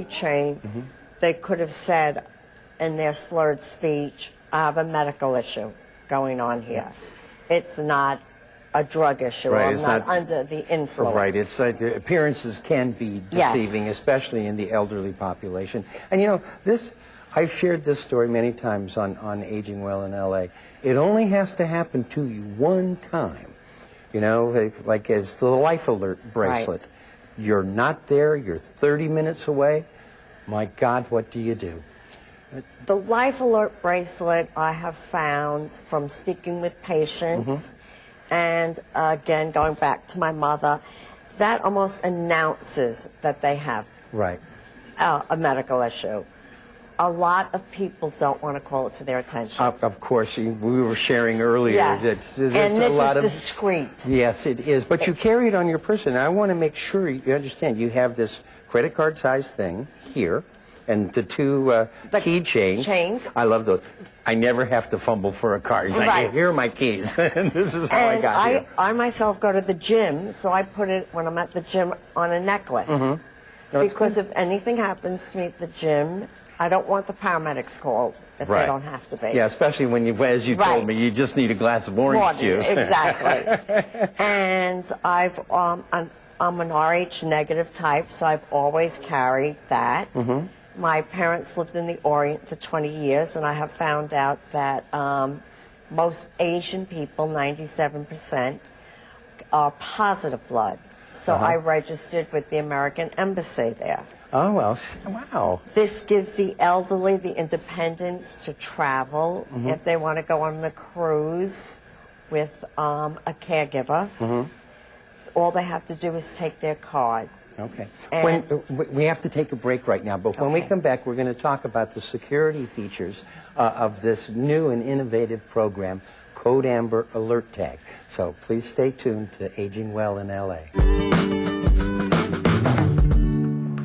trained, they could have said in their slurred speech, I have a medical issue going on here. It's not a drug issue. Right, I'm not under the influence. Right, it's like the appearances can be deceiving, Yes. especially in the elderly population. And you know, I've shared this story many times on Aging Well in LA. It only has to happen to you one time. You know, like as the Life Alert bracelet. Right. You're not there, you're 30 minutes away. My God, what do you do? The Life Alert bracelet I have found from speaking with patients, and again, going back to my mother, that almost announces that they have Right. a medical issue. A lot of people don't want to call it to their attention. Of course, we were sharing earlier Yes. that there's And this a lot is of discreet. Yes, it is. But you carry it on your person. I want to make sure you understand. You have this credit card size thing here, and the two key chains. I love those. I never have to fumble for a card. It's like, Right. here are my keys, and this is how I And got here. I myself go to the gym, so I put it when I'm at the gym on a necklace. No, it's Because if anything happens to me at the gym, I don't want the paramedics called if they don't have to be. Yeah, especially when you, as you told me, you just need a glass of orange juice. Exactly. And I'm an RH negative type, so I've always carried that. My parents lived in the Orient for 20 years, and I have found out that most Asian people, 97%, are positive blood. So I registered with the American Embassy there. Oh, well, wow. This gives the elderly the independence to travel if they want to go on the cruise with a caregiver. All they have to do is take their card. Okay. And We have to take a break right now, but when we come back, we're going to talk about the security features of this new and innovative program, Code Amber Alert Tag. So please stay tuned to Aging Well in LA.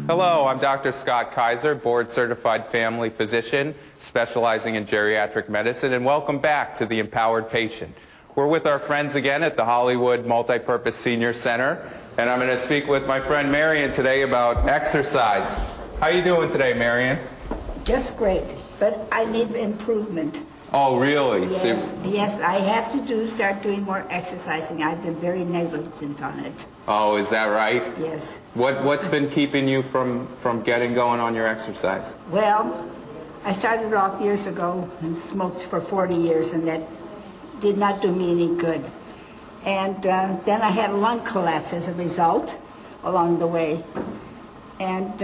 Hello, I'm Dr. Scott Kaiser, board-certified family physician specializing in geriatric medicine, and welcome back to the Empowered Patient. We're with our friends again at the Hollywood Multipurpose Senior Center, and I'm going to speak with my friend Marion today about exercise. How are you doing today, Marion? Just great, but I need improvement. Oh, really? Yes, I have to start doing more exercising. I've been very negligent on it. Oh, is that right? Yes. What's been keeping you from getting going on your exercise? Well, I started off years ago and smoked for 40 years, and that did not do me any good. And then I had a lung collapse as a result along the way. And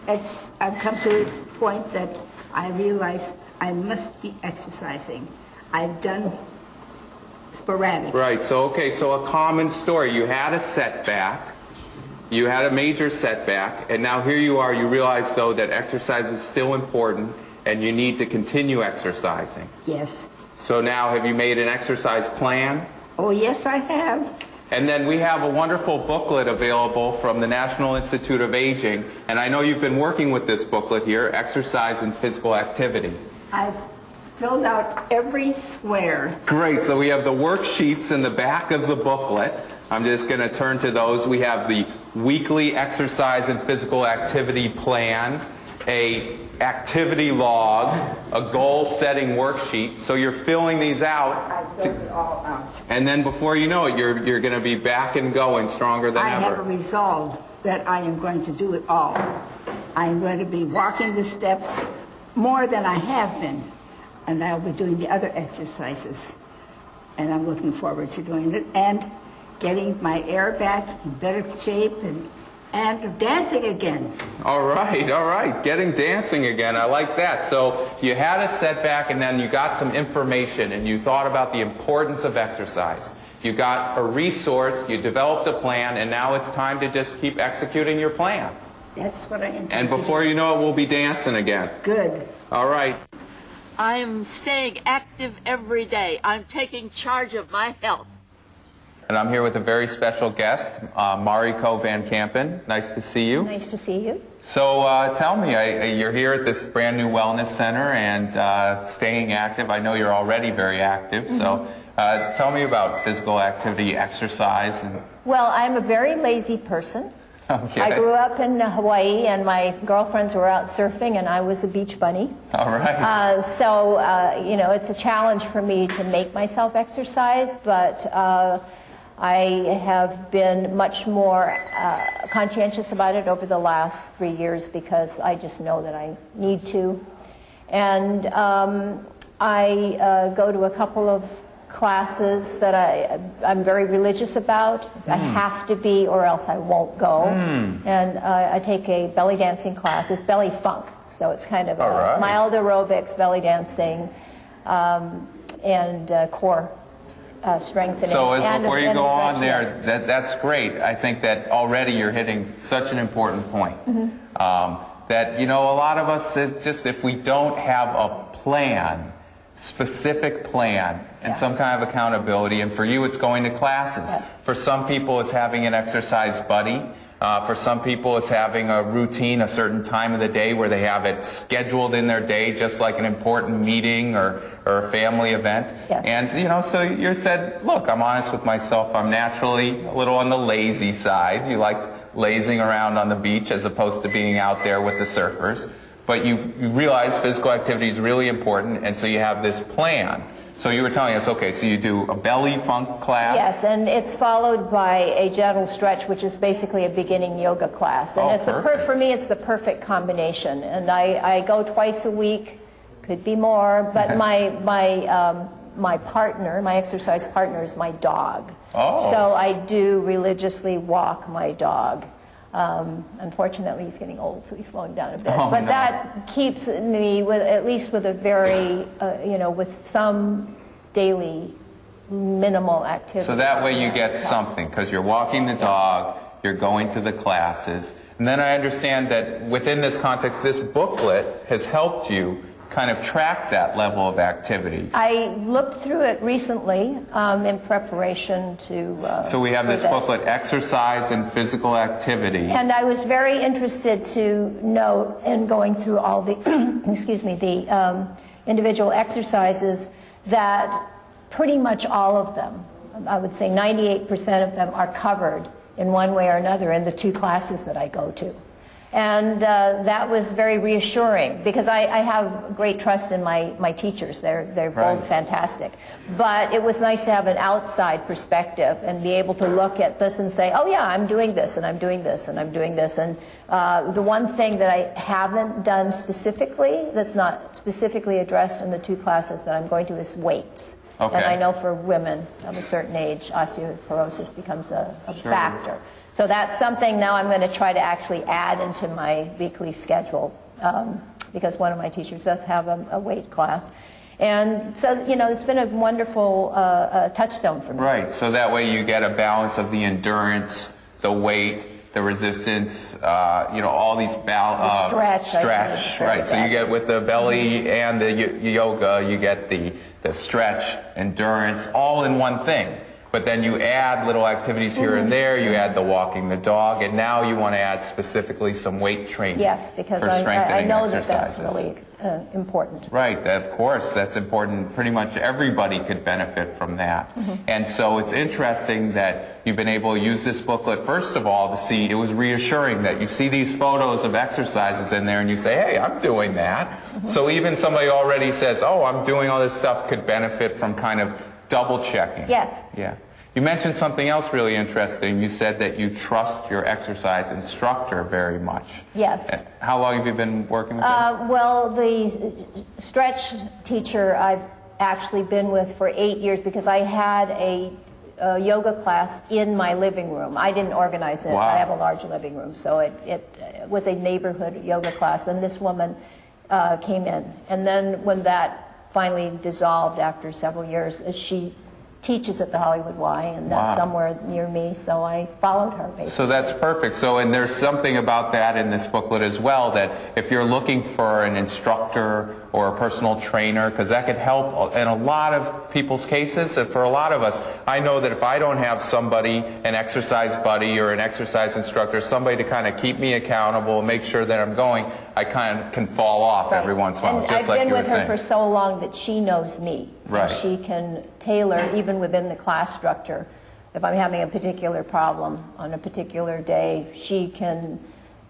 I've come to this point that I realize I must be exercising. I've done sporadic. Right, so a common story. You had a setback, you had a major setback, and now here you are, you realize though that exercise is still important and you need to continue exercising. Yes. So now have you made an exercise plan? Oh, yes, I have. And then we have a wonderful booklet available from the National Institute of Aging, and I know you've been working with this booklet here, Exercise and Physical Activity. I've filled out every square. Great, so we have the worksheets in the back of the booklet. I'm just going to turn to those. We have the weekly exercise and physical activity plan, a activity log, a goal-setting worksheet. So you're filling these out. I filled it all out. And then before you know it, you're going to be back and going stronger than I ever. have a resolve that I am going to do it all. I am going to be walking the steps more than I have been. And I'll be doing the other exercises. And I'm looking forward to doing it. And getting my air back in better shape and dancing again. All right. Getting dancing again. I like that. So you had a setback and then you got some information and you thought about the importance of exercise. You got a resource, you developed a plan, and now it's time to just keep executing your plan. That's what I intend And to before do. you know it, we'll be dancing again. Good. All right. I'm staying active every day. I'm taking charge of my health. And I'm here with a very special guest, Mariko Van Kampen. Nice to see you. Nice to see you. So tell me, you're here at this brand new wellness center and staying active. I know you're already very active. So tell me about physical activity, exercise. Well, I'm a very lazy person. Okay. I grew up in Hawaii, and my girlfriends were out surfing, and I was a beach bunny. All right. You know, it's a challenge for me to make myself exercise, but I have been much more conscientious about it over the last 3 years because I just know that I need to. And I go to a couple of classes that I'm very religious about. I have to be, or else I won't go. And I take a belly dancing class. It's belly funk, so it's kind of right. mild aerobics, belly dancing, and core strengthening. So and before you go on stretch, there, yes. that's great. I think that already you're hitting such an important point. That, you know, a lot of us, if we don't have a plan, specific plan, and some kind of accountability, and for you it's going to classes. Yes. For some people it's having an exercise buddy. For some people it's having a routine, a certain time of the day where they have it scheduled in their day, just like an important meeting or a family event. Yes. And, you know, so you said, look, I'm honest with myself, I'm naturally a little on the lazy side. You like lazing around on the beach as opposed to being out there with the surfers. But you realize physical activity is really important, and so you have this plan. So you were telling us, okay, so you do a belly funk class? Yes, and it's followed by a gentle stretch, which is basically a beginning yoga class. And it's for me, it's the perfect combination. And I go twice a week, could be more, but my partner, my exercise partner, is my dog. Oh. So I do religiously walk my dog. Unfortunately, he's getting old, so he's slowing down a bit. Oh, but no. that keeps me with at least with a very, with some daily minimal activity. So that way you get something, because you're walking the dog, you're going to the classes. And then I understand that within this context, this booklet has helped you kind of track that level of activity. I looked through it recently in preparation to. So we have this booklet, Exercise and Physical Activity. And I was very interested to note in going through all the, the individual exercises that pretty much all of them, I would say 98% of them are covered in one way or another in the 2 classes that I go to. And that was very reassuring because I have great trust in my teachers. They're Right. both fantastic. But it was nice to have an outside perspective and be able to look at this and say, oh yeah, I'm doing this and I'm doing this and I'm doing this. And the one thing that I haven't done specifically, that's not specifically addressed in the 2 classes that I'm going to, is weights. Okay. And I know for women of a certain age, osteoporosis becomes a factor. So that's something now I'm going to try to actually add into my weekly schedule because one of my teachers does have a weight class. And so, you know, it's been a wonderful touchstone for me. Right, so that way you get a balance of the endurance, the weight, the resistance, all these stretch, right. So you get with the belly and the yoga, you get the stretch, endurance, all in one thing. But then you add little activities here and there, you add the walking the dog, and now you want to add specifically some weight training. Yes, because for I strengthening know that exercises. that's really important. Right, of course, that's important. Pretty much everybody could benefit from that. And so it's interesting that you've been able to use this booklet, first of all, to see, it was reassuring that you see these photos of exercises in there and you say, hey, I'm doing that. So even somebody already says, oh, I'm doing all this stuff, could benefit from kind of double checking. Yes. Yeah. You mentioned something else really interesting. You said that you trust your exercise instructor very much. Yes. How long have you been working with him? Well, the stretch teacher I've actually been with for 8 years because I had a yoga class in my living room. I didn't organize it. Wow. I have a large living room, so it was a neighborhood yoga class. And this woman came in. And then when that finally dissolved after several years, she teaches at the Hollywood Y, and that's somewhere near me, so I followed her, basically. So that's perfect. So, and there's something about that in this booklet as well, that if you're looking for an instructor or a personal trainer, because that could help in a lot of people's cases, and for a lot of us, I know that if I don't have somebody, an exercise buddy or an exercise instructor, somebody to kind of keep me accountable, make sure that I'm going, I kind of can fall off every once in a while, And just like you were I've been with her saying. for so long that she knows me. Right. And she can tailor, even within the class structure, if I'm having a particular problem on a particular day, she can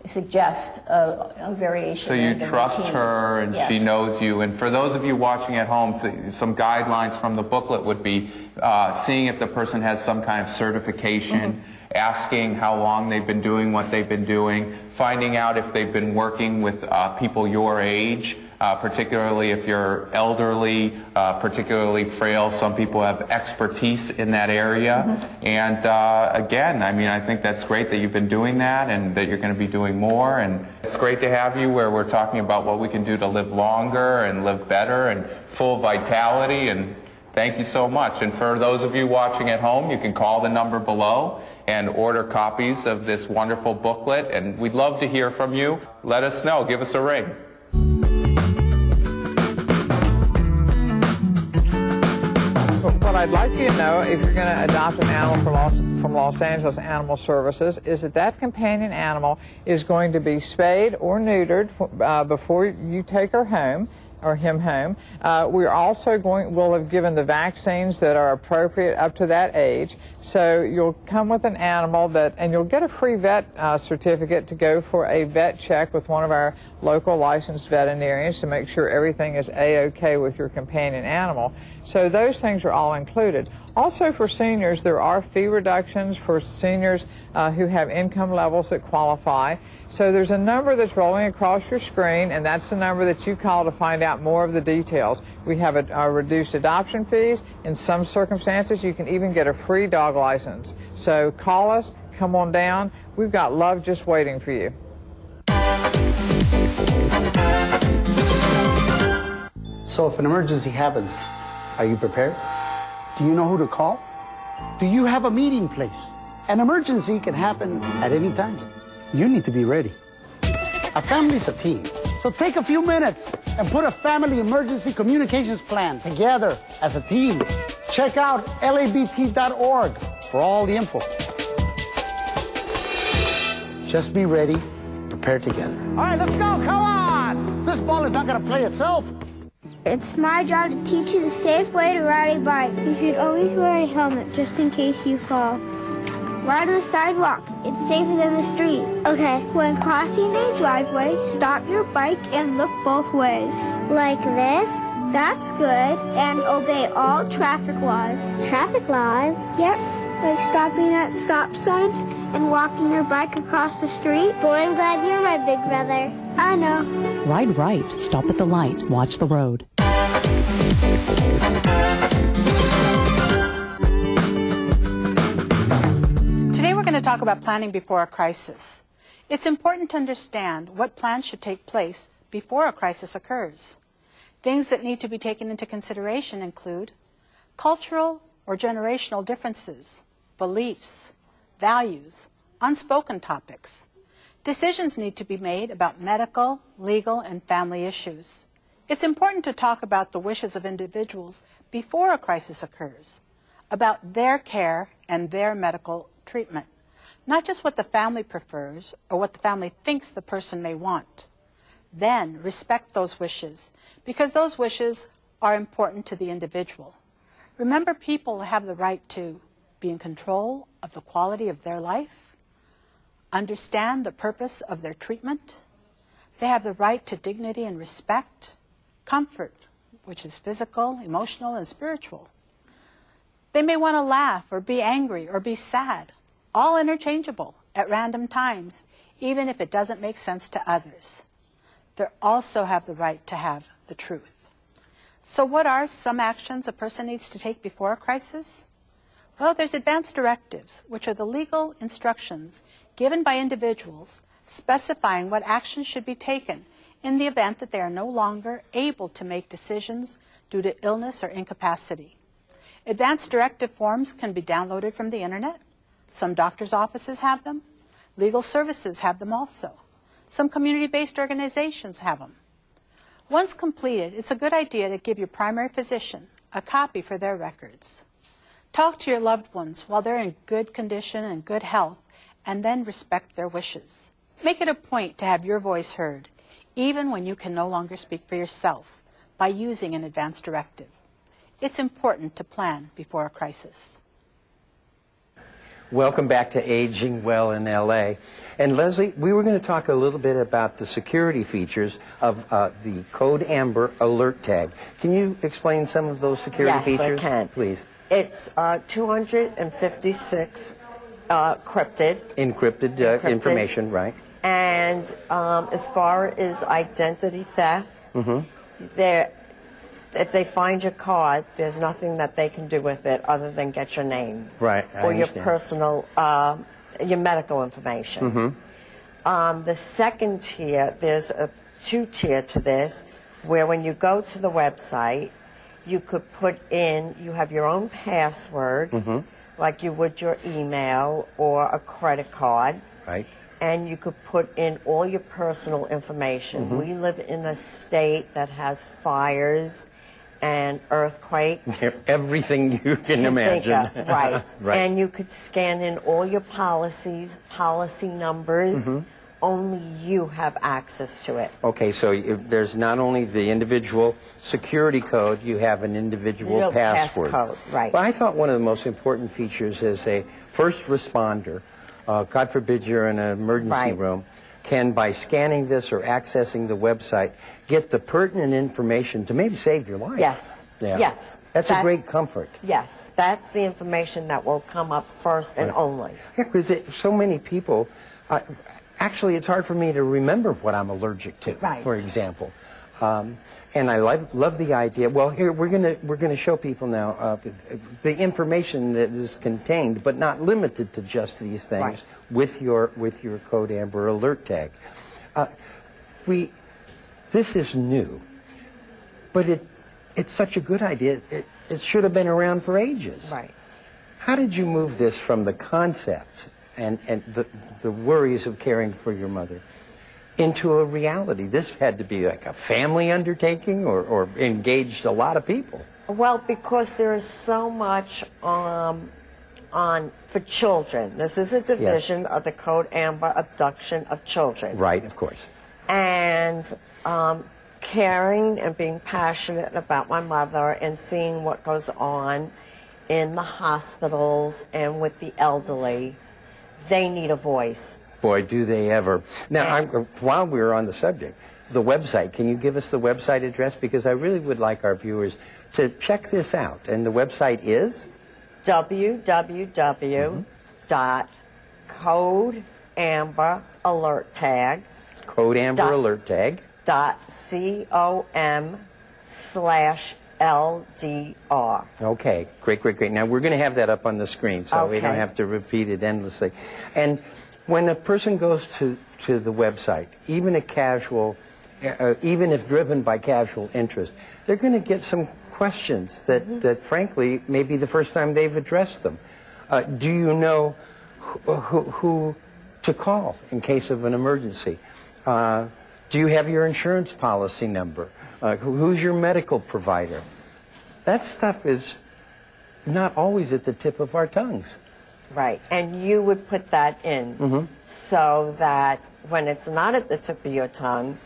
suggest a variation. So you of the trust routine. her, and Yes. she knows you. And for those of you watching at home, some guidelines from the booklet would be seeing if the person has some kind of certification, asking how long they've been doing what they've been doing, finding out if they've been working with people your age, particularly if you're elderly, particularly frail. Some people have expertise in that area. And again, I mean, I think that's great that you've been doing that and that you're going to be doing more. And it's great to have you where we're talking about what we can do to live longer and live better and full vitality. And thank you so much. And for those of you watching at home, you can call the number below and order copies of this wonderful booklet. And we'd love to hear from you. Let us know. Give us a ring. What I'd like you to know, if you're going to adopt an animal from Los Angeles Animal Services, is that that companion animal is going to be spayed or neutered before you take her home or him home. We're also will have given the vaccines that are appropriate up to that age. So you'll come with an animal and you'll get a free vet certificate to go for a vet check with one of our local licensed veterinarians to make sure everything is A-OK with your companion animal. So those things are all included. Also for seniors, there are fee reductions for seniors who have income levels that qualify. So there's a number that's rolling across your screen, and that's the number that you call to find out more of the details. We have reduced adoption fees. In some circumstances, you can even get a free dog license. So call us, come on down. We've got love just waiting for you. So if an emergency happens, are you prepared? Do you know who to call? Do you have a meeting place? An emergency can happen at any time. You need to be ready. A family's a team. So take a few minutes and put a family emergency communications plan together as a team. Check out labt.org for all the info. Just be ready, prepare together. All right, let's go, come on! This ball is not gonna play itself. It's my job to teach you the safe way to ride a bike. You should always wear a helmet just in case you fall. Ride on the sidewalk. It's safer than the street. Okay. When crossing a driveway, stop your bike and look both ways. Like this? That's good. And obey all traffic laws. Traffic laws? Yep. Like stopping at stop signs and walking your bike across the street. Boy, I'm glad you're my big brother. I know. Ride right. Stop at the light. Watch the road. Today we're going to talk about planning before a crisis. It's important to understand what plans should take place before a crisis occurs. Things that need to be taken into consideration include cultural or generational differences, beliefs, values, unspoken topics. Decisions need to be made about medical, legal, and family issues. It's important to talk about the wishes of individuals before a crisis occurs, about their care and their medical treatment, not just what the family prefers or what the family thinks the person may want. Then respect those wishes, because those wishes are important to the individual. Remember, people have the right to be in control of the quality of their life, understand the purpose of their treatment. They have the right to dignity and respect, comfort, which is physical, emotional, and spiritual. They may want to laugh or be angry or be sad, all interchangeable at random times, even if it doesn't make sense to others. They also have the right to have the truth. So what are some actions a person needs to take before a crisis? Well, there's advance directives, which are the legal instructions given by individuals specifying what actions should be taken in the event that they are no longer able to make decisions due to illness or incapacity. Advance directive forms can be downloaded from the internet. Some doctors' offices have them. Legal services have them also. Some community-based organizations have them. Once completed, it's a good idea to give your primary physician a copy for their records. Talk to your loved ones while they're in good condition and good health, and then respect their wishes. Make it a point to have your voice heard, even when you can no longer speak for yourself, by using an advance directive. It's important to plan before a crisis. Welcome back to Aging Well in LA. And Leslie, we were going to talk a little bit about the security features of the Code Amber alert tag. Can you explain some of those security features? Yes, I can. Please. It's 256 encrypted. Encrypted information, right? And as far as identity theft, if they find your card, there's nothing that they can do with it other than get your name. Right, I or your understand. personal, your medical information. The second tier, there's a two-tier to this, where when you go to the website, you could put in, you have your own password, like you would your email or a credit card. Right. And you could put in all your personal information. We live in a state that has fires and earthquakes. Everything you can imagine. Think of, right. Right. And you could scan in all your policies, policy numbers. Only you have access to it. Okay, so there's not only the individual security code, you have an individual Your password. passcode, right. But I thought one of the most important features as a first responder, God forbid you're in an emergency Right. room, can, by scanning this or accessing the website, get the pertinent information to maybe save your life. Yes. Yeah. Yes. That's a great comfort. Yes. That's the information that will come up first and only. Yeah, because so many people, actually it's hard for me to remember what I'm allergic to, Right. for example. And I love the idea. Well, here we're gonna show people now the information that is contained, but not limited to just these things, Right. with your Code Amber alert tag. This is new, but it's such a good idea. It should have been around for ages. Right. How did you move this from the concept and the worries of caring for your mother into a reality? This had to be like a family undertaking or engaged a lot of people. Well, because there is so much on for children. This is a division of the Code Amber abduction of children. Right, of course. And caring and being passionate about my mother and seeing what goes on in the hospitals and with the elderly, they need a voice. Boy, do they ever. Now, while we're on the subject, the website, can you give us the website address? Because I really would like our viewers to check this out. And the website is? www.codeamberalerttag. Code Amber Alert Tag. .com/LDR. Okay, great. Now, we're going to have that up on the screen, so we don't have to repeat it endlessly. And when a person goes to the website, even a casual, even if driven by casual interest, they're going to get some questions that frankly, may be the first time they've addressed them. Do you know who to call in case of an emergency? Do you have your insurance policy number? Who's your medical provider? That stuff is not always at the tip of our tongues. Right, and you would put that in so that when it's not at the tip of your tongue,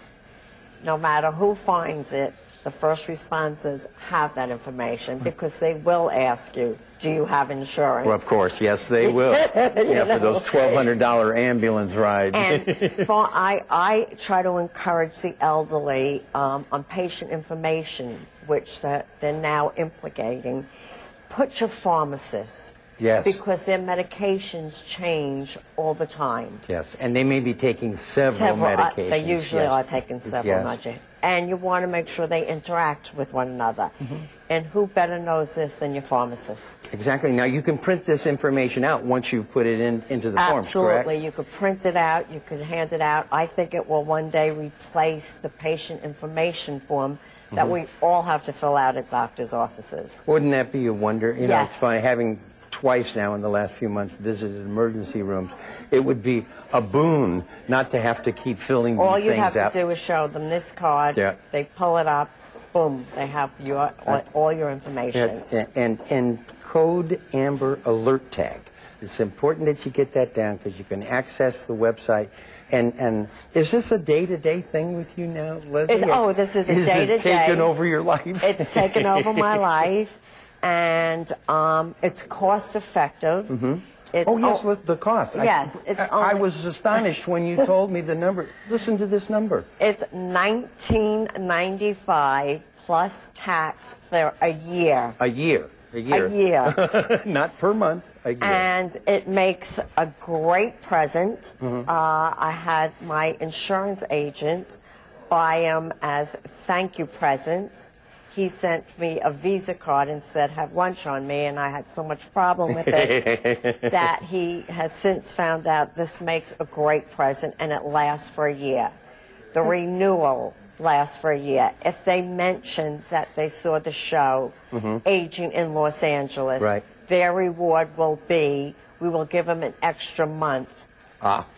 no matter who finds it, the first responders have that information because they will ask you, do you have insurance? Well, of course, yes, they will. Yeah, for those $1,200 ambulance rides. And I try to encourage the elderly on patient information, which they're now implicating. Put your pharmacist. Yes. Because their medications change all the time. Yes, and they may be taking several medications. They usually yes. are taking several Yes. medications. And you want to make sure they interact with one another. And who better knows this than your pharmacist? Exactly. Now, you can print this information out once you've put it into the forms, correct? Absolutely. You could print it out. You could hand it out. I think it will one day replace the patient information form that we all have to fill out at doctors' offices. Wouldn't that be a wonder? You know, Yes. it's funny, having twice now in the last few months visited emergency rooms, it would be a boon not to have to keep filling All these you things have out. to do is show them this card. Yeah. They pull it up. Boom. They have all your information. Yes, and Code Amber Alert Tag. It's important that you get that down because you can access the website. And is this a day-to-day thing with you now, Leslie? This is a day-to-day. Is it taken over your life? It's taken over my life, and it's cost-effective. It's Oh, yes, the cost. Yes, it's I only- was astonished when you told me the number. Listen to this number. It's $19.95 plus tax for a year. A year. A year. A year. Not per month, a year. And it makes a great present. I had my insurance agent buy them as thank you presents. He sent me a Visa card and said, have lunch on me, and I had so much problem with it that he has since found out this makes a great present, and it lasts for a year. The renewal lasts for a year. If they mention that they saw the show, Aging in Los Angeles, Right. their reward will be, we will give them an extra month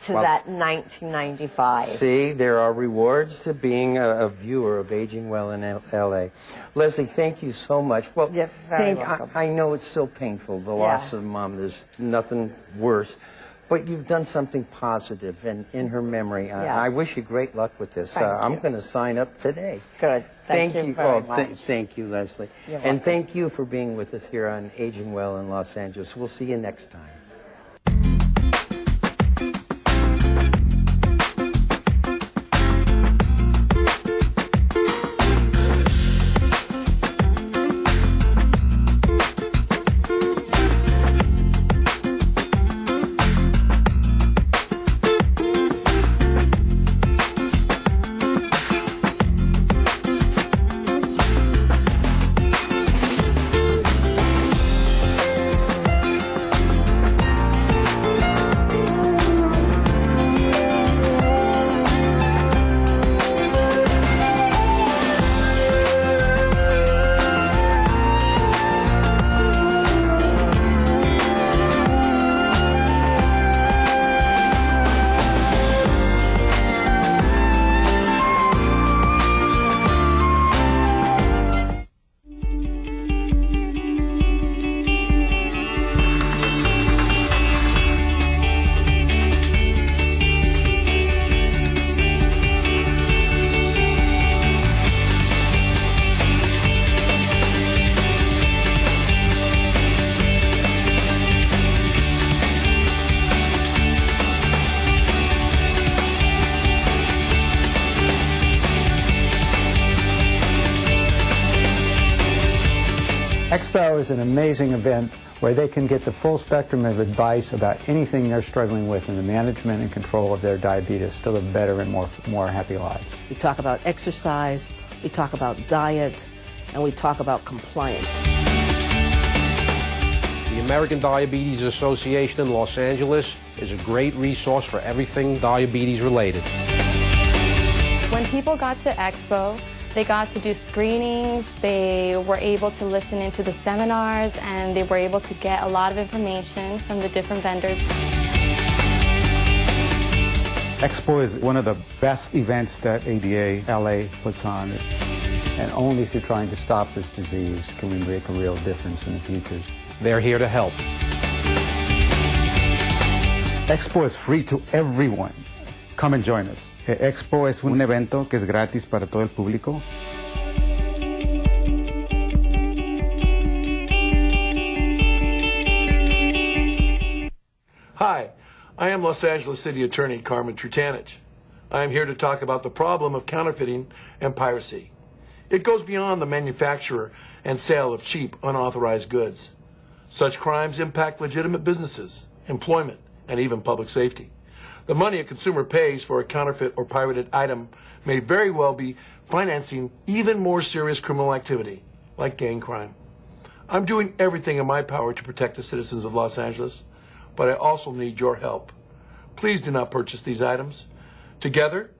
to well, that $19.95. See, there are rewards to being a viewer of Aging Well in L.A. Leslie, thank you so much. Well, You're very welcome. I know it's still painful, the loss Yes. of Mom. There's nothing worse. But you've done something positive and in her memory. Yes. I wish you great luck with this. Thank I'm you. going to sign up today. Good. Thank you very much. Thank you, Leslie. You're And welcome. thank you for being with us here on Aging Well in Los Angeles. We'll see you next time. Expo is an amazing event where they can get the full spectrum of advice about anything they're struggling with in the management and control of their diabetes to live better and more happy lives. We talk about exercise, we talk about diet, and we talk about compliance. The American Diabetes Association in Los Angeles is a great resource for everything diabetes related. When people got to Expo, they got to do screenings, they were able to listen into the seminars, and they were able to get a lot of information from the different vendors. Expo is one of the best events that ADA LA puts on. And only through trying to stop this disease can we make a real difference in the future. They're here to help. Expo is free to everyone. Come and join us. Expo es un evento que es gratis para todo el público. Hi, I am Los Angeles City Attorney Carmen Trutanich. I am here to talk about the problem of counterfeiting and piracy. It goes beyond the manufacture and sale of cheap, unauthorized goods. Such crimes impact legitimate businesses, employment, and even public safety. The money a consumer pays for a counterfeit or pirated item may very well be financing even more serious criminal activity, like gang crime. I'm doing everything in my power to protect the citizens of Los Angeles, but I also need your help. Please do not purchase these items. Together,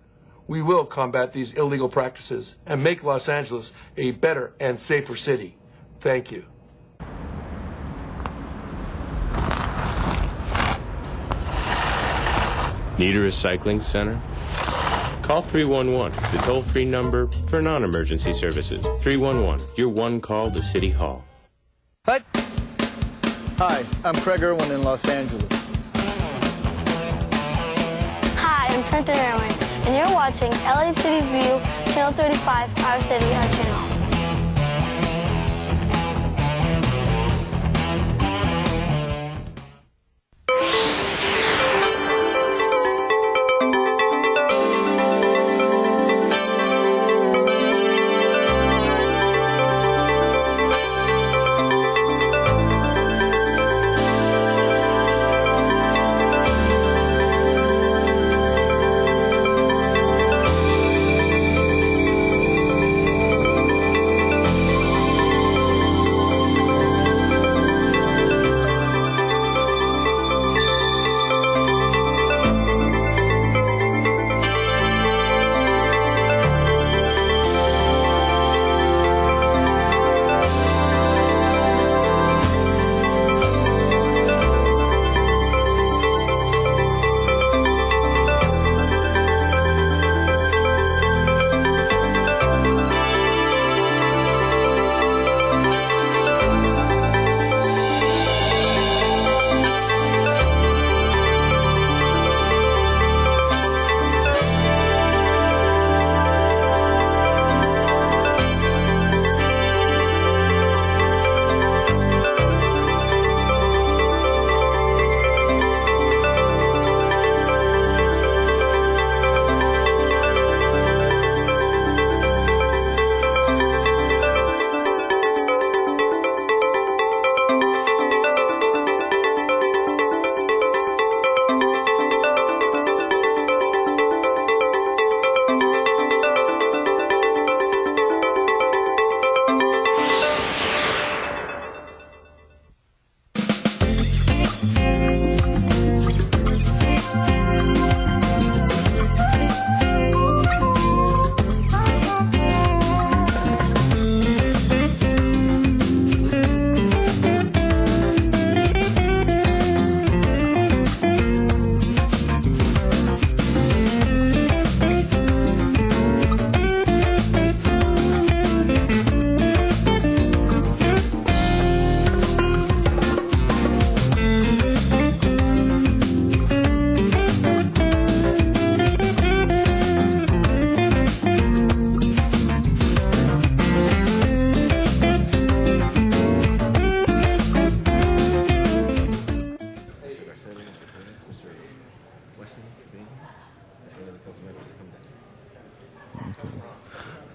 we will combat these illegal practices and make Los Angeles a better and safer city. Thank you. Need a recycling center? Call 311, the toll-free number for non-emergency services. 311, your one call to City Hall. Hi, I'm Craig Irwin in Los Angeles. Hi, I'm Trenton Irwin, and you're watching LA City View, Channel 35, our city, our channel.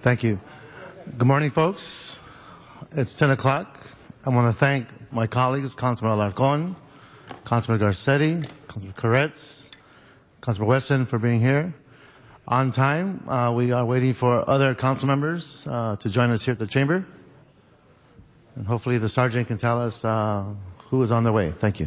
Thank you. Good morning, folks. It's 10 o'clock. I want to thank my colleagues, Councilman Alarcon, Councilman Garcetti, Councilman Koretz, Councilman Weston for being here on time. We are waiting for other council members to join us here at the chamber. And hopefully the sergeant can tell us who is on their way. Thank you.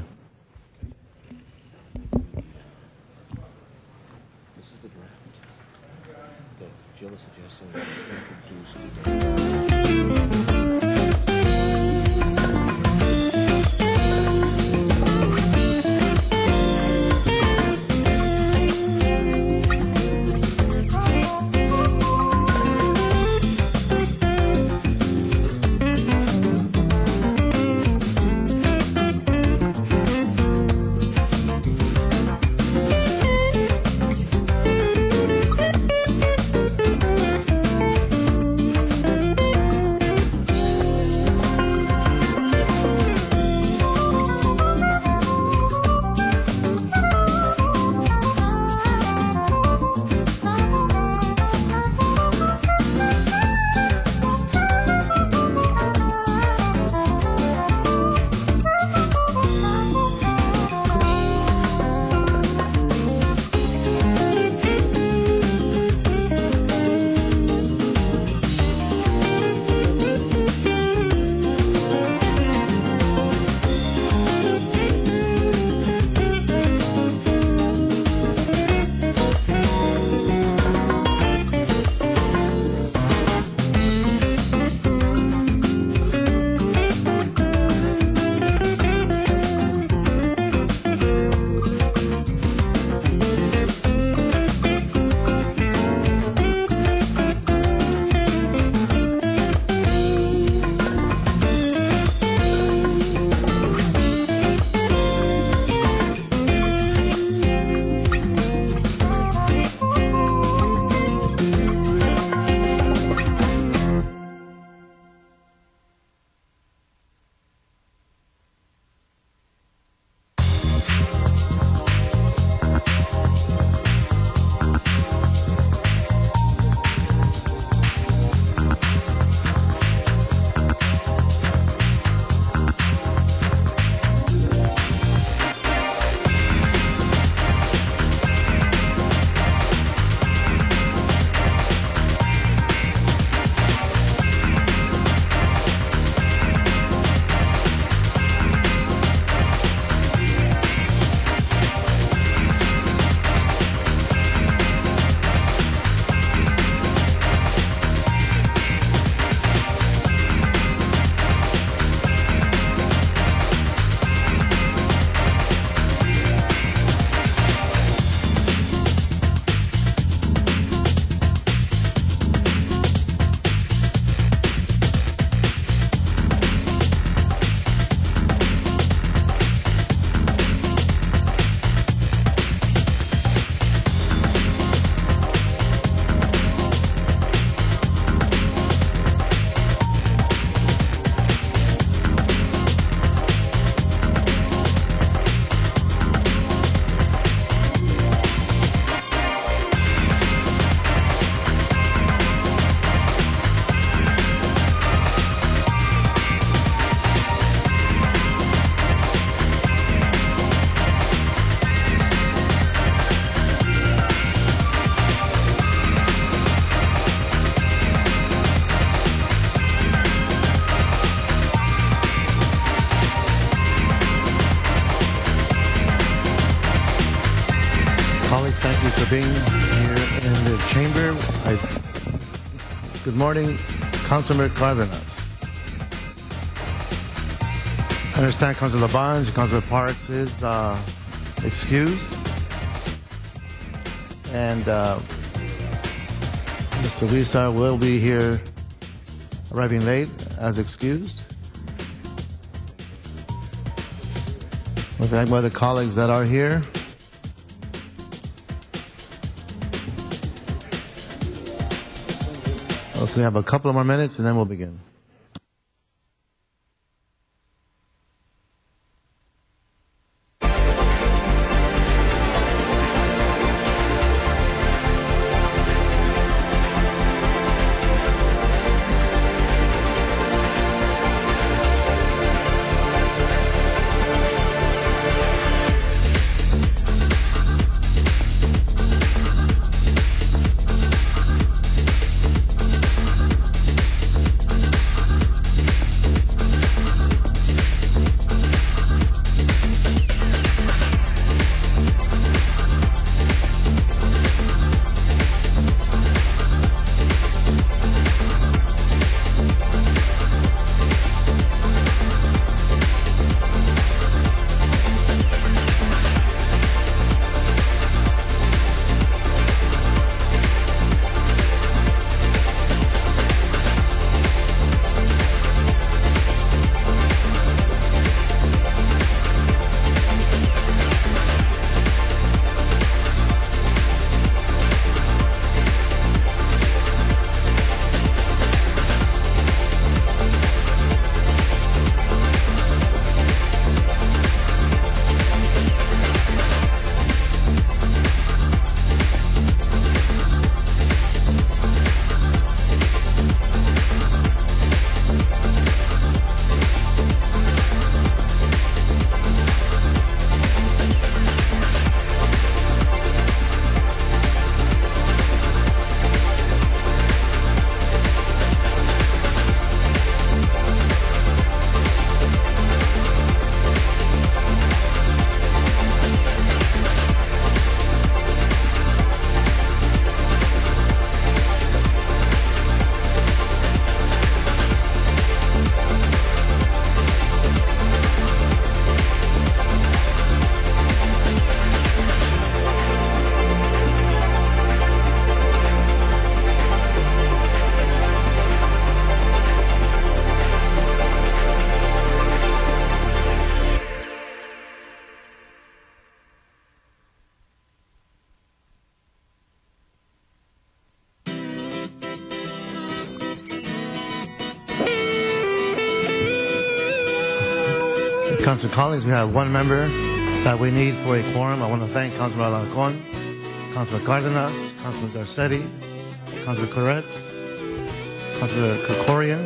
Thank you for being here in the chamber. Good morning, Councilman Cardenas. I understand Councilor Labange, Councilor Parks is excused. And Mr. Lisa will be here arriving late as excused. We'll thank my other colleagues that are here. Okay, we have a couple of more minutes and then we'll begin. Council colleagues, we have one member that we need for a quorum. I want to thank Councilor Alarcon, Councilor Cardenas, Councilor Garcetti, Councilor Koretz, Councilor Krikorian,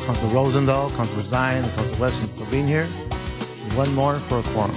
Councilor Rosendahl, Councilor Zion, and Councilor Weston for being here. One more for a quorum.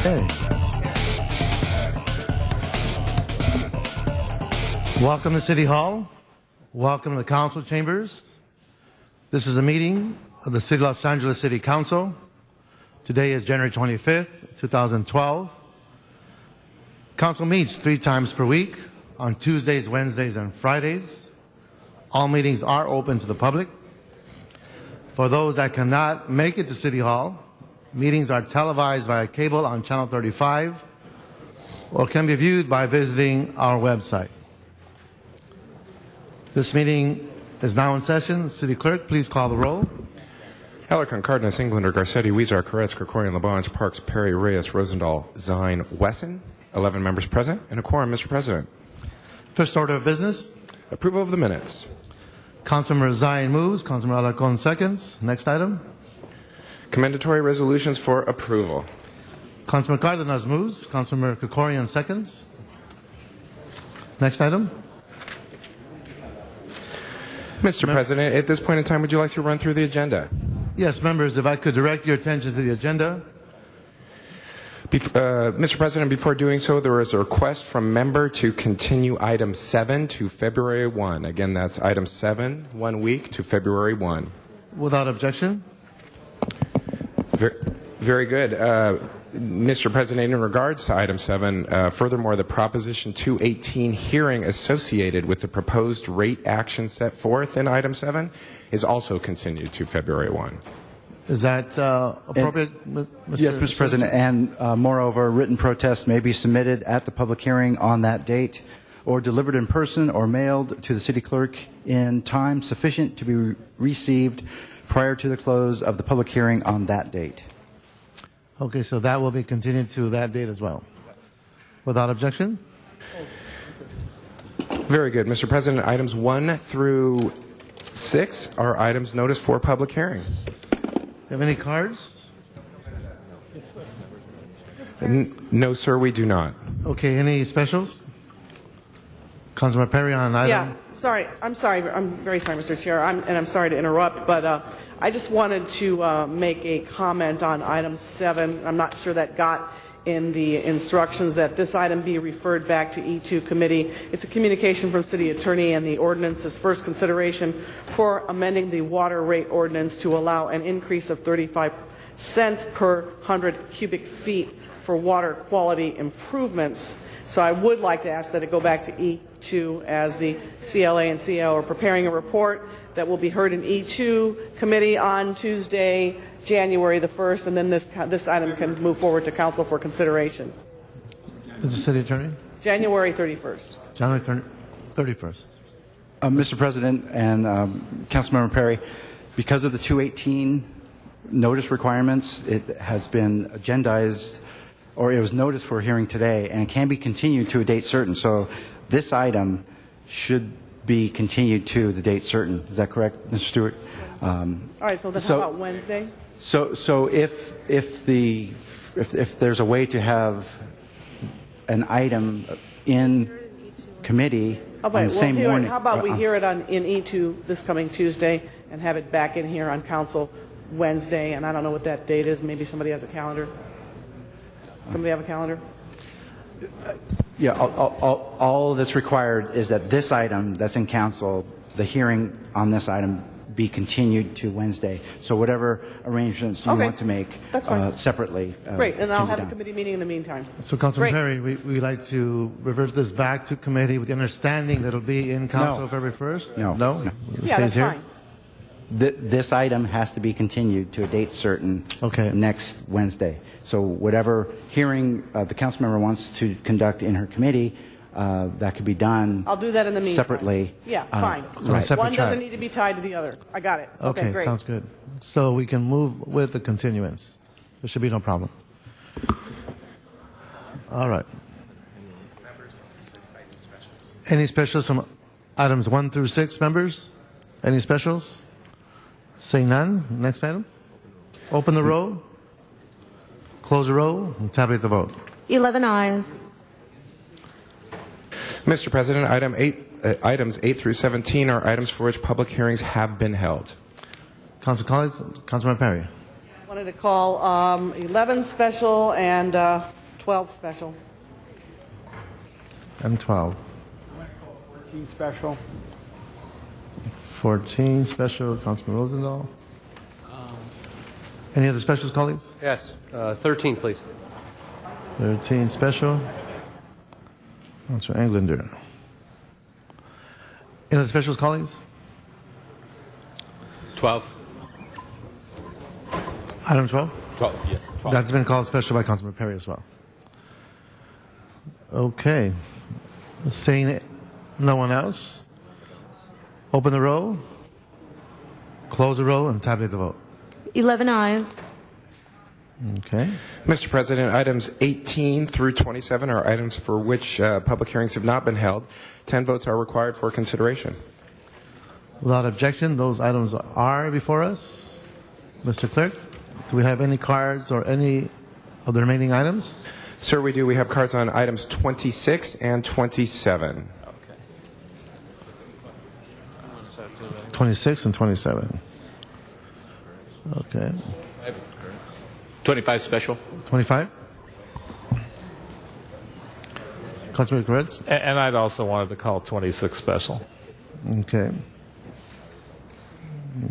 Okay. Welcome to City Hall. Welcome to the council chambers. This is a meeting of the City of Los Angeles City Council. Today is January 25th, 2012. Council meets 3 times per week on Tuesdays, Wednesdays, and Fridays. All meetings are open to the public. For those that cannot make it to City Hall, meetings are televised via cable on Channel 35 or can be viewed by visiting our website. This meeting is now in session. City Clerk, please call the roll. Alarcon, Cardenas, Englander, Garcetti, Weezer, Koretz, Krikorian, Labange, Parks, Perry, Reyes, Rosendahl, Zine, Wesson. 11 members present and a quorum, Mr. President. First order of business. Approval of the minutes. Councilmember Zine moves. Councilmember Alarcon seconds. Next item. Commendatory resolutions for approval. Councilmember Cardenas moves. Councilmember Krikorian seconds. Next item. Mr. President, at this point in time, would you like to run through the agenda? Yes, members, if I could direct your attention to the agenda. Mr. President, before doing so, there is a request from member to continue item 7 to February 1. Again, that's item 7, 1 week to February 1. Without objection. Very good. Mr. President, in regards to item 7, furthermore, the Proposition 218 hearing associated with the proposed rate action set forth in item 7 is also continued to February 1. Is that appropriate, Mr. Yes, Mr. President, and moreover, written protests may be submitted at the public hearing on that date or delivered in person or mailed to the city clerk in time sufficient to be received prior to the close of the public hearing on that date. Okay, so that will be continued to that date as well. Without objection? Very good. Mr. President, items 1 through 6 are items noticed for public hearing. Do you have any cards? No, sir, we do not. Okay, any specials? Councilman Perry on item. Yeah, sorry. I'm sorry. I'm very sorry, Mr. Chair. I'm sorry to interrupt, but I just wanted to make a comment on item 7. I'm not sure that got in the instructions that this item be referred back to E2 committee. It's a communication from City Attorney, and the ordinance is first consideration for amending the water rate ordinance to allow an increase of 35 cents per 100 cubic feet for water quality improvements. So I would like to ask that it go back to E2 as the CLA and CL are preparing a report that will be heard in E2 committee on Tuesday, January the 1st, and then this item can move forward to council for consideration. Mr. City Attorney? January 31st. January 31st. Mr. President and Councilmember Perry, because of the 218 notice requirements, it has been agendized, or it was noticed for hearing today, and it can be continued to a date certain. So this item should be continued to the date certain. Is that correct, Mr. Stewart? All right, so then how about Wednesday? So if there's a way to have an item in committee on the same morning. How about we hear it in E2 this coming Tuesday and have it back in here on council Wednesday? And I don't know what that date is. Maybe somebody has a calendar. Somebody have a calendar? Yeah, all that's required is that this item that's in council, the hearing on this item, be continued to Wednesday. So whatever arrangements you want to make separately. Great, and I'll have a committee meeting in the meantime. So, Councilman Perry, we'd like to revert this back to committee with the understanding that it'll be in council February 1st? No? Yeah, that's fine. This item has to be continued to a date certain next Wednesday. So whatever hearing the council member wants to conduct in her committee, that could be done. I'll do that in the meantime. Separately. Yeah, fine. One doesn't need to be tied to the other. I got it. Okay, great. Sounds good. So we can move with the continuance. There should be no problem. All right. Any specials from items 1 through 6, members? Any specials? Saying none. Next item. Open the roll. Close the roll and tabulate the vote. 11 ayes. Mr. President, items 8 through 17 are items for which public hearings have been held. Council colleagues, Councilman Perry. I wanted to call 11 special and 12 special. And 12. 14 special. 14 special, Councilman Rosendahl. Any other specials, colleagues? Yes, 13, please. 13 special. Councilor Englander. Any other specials, colleagues? 12. Item 12? 12, yes. 12. That's been called special by Councilman Perry as well. Okay. Seeing no one else, open the roll, close the roll, and tabulate the vote. 11 ayes. Okay. Mr. President, items 18 through 27 are items for which public hearings have not been held. 10 votes are required for consideration. Without objection, those items are before us. Mr. Clerk, do we have any cards or any of the remaining items? Sir, we do. We have cards on items 26 and 27. 26 and 27. Okay. 25 special. 25? Councilman Koretz? And I'd also wanted to call 26 special. Okay.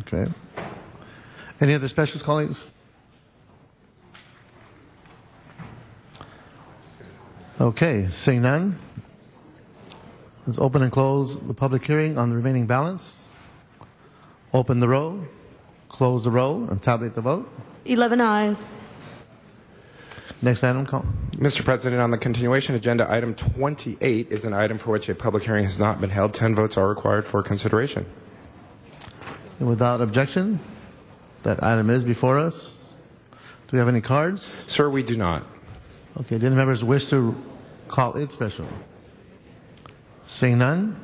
Okay. Any other specials, colleagues? Okay, seeing none. Let's open and close the public hearing on the remaining balance. Open the roll, close the roll, and tabulate the vote. 11 eyes. Next item, call. Mr. President, on the continuation agenda, item 28 is an item for which a public hearing has not been held. 10 votes are required for consideration. And without objection, that item is before us. Do we have any cards? Sir, we do not. Okay, do any members wish to call it special? Seeing none,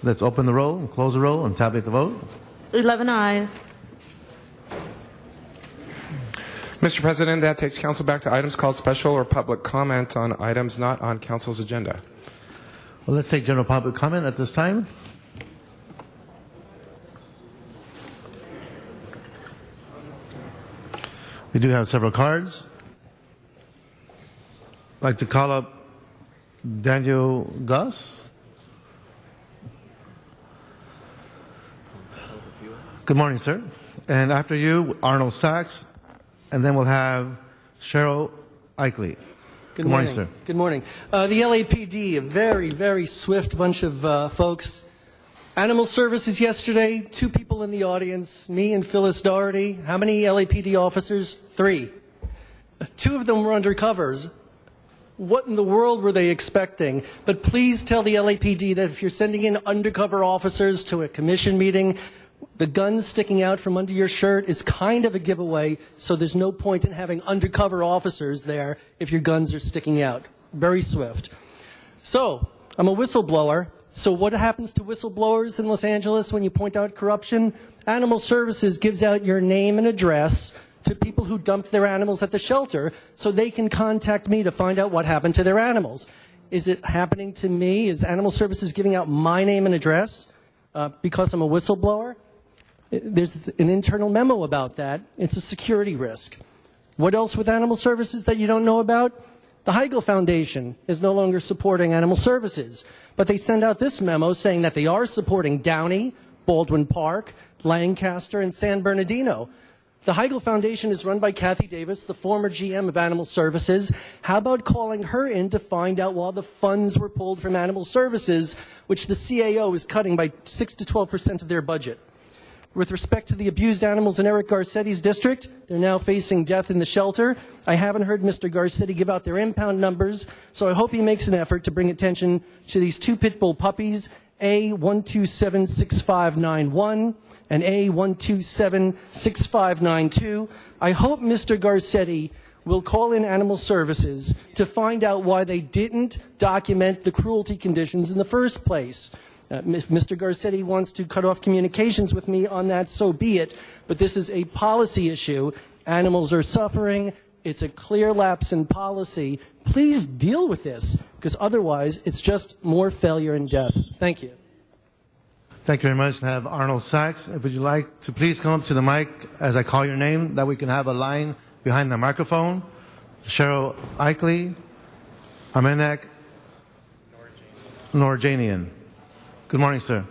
let's open the roll, close the roll, and tabulate the vote. 11 eyes. Mr. President, that takes council back to items called special or public comment on items not on council's agenda. Well, let's take general public comment at this time. We do have several cards. I'd like to call up Daniel Gus. Good morning, sir. And after you, Arnold Sachs, and then we'll have Cheryl Eichley. Good morning, sir. Good morning. The LAPD, a very, very swift bunch of folks. Animal Services yesterday, 2 people in the audience, me and Phyllis Doherty. How many LAPD officers? 3. 2 of them were undercovers. What in the world were they expecting? But please tell the LAPD that if you're sending in undercover officers to a commission meeting, the gun sticking out from under your shirt is kind of a giveaway, so there's no point in having undercover officers there if your guns are sticking out. Very swift. So, I'm a whistleblower. So what happens to whistleblowers in Los Angeles when you point out corruption? Animal Services gives out your name and address to people who dumped their animals at the shelter so they can contact me to find out what happened to their animals. Is it happening to me? Is Animal Services giving out my name and address because I'm a whistleblower? There's an internal memo about that. It's a security risk. What else with Animal Services that you don't know about? The Heigl Foundation is no longer supporting Animal Services, but they send out this memo saying that they are supporting Downey, Baldwin Park, Lancaster, and San Bernardino. The Heigl Foundation is run by Kathy Davis, the former GM of Animal Services. How about calling her in to find out why the funds were pulled from Animal Services, which the CAO is cutting by 6 to 12% of their budget? With respect to the abused animals in Eric Garcetti's district, they're now facing death in the shelter. I haven't heard Mr. Garcetti give out their impound numbers, so I hope he makes an effort to bring attention to these 2 pit bull puppies, A1276591 and A1276592. I hope Mr. Garcetti will call in Animal Services to find out why they didn't document the cruelty conditions in the first place. If Mr. Garcetti wants to cut off communications with me on that, so be it. But this is a policy issue. Animals are suffering. It's a clear lapse in policy. Please deal with this, because otherwise it's just more failure and death. Thank you. Thank you very much. I have Arnold Sachs. Would you like to please come up to the mic as I call your name, that we can have a line behind the microphone? Cheryl Eichley, Armenak Norjanian. Good morning, sir.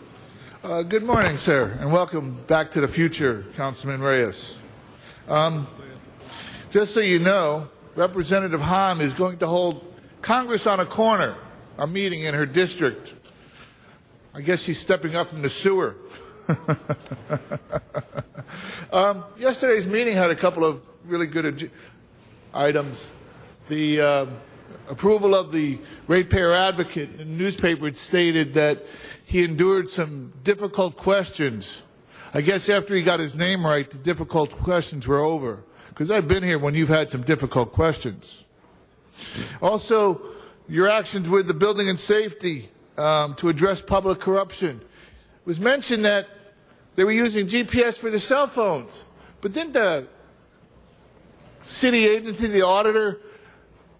Good morning, sir, and welcome back to the future, Councilman Reyes. Just so you know, Representative Hahn is going to hold Congress on a Corner, a meeting in her district. I guess she's stepping up from the sewer. Yesterday's meeting had a couple of really good items. The approval of the ratepayer advocate in the newspaper, it stated that he endured some difficult questions. I guess after he got his name right, the difficult questions were over. Because I've been here when you've had some difficult questions. Also, your actions with the building and safety to address public corruption. It was mentioned that they were using GPS for the cell phones. But didn't the city agency, the auditor,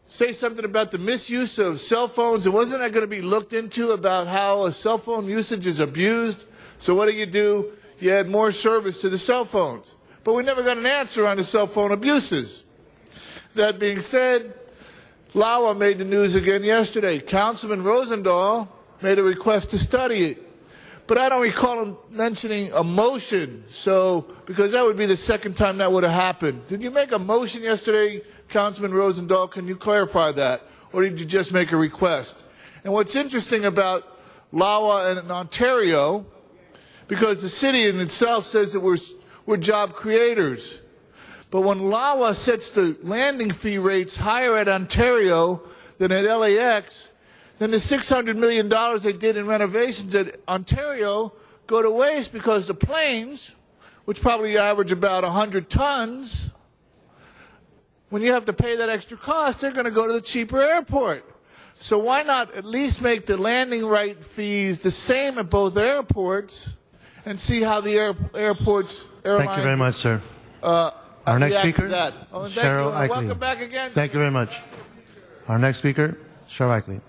say something about the misuse of cell phones? And wasn't that going to be looked into about how a cell phone usage is abused? So what do? You add more service to the cell phones. But we never got an answer on the cell phone abuses. That being said, LAWA made the news again yesterday. Councilman Rosendahl made a request to study it. But I don't recall him mentioning a motion, because that would be the second time that would have happened. Did you make a motion yesterday, Councilman Rosendahl? Can you clarify that? or did you just make a request? And what's interesting about LAWA and Ontario, because the city in itself says that we're job creators, but when LAWA sets the landing fee rates higher at Ontario than at LAX, then the $600 million they did in renovations at Ontario go to waste, because the planes, which probably average about 100 tons, when you have to pay that extra cost, they're going to go to the cheaper airport. So why not at least make the landing right fees the same at both airports and see how the airlines... Thank you very much, sir. Our next speaker, Oh, Cheryl Eichley. Welcome back again. Thank you very much. Our next speaker, Cheryl Eichley.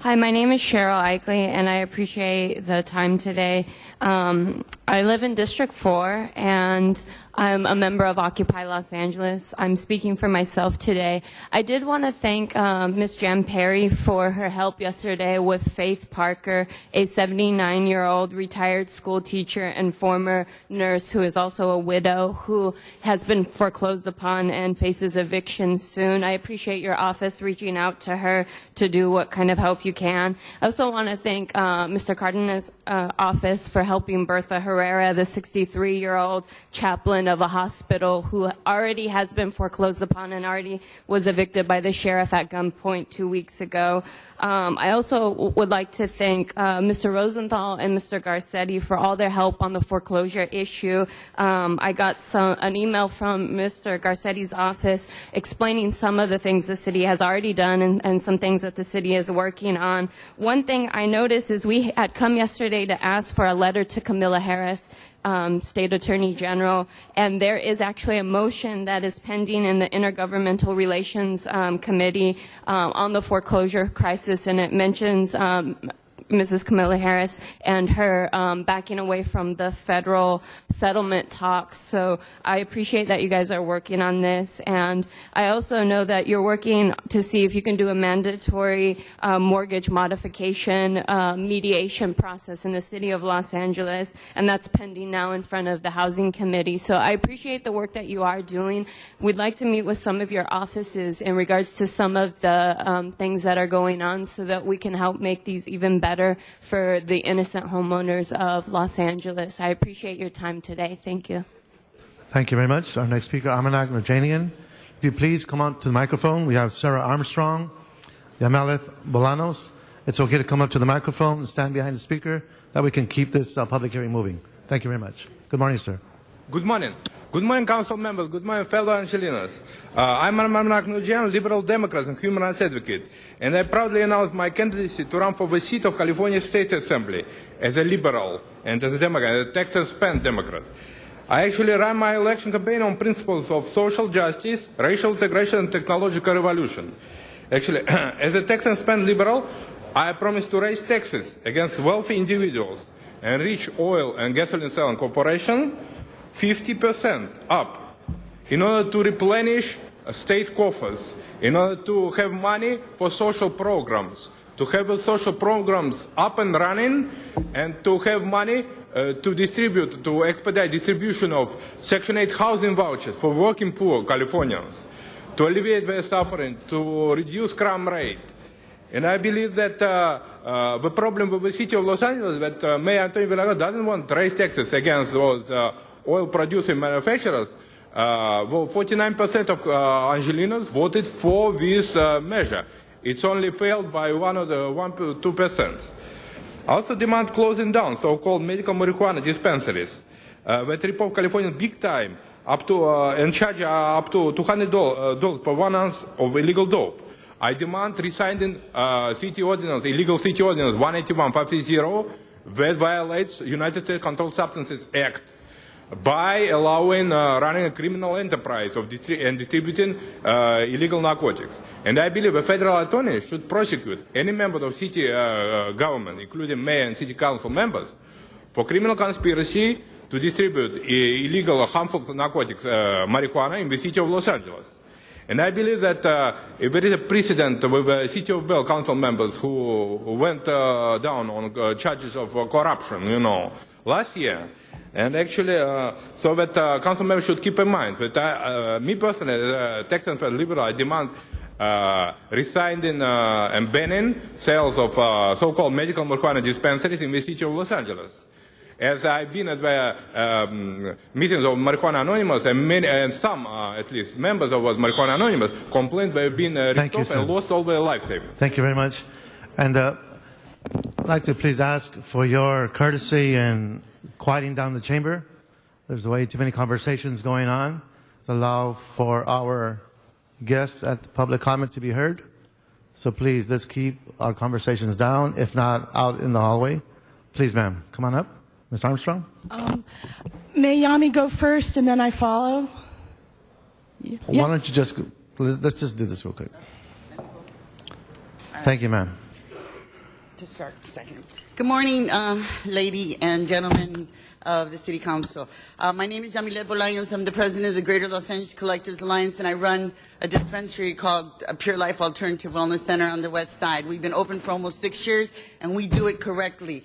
Hi, my name is Cheryl Eichley, and I appreciate the time today. I live in District 4, and I'm a member of Occupy Los Angeles. I'm speaking for myself today. I did want to thank Ms. Jan Perry for her help yesterday with Faith Parker, a 79-year-old retired school teacher and former nurse who is also a widow who has been foreclosed upon and faces eviction soon. I appreciate your office reaching out to her to do what kind of help you can. I also want to thank Mr. Cardenas' office for helping Bertha Herrera, the 63-year-old chaplain of a hospital who already has been foreclosed upon and already was evicted by the sheriff at gunpoint 2 weeks ago. I also would like to thank Mr. Rosenthal and Mr. Garcetti for all their help on the foreclosure issue. I got an email from Mr. Garcetti's office explaining some of the things the city has already done and some things that the city is working on. One thing I noticed is we had come yesterday to ask for a letter to Camilla Harris, State Attorney General, and there is actually a motion that is pending in the Intergovernmental Relations Committee on the foreclosure crisis, and it mentions Mrs. Camilla Harris and her backing away from the federal settlement talks. So I appreciate that you guys are working on this, and I also know that you're working to see if you can do a mandatory mortgage modification mediation process in the city of Los Angeles, and that's pending now in front of the Housing Committee. So I appreciate the work that you are doing. We'd like to meet with some of your offices in regards to some of the things that are going on so that we can help make these even better for the innocent homeowners of Los Angeles. I appreciate your time today. Thank you. Thank you very much. Our next speaker, Amanak Najanian. If you please come on to the microphone. We have Sarah Armstrong, Yamaleth Bolanos. It's okay to come up to the microphone and stand behind the speaker, that we can keep this public hearing moving. Thank you very much. Good morning, sir. Good morning. Good morning, council members. Good morning, fellow Angelinos. I'm Amanak Najanian, Liberal Democrat and human rights advocate, and I proudly announce my candidacy to run for the seat of California State Assembly as a liberal and as a Democrat, a tax and spend Democrat. I actually ran my election campaign on principles of social justice, racial integration, and technological revolution. Actually, as a tax and spend liberal, I promise to raise taxes against wealthy individuals and rich oil and gasoline selling corporations 50% up in order to replenish state coffers, in order to have money for social programs, to have the social programs up and running, and to have money to distribute, to expedite distribution of Section 8 housing vouchers for working poor Californians, to alleviate their suffering, to reduce crime rate. And I believe that the problem with the city of Los Angeles, that Mayor Antonio Villarreal doesn't want to raise taxes against those oil-producing manufacturers. 49% of Angelinos voted for this measure. It's only failed by 2%. I also demand closing down so-called medical marijuana dispensaries that rip off Californians big time, up to and charge up to $200 per 1 ounce of illegal dope. I demand rescinding city ordinance, illegal city ordinance 181-530 that violates United States Controlled Substances Act by allowing running a criminal enterprise of and distributing illegal narcotics. And I believe a federal attorney should prosecute any member of city government, including mayor and city council members, for criminal conspiracy to distribute illegal or harmful narcotics, marijuana, in the city of Los Angeles. And I believe that if there is a precedent with the City of Bell council members who went down on charges of corruption, last year, and actually, so that council members should keep in mind that me personally, as a tax and liberal, I demand rescinding and banning sales of so-called medical marijuana dispensaries in the city of Los Angeles. As I've been at the meetings of Marijuana Anonymous, and some, at least, members of Marijuana Anonymous complained they've been ripped off and lost all their life savings. Thank you very much. And I'd like to please ask for your courtesy in quieting down the chamber. There's way too many conversations going on. Let's allow for our guests at the public comment to be heard. So please, let's keep our conversations down, if not out in the hallway. Please, ma'am, come on up. Ms. Armstrong? May Yami go first and then I follow? Why don't you just, let's just do this real quick. Thank you, ma'am. To start a second. Good morning, lady and gentlemen of the City Council. My name is Yamilet Bolaños. I'm the president of the Greater Los Angeles Collectives Alliance, and I run a dispensary called Pure Life Alternative Wellness Center on the west side. We've been open for almost 6 years, and we do it correctly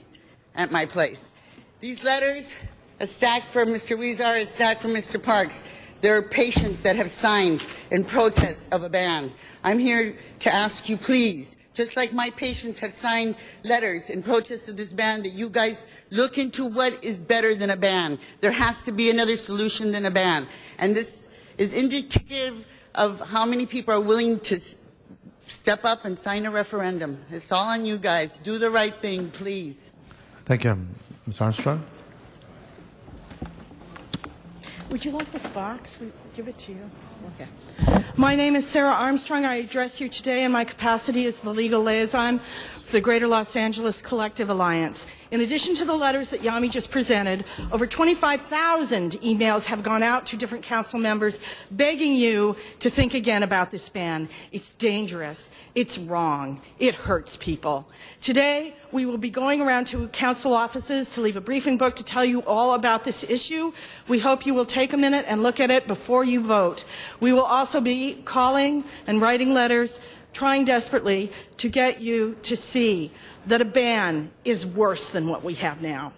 at my place. These letters, a stack for Mr. Huizar, a stack for Mr. Parks, there are patients that have signed in protest of a ban. I'm here to ask you, please, just like my patients have signed letters in protest of this ban, that you guys look into what is better than a ban. There has to be another solution than a ban. And this is indicative of how many people are willing to step up and sign a referendum. It's all on you guys. Do the right thing, please. Thank you. Ms. Armstrong? Would you like this box? We give it to you. Okay. My name is Sarah Armstrong. I address you today in my capacity as the legal liaison for the Greater Los Angeles Collective Alliance. In addition to the letters that Yami just presented, over 25,000 emails have gone out to different council members begging you to think again about this ban. It's dangerous. It's wrong. It hurts people. Today, we will be going around to council offices to leave a briefing book to tell you all about this issue. We hope you will take a minute and look at it before you vote. We will also be calling and writing letters, trying desperately to get you to see that a ban is worse than what we have now.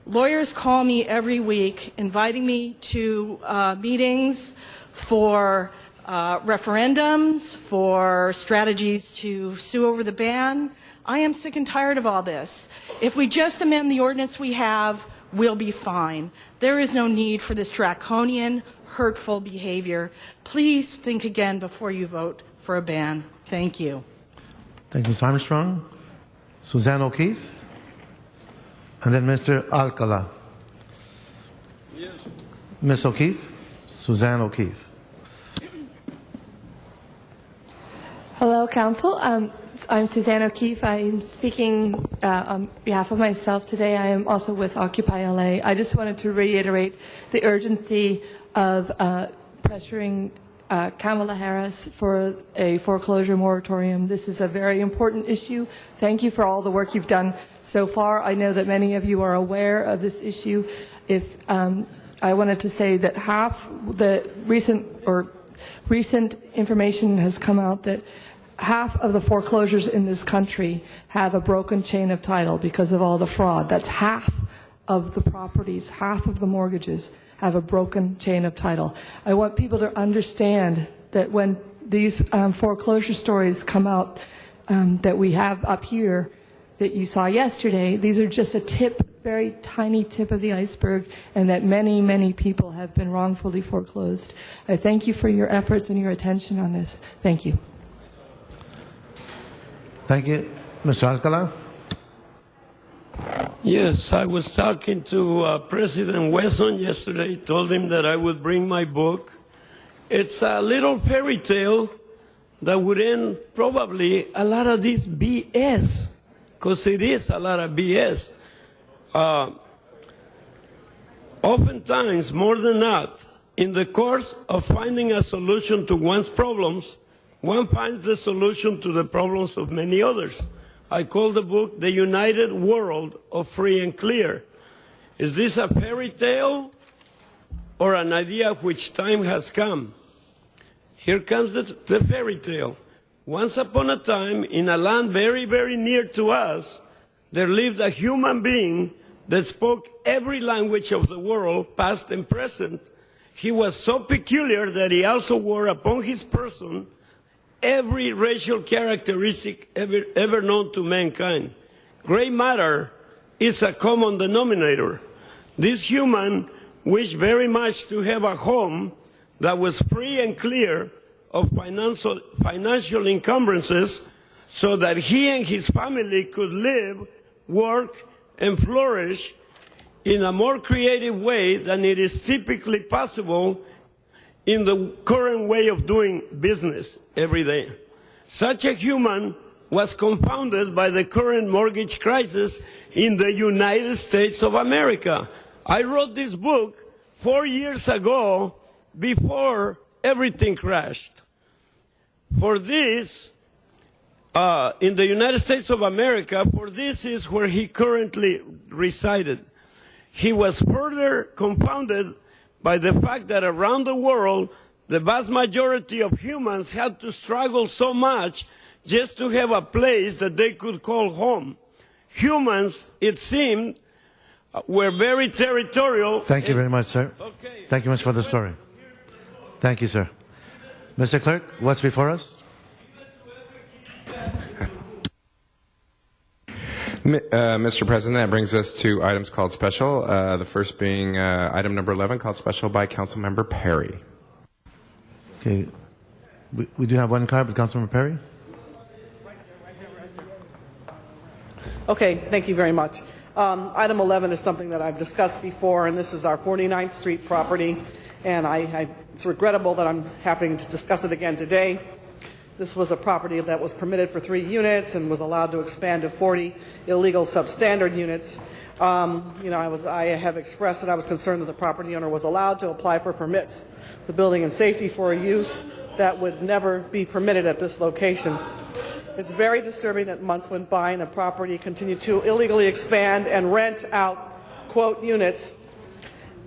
Lawyers call me every week, inviting me to meetings for referendums, for strategies to sue over the ban. I am sick and tired of all this. If we just amend the ordinance we have, we'll be fine. There is no need for this draconian, hurtful behavior. Please think again before you vote for a ban. Thank you. Thank you, Ms. Armstrong. Suzanne O'Keefe? And then Mr. Alcala. Yes. Ms. O'Keefe? Suzanne O'Keefe. Hello, Council. I'm Suzanne O'Keefe. I'm speaking on behalf of myself today. I am also with Occupy LA. I just wanted to reiterate the urgency of pressuring Kamala Harris for a foreclosure moratorium. This is a very important issue. Thank you for all the work you've done so far. I know that many of you are aware of this issue. If I wanted to say that half the recent information has come out that half of the foreclosures in this country have a broken chain of title because of all the fraud. That's half of the properties, half of the mortgages have a broken chain of title. I want people to understand that when these foreclosure stories come out that we have up here that you saw yesterday, these are just a tip, very tiny tip of the iceberg, and that many, many people have been wrongfully foreclosed. I thank you for your efforts and your attention on this. Thank you. Thank you. Mr. Alcala? Yes, I was talking to President Wesson yesterday, told him that I would bring my book. It's a little fairy tale that would end probably a lot of this BS, because it is a lot of BS. Oftentimes, more than not, in the course of finding a solution to one's problems, one finds the solution to the problems of many others. I call the book The United World of Free and Clear. Is this a fairy tale or an idea which time has come? Here comes the fairy tale. Once upon a time, in a land very, very near to us, there lived a human being that spoke every language of the world, past and present. He was so peculiar that he also wore upon his person every racial characteristic ever known to mankind. Gray matter is a common denominator. This human wished very much to have a home that was free and clear of financial encumbrances so that he and his family could live, work, and flourish in a more creative way than it is typically possible in the current way of doing business every day. Such a human was confounded by the current mortgage crisis in the United States of America. I wrote this book 4 years ago before everything crashed. For this, in the United States of America, for this is where he currently resided. He was further confounded by the fact that around the world, the vast majority of humans had to struggle so much just to have a place that they could call home. Humans, it seemed, were very territorial. Thank you very much, sir. Okay. Thank you much for the story. Thank you, sir. Mr. Clerk, what's before us? Mr. President, that brings us to items called special. The first being item number 11, called special by Councilmember Perry. Okay. We do have one card with Councilmember Perry. Okay, thank you very much. Item 11 is something that I've discussed before, and this is our 49th Street property, and it's regrettable that I'm having to discuss it again today. This was a property that was permitted for 3 units and was allowed to expand to 40 illegal substandard units. I have expressed that I was concerned that the property owner was allowed to apply for permits for building and safety for a use that would never be permitted at this location. It's very disturbing that months went by and the property continued to illegally expand and rent out, quote, units.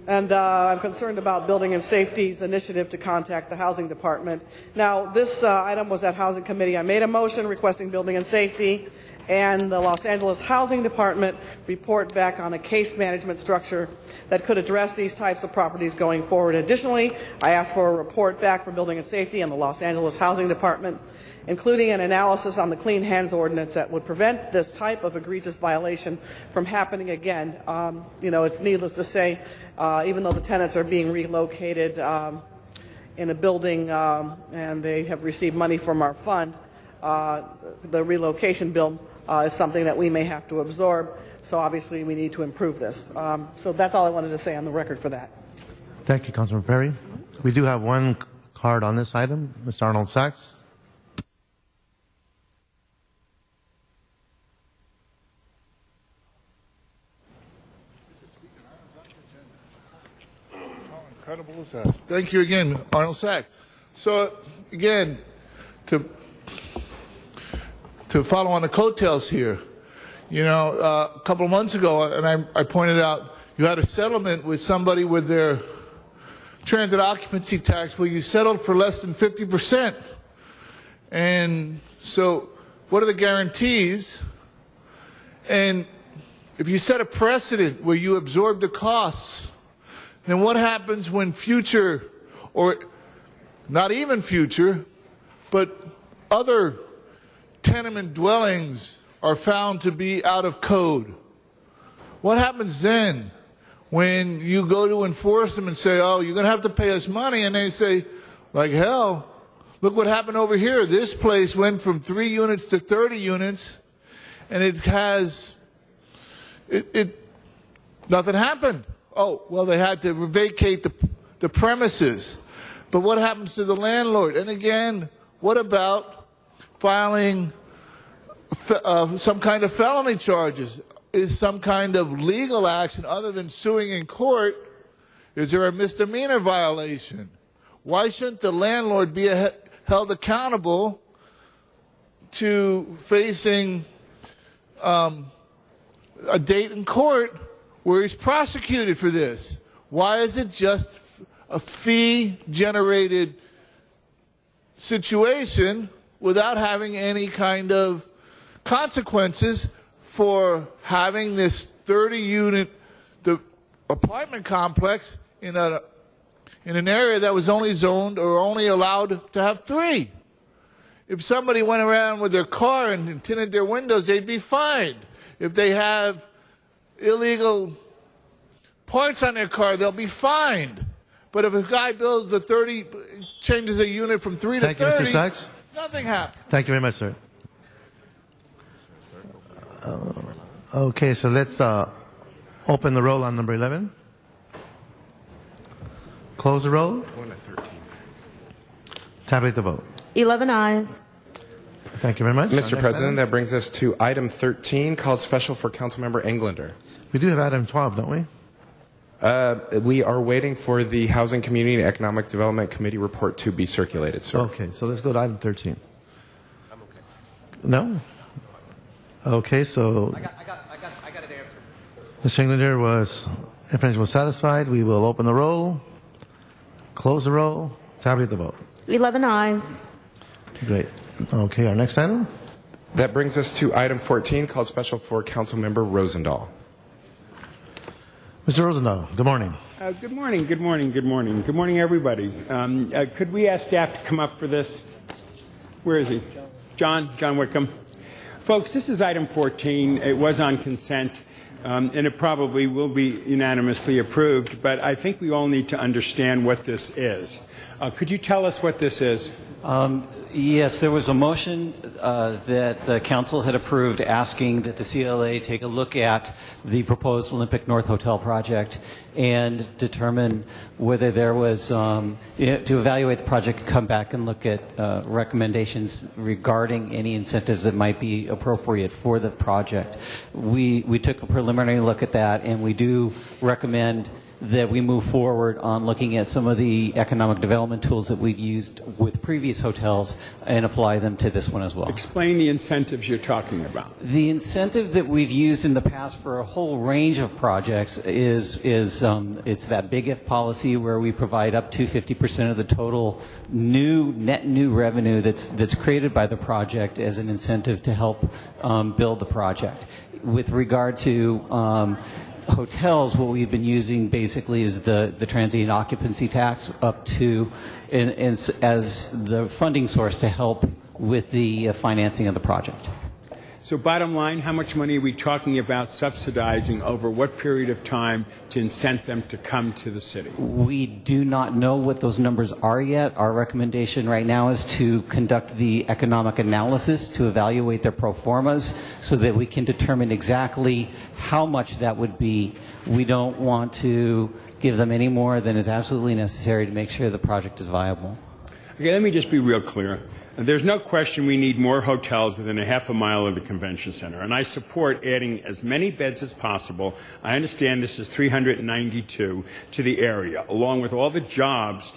And I'm concerned about Building and Safety's initiative to contact the Housing Department. Now, this item was at Housing Committee. I made a motion requesting Building and Safety and the Los Angeles Housing Department report back on a case management structure that could address these types of properties going forward. Additionally, I asked for a report back from Building and Safety and the Los Angeles Housing Department, including an analysis on the Clean Hands Ordinance that would prevent this type of egregious violation from happening again. It's needless to say, even though the tenants are being relocated in a building and they have received money from our fund, the relocation bill is something that we may have to absorb. So obviously we need to improve this. So that's all I wanted to say on the record for that. Thank you, Councilmember Perry. We do have one card on this item. Mr. Arnold Sachs. Incredible is that? Thank you again, Arnold Sachs. So again, to follow on the coattails here, a couple of months ago, and I pointed out you had a settlement with somebody with their transit occupancy tax where you settled for less than 50%. And so what are the guarantees? And if you set a precedent where you absorb the costs, then what happens when future, or not even future, but other tenement dwellings are found to be out of code? What happens then when you go to enforce them and say, oh, you're going to have to pay us money, and they say, like hell, look what happened over here. This place went from 3 units to 30 units, and nothing happened. Oh, well, they had to vacate the premises. But what happens to the landlord? And again, what about filing some kind of felony charges? Is some kind of legal action other than suing in court? Is there a misdemeanor violation? Why shouldn't the landlord be held accountable to facing a date in court where he's prosecuted for this? Why is it just a fee-generated situation without having any kind of consequences for having this 30-unit apartment complex in an area that was only zoned or only allowed to have 3? if somebody went around with their car and tinted their windows, they'd be fined. If they have illegal parts on their car, they'll be fined. But if a guy builds changes a unit from 3 to 30, Thank you, Mr. Sachs. nothing happens. Thank you very much, sir. Okay, so let's open the roll on number 11. Close the roll. Tabulate the vote. 11 ayes. Thank you very much. Mr. President, that brings us to item 13, called special for Councilmember Englander. We do have item 12, don't we? We are waiting for the Housing, Community, and Economic Development Committee report to be circulated, sir. Okay, so let's go to item 13. I'm okay. No? Okay, so I got an answer. Mr. Englander information was satisfied. We will open the roll, close the roll, tabulate the vote. 11 ayes. Great. Okay, our next item? That brings us to item 14, called special for Councilmember Rosendahl. Mr. Rosendahl, good morning. Good morning, good morning, good morning. Good morning, everybody. Could we ask staff to come up for this? Where is he? John Wickham. Folks, this is item 14. It was on consent, and it probably will be unanimously approved, but I think we all need to understand what this is. Could you tell us what this is? Yes, there was a motion that the council had approved asking that the CLA take a look at the proposed Olympic North Hotel project and determine whether there was, to evaluate the project, come back and look at recommendations regarding any incentives that might be appropriate for the project. We took a preliminary look at that, and we do recommend that we move forward on looking at some of the economic development tools that we've used with previous hotels and apply them to this one as well. Explain the incentives you're talking about. The incentive that we've used in the past for a whole range of projects is it's that Big If policy where we provide up to 50% of the total net new revenue that's created by the project as an incentive to help build the project. With regard to hotels, what we've been using basically is the transient occupancy tax up to as the funding source to help with the financing of the project. So bottom line, how much money are we talking about subsidizing over what period of time to incent them to come to the city? We do not know what those numbers are yet. Our recommendation right now is to conduct the economic analysis to evaluate their pro formas so that we can determine exactly how much that would be. We don't want to give them any more than is absolutely necessary to make sure the project is viable. Okay, let me just be real clear. There's no question we need more hotels within a half a mile of the convention center, and I support adding as many beds as possible. I understand this is 392 to the area, along with all the jobs,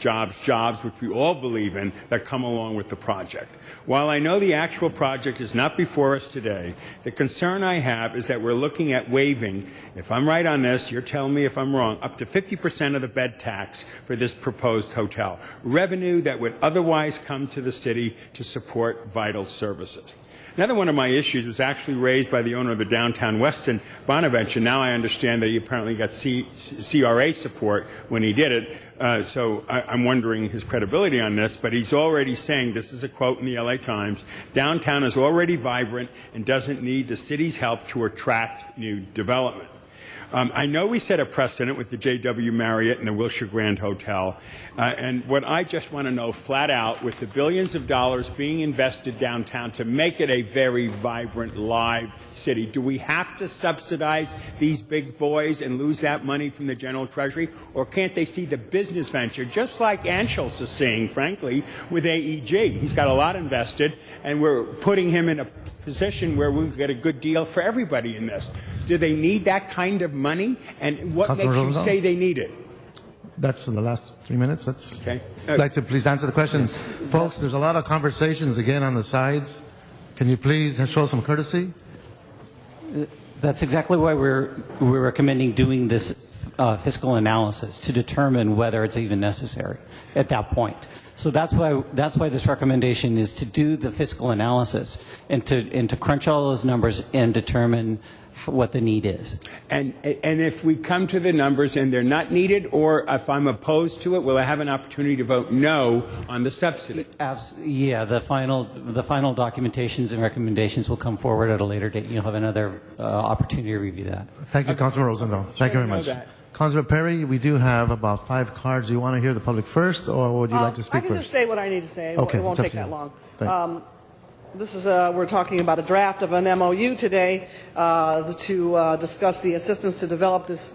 which we all believe in, that come along with the project. While I know the actual project is not before us today, the concern I have is that we're looking at waiving, if I'm right on this, you're telling me if I'm wrong, up to 50% of the bed tax for this proposed hotel, revenue that would otherwise come to the city to support vital services. Another one of my issues was actually raised by the owner of the Downtown Westin, Bonaventure. Now I understand that he apparently got CRA support when he did it. So I'm wondering his credibility on this, but he's already saying, this is a quote in the LA Times, downtown is already vibrant and doesn't need the city's help to attract new development. I know we set a precedent with the JW Marriott and the Wilshire Grand Hotel, and what I just want to know flat out, with the billions of dollars being invested downtown to make it a very vibrant, live city, do we have to subsidize these big boys and lose that money from the general treasury, or can't they see the business venture, just like Anschutz is seeing, frankly, with AEG? He's got a lot invested, and we're putting him in a position where we've got a good deal for everybody in this. Do they need that kind of money? And what makes you say they need it? That's in the last 3 minutes. That's okay. I'd like to please answer the questions. Folks, there's a lot of conversations again on the sides. Can you please show some courtesy? That's exactly why we're recommending doing this fiscal analysis, to determine whether it's even necessary at that point. So that's why this recommendation is to do the fiscal analysis and to crunch all those numbers and determine what the need is. And if we come to the numbers and they're not needed, or if I'm opposed to it, will I have an opportunity to vote no on the subsidy? Yeah, the final documentations and recommendations will come forward at a later date. You'll have another opportunity to review that. Thank you, Councilman Rosendahl. Thank you very much. Councilman Perry, we do have about 5 cards. Do you want to hear the public first, or would you like to speak I can first? just say what I need to say. Okay, It won't it's up take to you. that long. Thank you. This is we're talking about a draft of an MOU today to discuss the assistance to develop this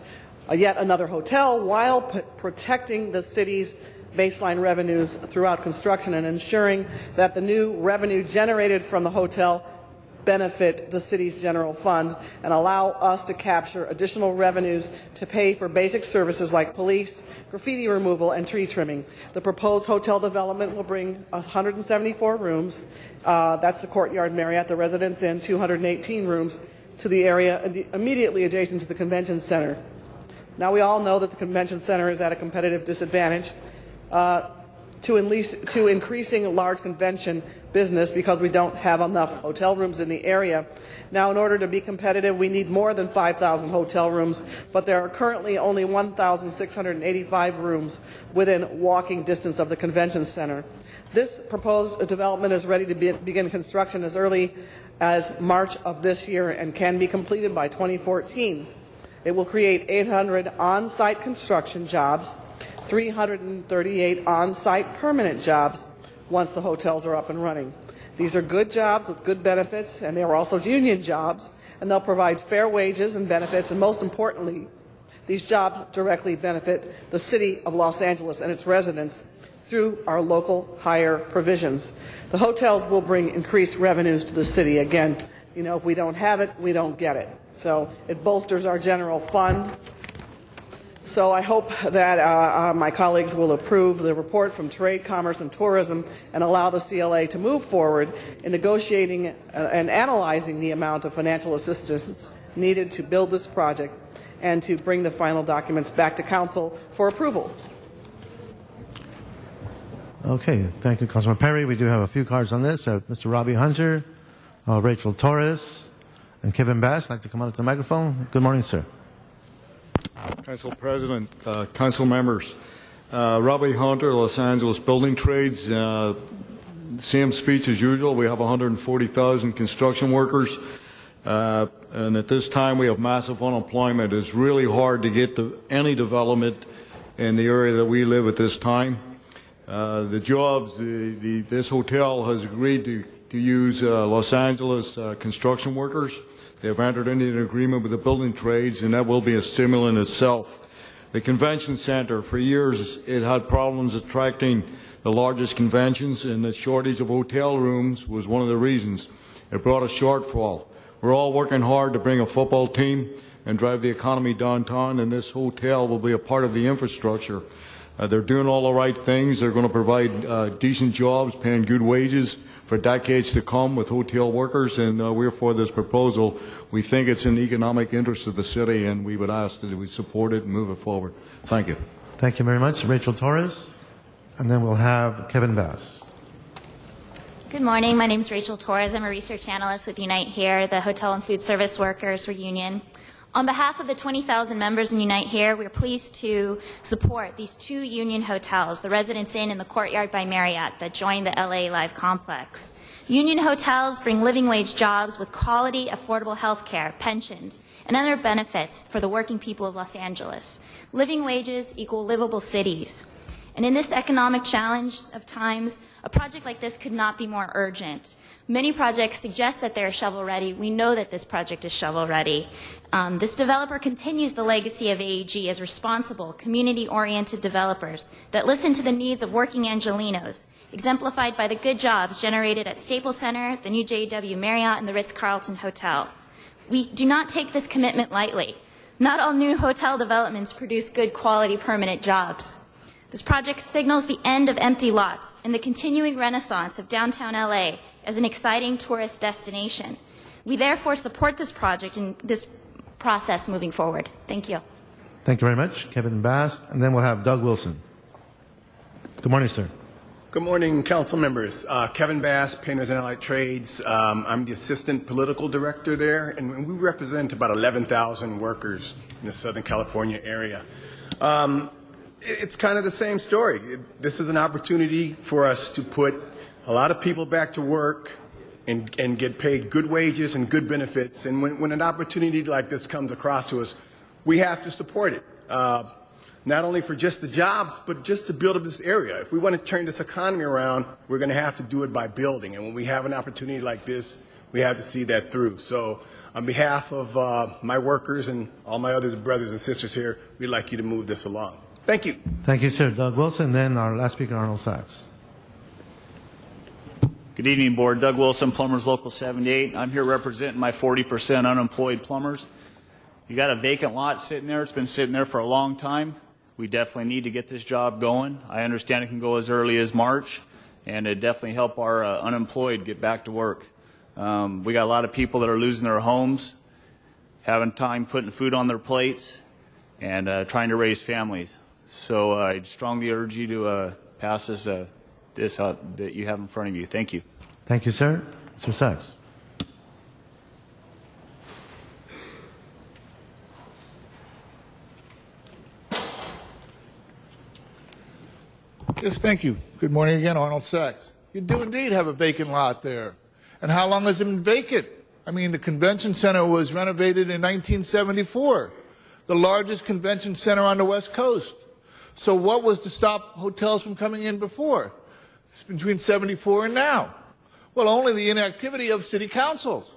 yet another hotel while protecting the city's baseline revenues throughout construction and ensuring that the new revenue generated from the hotel benefit the city's general fund and allow us to capture additional revenues to pay for basic services like police, graffiti removal, and tree trimming. The proposed hotel development will bring 174 rooms, that's the Courtyard Marriott, the Residence Inn, 218 rooms, to the area immediately adjacent to the convention center. Now we all know that the convention center is at a competitive disadvantage to increasing large convention business because we don't have enough hotel rooms in the area. Now, in order to be competitive, we need more than 5,000 hotel rooms, but there are currently only 1,685 rooms within walking distance of the convention center. This proposed development is ready to begin construction as early as March of this year and can be completed by 2014. It will create 800 on-site construction jobs, 338 on-site permanent jobs once the hotels are up and running. These are good jobs with good benefits, and they are also union jobs, and they'll provide fair wages and benefits, and most importantly, these jobs directly benefit the city of Los Angeles and its residents through our local hire provisions. The hotels will bring increased revenues to the city. Again, you know, if we don't have it, we don't get it. So it bolsters our general fund. So I hope that my colleagues will approve the report from Trade, Commerce, and Tourism and allow the CLA to move forward in negotiating and analyzing the amount of financial assistance needed to build this project and to bring the final documents back to Council for approval. Okay, thank you, Councilman Perry. We do have a few cards on this. Mr. Robbie Hunter, Rachel Torres, and Kevin Bass. I'd like to come out to the microphone. Good morning, sir. Council President, Council members, Robbie Hunter, Los Angeles Building Trades. Same speech as usual. We have 140,000 construction workers, and at this time we have massive unemployment. It's really hard to get to any development in the area that we live at this time. The jobs, this hotel has agreed to use Los Angeles construction workers. They have entered into an agreement with the building trades, and that will be a stimulant itself. The convention center, for years, it had problems attracting the largest conventions, and the shortage of hotel rooms was one of the reasons. It brought a shortfall. We're all working hard to bring a football team and drive the economy downtown, and this hotel will be a part of the infrastructure. They're doing all the right things. They're going to provide decent jobs, paying good wages for decades to come with hotel workers, and we're for this proposal. We think it's in the economic interest of the city, and we would ask that we support it and move it forward. Thank you. Thank you very much. Rachel Torres, and then we'll have Kevin Bass. Good morning. My name is Rachel Torres. I'm a research analyst with Unite Here, the Hotel and Food Service Workers Union. On behalf of the 20,000 members in Unite Here, we're pleased to support these 2 union hotels, the Residence Inn and the Courtyard by Marriott, that join the LA Live complex. Union hotels bring living wage jobs with quality, affordable health care, pensions, and other benefits for the working people of Los Angeles. Living wages equal livable cities. And in this economic challenge of times, a project like this could not be more urgent. Many projects suggest that they're shovel-ready. We know that this project is shovel-ready. This developer continues the legacy of AEG as responsible, community-oriented developers that listen to the needs of working Angelenos, exemplified by the good jobs generated at Staples Center, the new JW Marriott, and the Ritz-Carlton Hotel. We do not take this commitment lightly. Not all new hotel developments produce good quality permanent jobs. This project signals the end of empty lots and the continuing renaissance of downtown LA as an exciting tourist destination. We therefore support this project and this process moving forward. Thank you. Thank you very much, Kevin Bass, and then we'll have Doug Wilson. Good morning, sir. Good morning, council members. Kevin Bass, Painters and Allied Trades. I'm the assistant political director there, and we represent about 11,000 workers in the Southern California area. It's kind of the same story. This is an opportunity for us to put a lot of people back to work and get paid good wages and good benefits. And when an opportunity like this comes across to us, we have to support it. Not only for just the jobs, but just to build up this area. If we want to turn this economy around, we're going to have to do it by building. And when we have an opportunity like this, we have to see that through. So on behalf of my workers and all my other brothers and sisters here, we'd like you to move this along. Thank you. Thank you, sir. Doug Wilson, then our last speaker, Arnold Sachs. Good evening, Board. Doug Wilson, Plumbers Local 78. I'm here representing my 40% unemployed plumbers. You got a vacant lot sitting there. It's been sitting there for a long time. We definitely need to get this job going. I understand it can go as early as March, and it definitely help our unemployed get back to work. We got a lot of people that are losing their homes, having time putting food on their plates, and trying to raise families. So I strongly urge you to pass this that you have in front of you. Thank you. Thank you, sir. Mr. Sachs. Yes, thank you. Good morning again, Arnold Sachs. You do indeed have a vacant lot there. And how long has it been vacant? I mean, the convention center was renovated in 1974, the largest convention center on the West Coast. So what was to stop hotels from coming in before? It's between 74 and now. Well, only the inactivity of city councils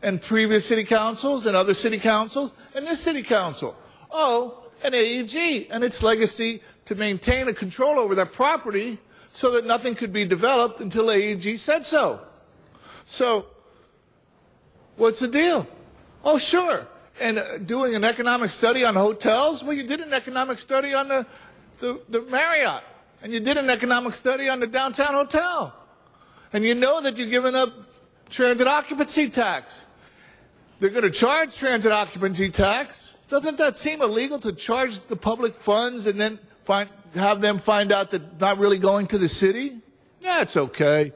and previous city councils and other city councils and this city council. Oh, and AEG and its legacy to maintain a control over that property so that nothing could be developed until AEG said so. So, what's the deal? Oh, sure. And doing an economic study on hotels? Well, you did an economic study on the Marriott. And you did an economic study on the downtown hotel. And you know that you're giving up transit occupancy tax. They're going to charge transit occupancy tax. Doesn't that seem illegal to charge the public funds and then have them find out that not really going to the city? Yeah, it's okay.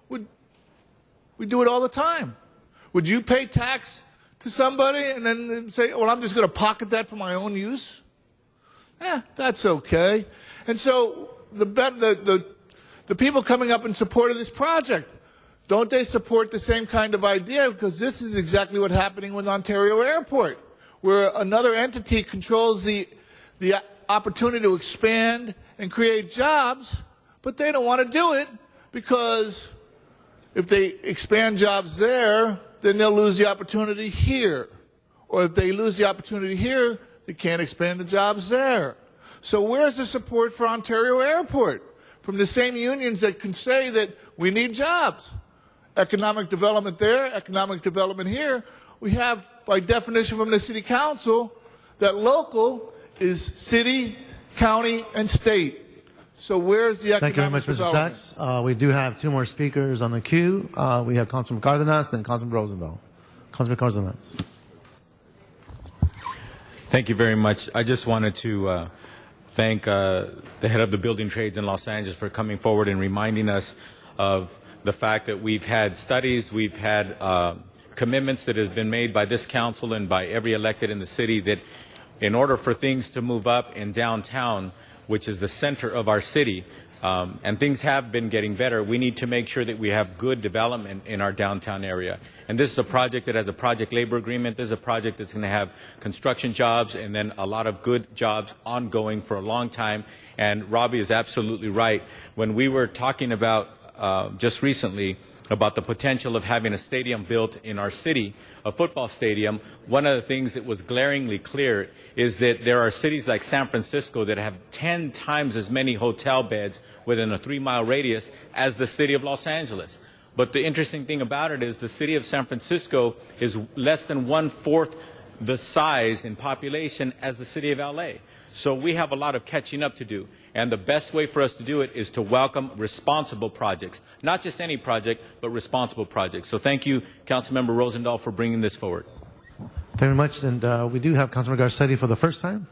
We do it all the time. Would you pay tax to somebody and then say, well, I'm just going to pocket that for my own use? Yeah, that's okay. And so the people coming up in support of this project, don't they support the same kind of idea? Because this is exactly what's happening with Ontario Airport, where another entity controls the opportunity to expand and create jobs, but they don't want to do it because if they expand jobs there, then they'll lose the opportunity here. Or if they lose the opportunity here, they can't expand the jobs there. So where's the support for Ontario Airport? From the same unions that can say that we need jobs. Economic development there, economic development here. We have, by definition from the City Council, that local is city, county, and state. So where's the economic Thank you very much, Mr. development? Sachs. We do have two more speakers on the queue. We have Councilman Cardenas, then Councilman Rosendahl. Councilman Cardenas. Thank you very much. I just wanted to thank the head of the building trades in Los Angeles for coming forward and reminding us of the fact that we've had studies, we've had commitments that have been made by this council and by every elected in the city that in order for things to move up in downtown, which is the center of our city, and things have been getting better, we need to make sure that we have good development in our downtown area. And this is a project that has a project labor agreement. This is a project that's going to have construction jobs and then a lot of good jobs ongoing for a long time. And Robbie is absolutely right. When we were talking about just recently about the potential of having a stadium built in our city, a football stadium, one of the things that was glaringly clear is that there are cities like San Francisco that have 10 times as many hotel beds within a 3-mile radius as the city of Los Angeles. But the interesting thing about it is the city of San Francisco is less than 1/4 the size in population as the city of LA. So we have a lot of catching up to do. And the best way for us to do it is to welcome responsible projects. Not just any project, but responsible projects. So thank you, Councilmember Rosendahl, for bringing this forward. Thank you very much. And we do have Councilman Garcetti for the first time.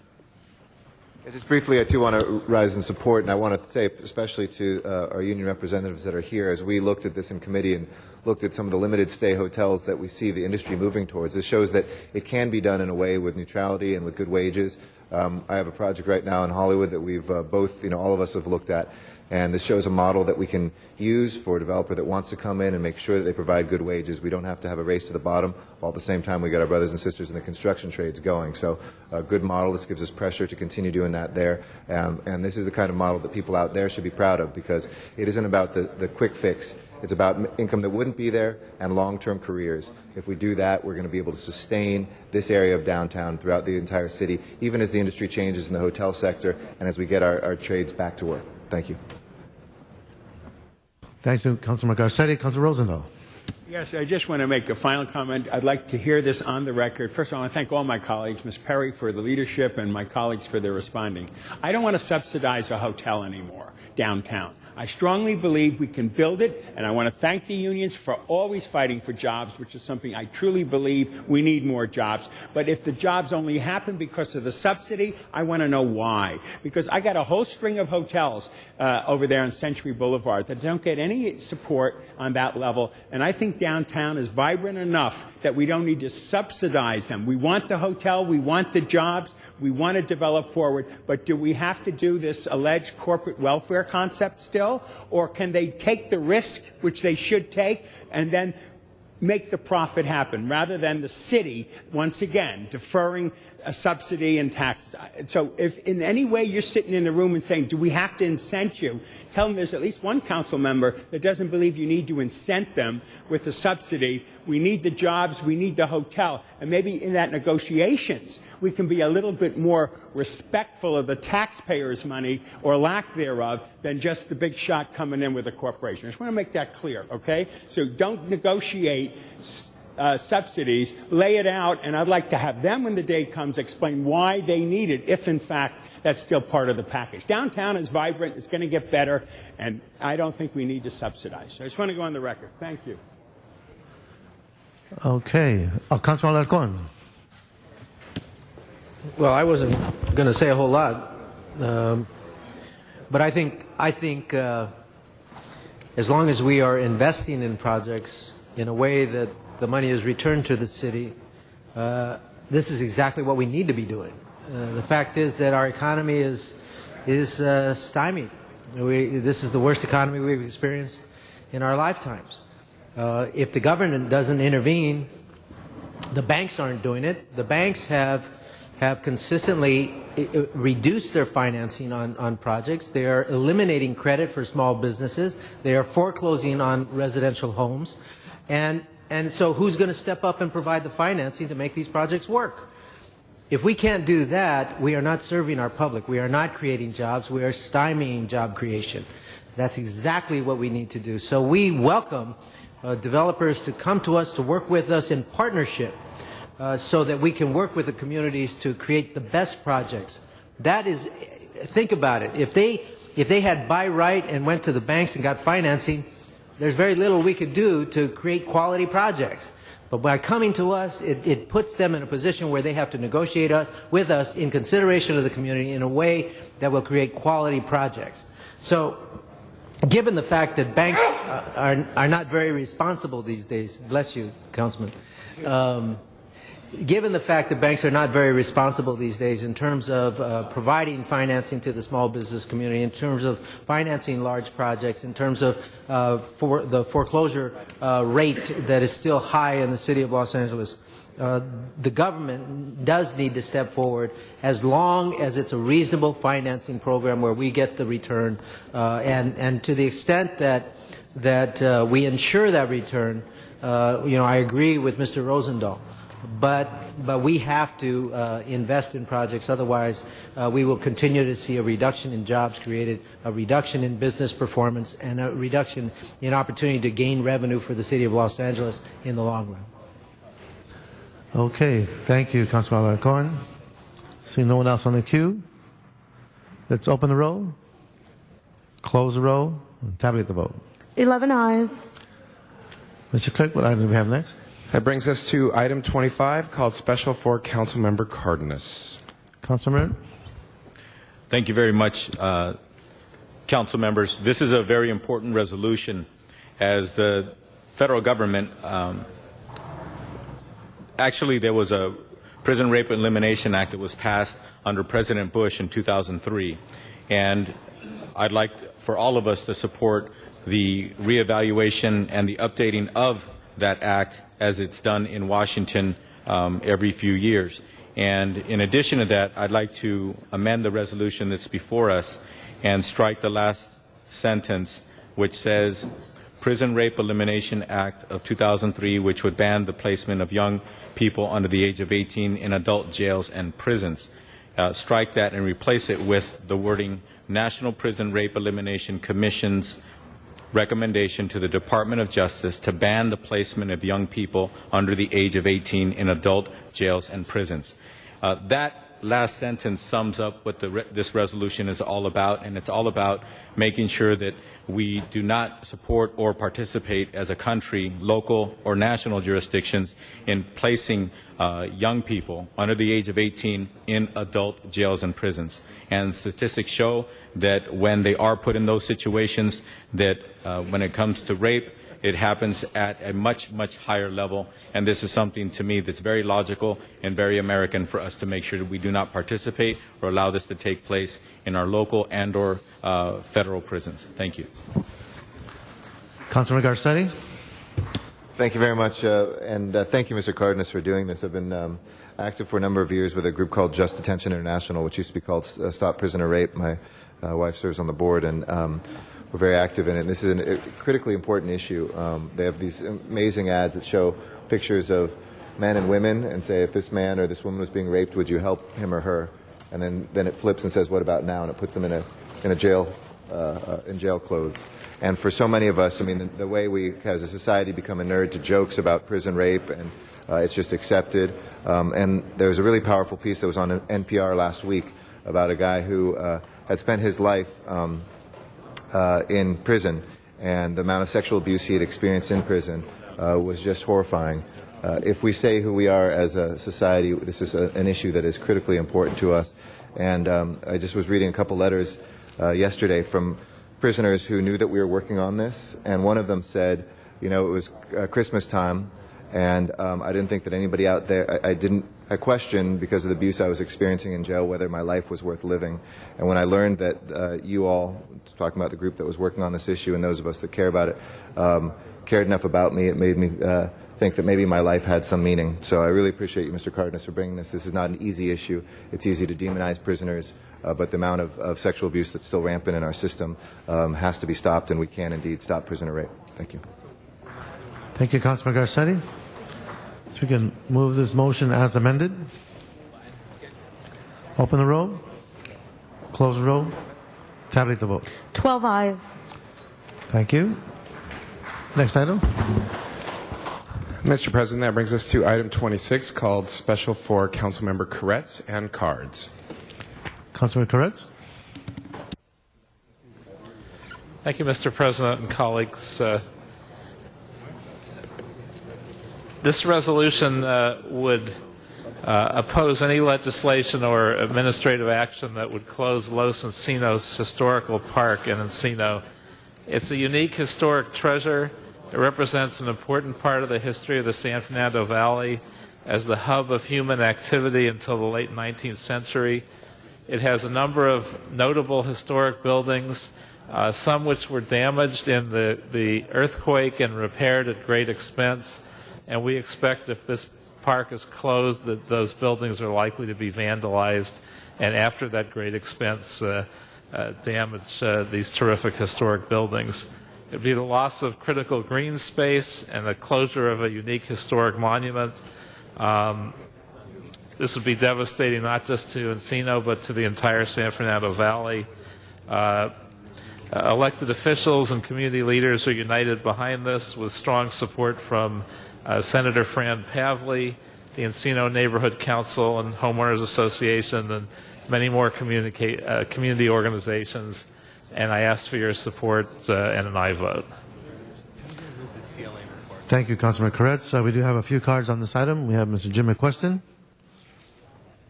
Just briefly, I too want to rise in support, and I want to say especially to our union representatives that are here, as we looked at this in committee and looked at some of the limited stay hotels that we see the industry moving towards. This shows that it can be done in a way with neutrality and with good wages. I have a project right now in Hollywood that we've both, all of us have looked at, and this shows a model that we can use for a developer that wants to come in and make sure that they provide good wages. We don't have to have a race to the bottom, while at the same time we got our brothers and sisters in the construction trades going. So a good model. This gives us pressure to continue doing that there. And this is the kind of model that people out there should be proud of, because it isn't about the quick fix. It's about income that wouldn't be there and long-term careers. If we do that, we're going to be able to sustain this area of downtown throughout the entire city, even as the industry changes in the hotel sector and as we get our trades back to work. Thank you. Thanks to Councilor Garcetti. Councilor Rosendahl. Yes, I just want to make a final comment. I'd like to hear this on the record. First of all, I want to thank all my colleagues, Ms. Perry for the leadership and my colleagues for their responding. I don't want to subsidize a hotel anymore downtown. I strongly believe we can build it, and I want to thank the unions for always fighting for jobs, which is something I truly believe we need more jobs. But if the jobs only happen because of the subsidy, I want to know why. Because I got a whole string of hotels over there on Century Boulevard that don't get any support on that level, and I think downtown is vibrant enough that we don't need to subsidize them. We want the hotel, we want the jobs, we want to develop forward, but do we have to do this alleged corporate welfare concept still? Or can they take the risk, which they should take, and then make the profit happen, rather than the city, once again, deferring a subsidy and taxes? So if in any way you're sitting in the room and saying, do we have to incent you? Tell them there's at least one council member that doesn't believe you need to incent them with the subsidy. We need the jobs, we need the hotel. And maybe in that negotiations, we can be a little bit more respectful of the taxpayers' money, or lack thereof, than just the big shot coming in with a corporation. I just want to make that clear, okay? So don't negotiate subsidies, lay it out, and I'd like to have them, when the day comes, explain why they need it, if in fact that's still part of the package. Downtown is vibrant, it's going to get better, and I don't think we need to subsidize. So I just want to go on the record. Thank you. Okay. Councilor Alarcon. Well, I wasn't going to say a whole lot, but I think as long as we are investing in projects in a way that the money is returned to the city, this is exactly what we need to be doing. The fact is that our economy is stymied. This is the worst economy we've experienced in our lifetimes. If the government doesn't intervene, the banks aren't doing it. The banks have consistently reduced their financing on projects. They are eliminating credit for small businesses. They are foreclosing on residential homes. And so who's going to step up and provide the financing to make these projects work? If we can't do that, we are not serving our public. We are not creating jobs. We are stymieing job creation. That's exactly what we need to do. So we welcome developers to come to us, to work with us in partnership, so that we can work with the communities to create the best projects. That is, think about it. If they had by right and went to the banks and got financing, there's very little we could do to create quality projects. But by coming to us, it puts them in a position where they have to negotiate with us in consideration of the community in a way that will create quality projects. So, given the fact that banks are not very responsible these days, bless you, Councilman, given the fact that banks are not very responsible these days in terms of providing financing to the small business community, in terms of financing large projects, in terms of for the foreclosure rate that is still high in the city of Los Angeles, the government does need to step forward as long as it's a reasonable financing program where we get the return, and to the extent that we ensure that return. I agree with Mr. Rosendahl. But we have to invest in projects. Otherwise, we will continue to see a reduction in jobs created, a reduction in business performance, and a reduction in opportunity to gain revenue for the city of Los Angeles in the long run. Okay. Thank you, Councilman Alarcon. Seeing no one else on the queue, let's open the roll, close the roll, and tabulate the vote. 11 ayes. Mr. Clerk, what item do we have next? That brings us to item 25, called Special for Councilmember Cardenas. Councilmember? Thank you very much, council members. This is a very important resolution as the federal government, actually there was a Prison Rape Elimination Act that was passed under President Bush in 2003. And I'd like for all of us to support the reevaluation and the updating of that act as it's done in Washington every few years. And in addition to that, I'd like to amend the resolution that's before us and strike the last sentence, which says, Prison Rape Elimination Act of 2003, which would ban the placement of young people under the age of 18 in adult jails and prisons. Strike that and replace it with the wording, National Prison Rape Elimination Commission's recommendation to the Department of Justice to ban the placement of young people under the age of 18 in adult jails and prisons. That last sentence sums up what this resolution is all about, and it's all about making sure that we do not support or participate as a country, local or national jurisdictions, in placing young people under the age of 18 in adult jails and prisons. And statistics show that when they are put in those situations, that when it comes to rape, it happens at a much, much higher level. And this is something to me that's very logical and very American for us to make sure that we do not participate or allow this to take place in our local and or federal prisons. Thank you. Councilman Garcetti. Thank you very much, and thank you, Mr. Cardenas, for doing this. I've been active for a number of years with a group called Just Detention International, which used to be called Stop Prisoner Rape. My wife serves on the board, and we're very active in it. And this is a critically important issue. They have these amazing ads that show pictures of men and women and say, if this man or this woman was being raped, would you help him or her? And then it flips and says, what about now? And it puts them in a jail, in jail clothes. And for so many of us, I mean, the way we, as a society, become inured to jokes about prison rape, and it's just accepted. And there was a really powerful piece that was on NPR last week about a guy who had spent his life in prison, and the amount of sexual abuse he had experienced in prison was just horrifying. If we say who we are as a society, this is an issue that is critically important to us. And I just was reading a couple letters yesterday from prisoners who knew that we were working on this, and one of them said, you know, it was Christmas time, and I didn't think that anybody out there, I questioned, because of the abuse I was experiencing in jail, whether my life was worth living. And when I learned that you all, talking about the group that was working on this issue and those of us that care about it, cared enough about me, it made me think that maybe my life had some meaning. So I really appreciate you, Mr. Cardenas, for bringing this. This is not an easy issue. It's easy to demonize prisoners, but the amount of sexual abuse that's still rampant in our system has to be stopped, and we can indeed stop prisoner rape. Thank you. Thank you, Councilman Garcetti. So we can move this motion as amended. Open the roll. Close the roll. Tabulate the vote. 12 ayes. Thank you. Next item. Mr. President, that brings us to item 26, called Special for Councilmember Koretz and Cards. Councilman Koretz. Thank you, Mr. President and colleagues. This resolution would oppose any legislation or administrative action that would close Los Encinos Historical Park in Encino. It's a unique historic treasure. It represents an important part of the history of the San Fernando Valley as the hub of human activity until the late 19th century. It has a number of notable historic buildings, some which were damaged in the earthquake and repaired at great expense. And we expect if this park is closed that those buildings are likely to be vandalized, and after that great expense damage these terrific historic buildings. It would be the loss of critical green space and the closure of a unique historic monument. This would be devastating not just to Encino but to the entire San Fernando Valley. Elected officials and community leaders are united behind this with strong support from Senator Fran Pavley, the Encino Neighborhood Council and Homeowners Association, and many more community organizations. And I ask for your support and an aye vote. Thank you, Councilman Koretz. We do have a few cards on this item. We have Mr. Jim McQuestion,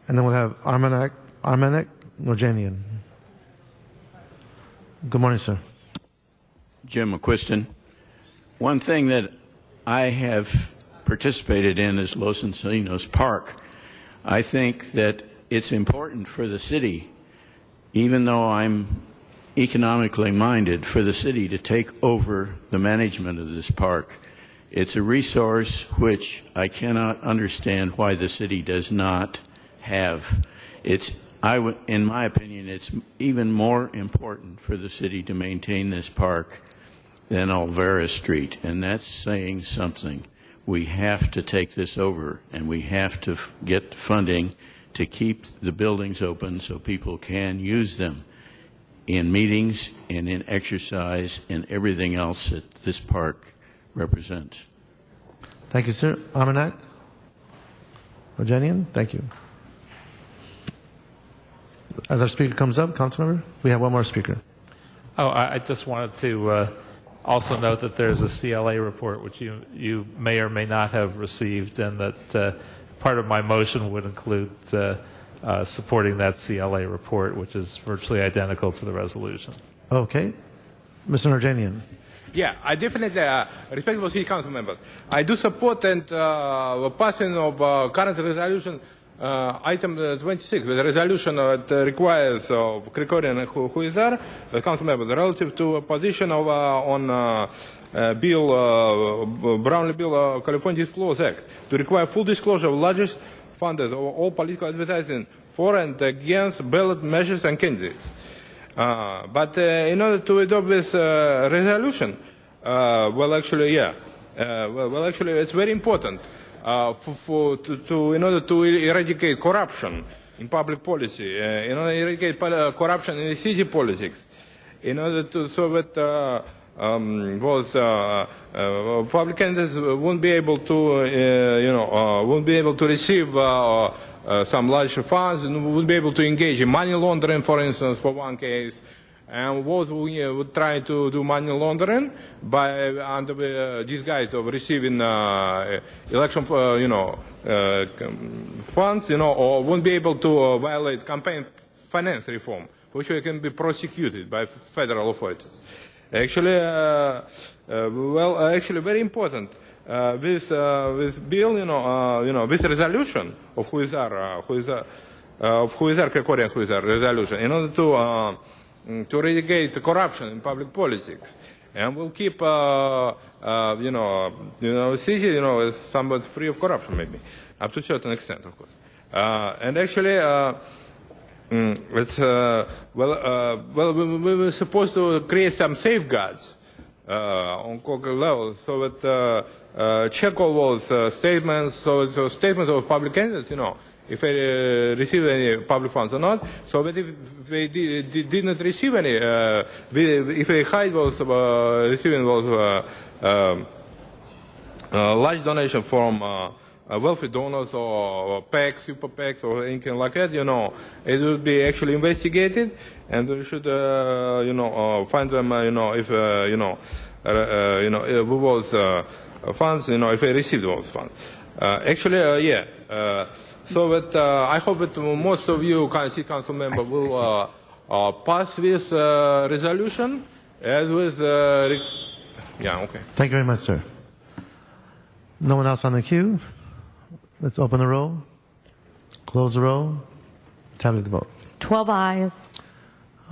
and then we'll have Armanek Norjanian. Good morning, sir. Jim McQuiston. One thing that I have participated in is Los Encinos Park. I think that it's important for the city, even though I'm economically minded, for the city to take over the management of this park. It's a resource which I cannot understand why the city does not have. In my opinion, it's even more important for the city to maintain this park than Olvera Street, and that's saying something. We have to take this over, and we have to get funding to keep the buildings open so people can use them in meetings and in exercise and everything else that this park represents. Thank you, sir. Armanac? Ojanian? Thank you. As our speaker comes up, Councilmember, we have one more speaker. Oh, I just wanted to also note that there's a CLA report which you may or may not have received, and that part of my motion would include supporting that CLA report, which is virtually identical to the resolution. Okay. Mr. Narjanian. Yeah, I definitely, respectable city council members, I do support and passing of current resolution item 26, the resolution that requires of Krikorian and Huizar, the council members, relative to a position of on Brownlee Bill California Disclosure Act to require full disclosure of largest funded of all political advertising for and against ballot measures and candidates. But in order to adopt this resolution, actually, it's very important in order to eradicate corruption in public policy, in order to eradicate corruption in the city politics, in order to so that public candidates won't be able to, won't be able to receive some large funds, and won't be able to engage in money laundering, for instance, for one case. And what we would try to do money laundering by under the disguise of receiving election, funds, or won't be able to violate campaign finance reform, which can be prosecuted by federal authorities. Actually, actually, very important. This bill, this resolution of Huizar Krikorian Huizar resolution, in order to eradicate corruption in public politics, and we'll keep, city, somewhat free of corruption, maybe, up to a certain extent, of course. And actually, it's we were supposed to create some safeguards on local level, so that check all those statements, so statements of public candidates, if they receive any public funds or not, so that if they did not receive any, if they hide those receiving those large donation from wealthy donors or PACs, super PACs, or anything like that, it would be actually investigated, and we should, find them, if, who was funds, if they received those funds. Actually, so that I hope that most of you, city council members, will pass this resolution as with. Okay. Thank you very much, sir. No one else on the queue. Let's open the roll, close the roll, tabulate the vote. 12 ayes.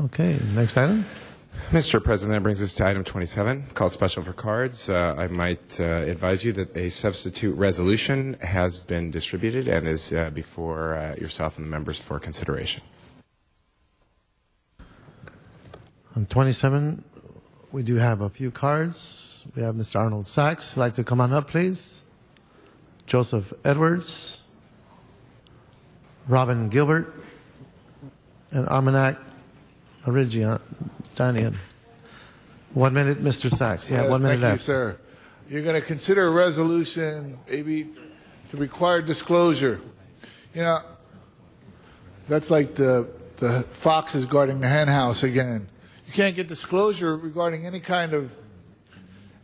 Okay, next item. Mr. President, that brings us to item 27, called special for cards. I might advise you that a substitute resolution has been distributed and is before yourself and the members for consideration. On 27, we do have a few cards. We have Mr. Arnold Sachs. I'd like to come on up, please. Joseph Edwards, Robin Gilbert, and Armanac Danian. 1 minute, Mr. Sachs. You have 1 minute left. Thank you, sir. You're going to consider a resolution, maybe, to require disclosure. That's like the foxes guarding the hen house again. You can't get disclosure regarding any kind of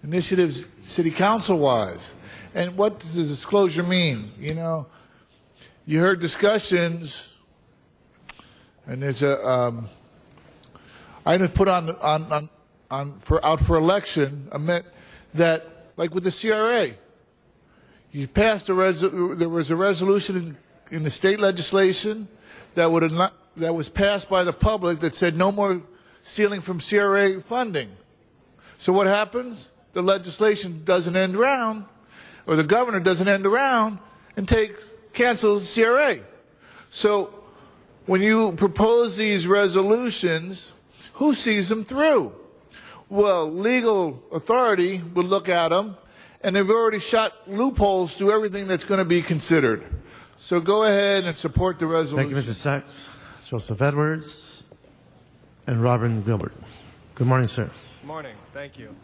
initiatives city council-wise. And what does the disclosure mean? You heard discussions, and there's a items put out for election meant that, like with the CRA, you passed there was a resolution in the state legislation that was passed by the public that said no more stealing from CRA funding. So what happens? The legislation doesn't end around, or the governor doesn't end around and cancels CRA. So when you propose these resolutions, who sees them through? Well, legal authority would look at them, and they've already shot loopholes through everything that's going to be considered. So go ahead and support the resolution. Thank you, Mr. Sachs, Joseph Edwards, and Robin Gilbert. Good morning, sir. Good morning. Thank you.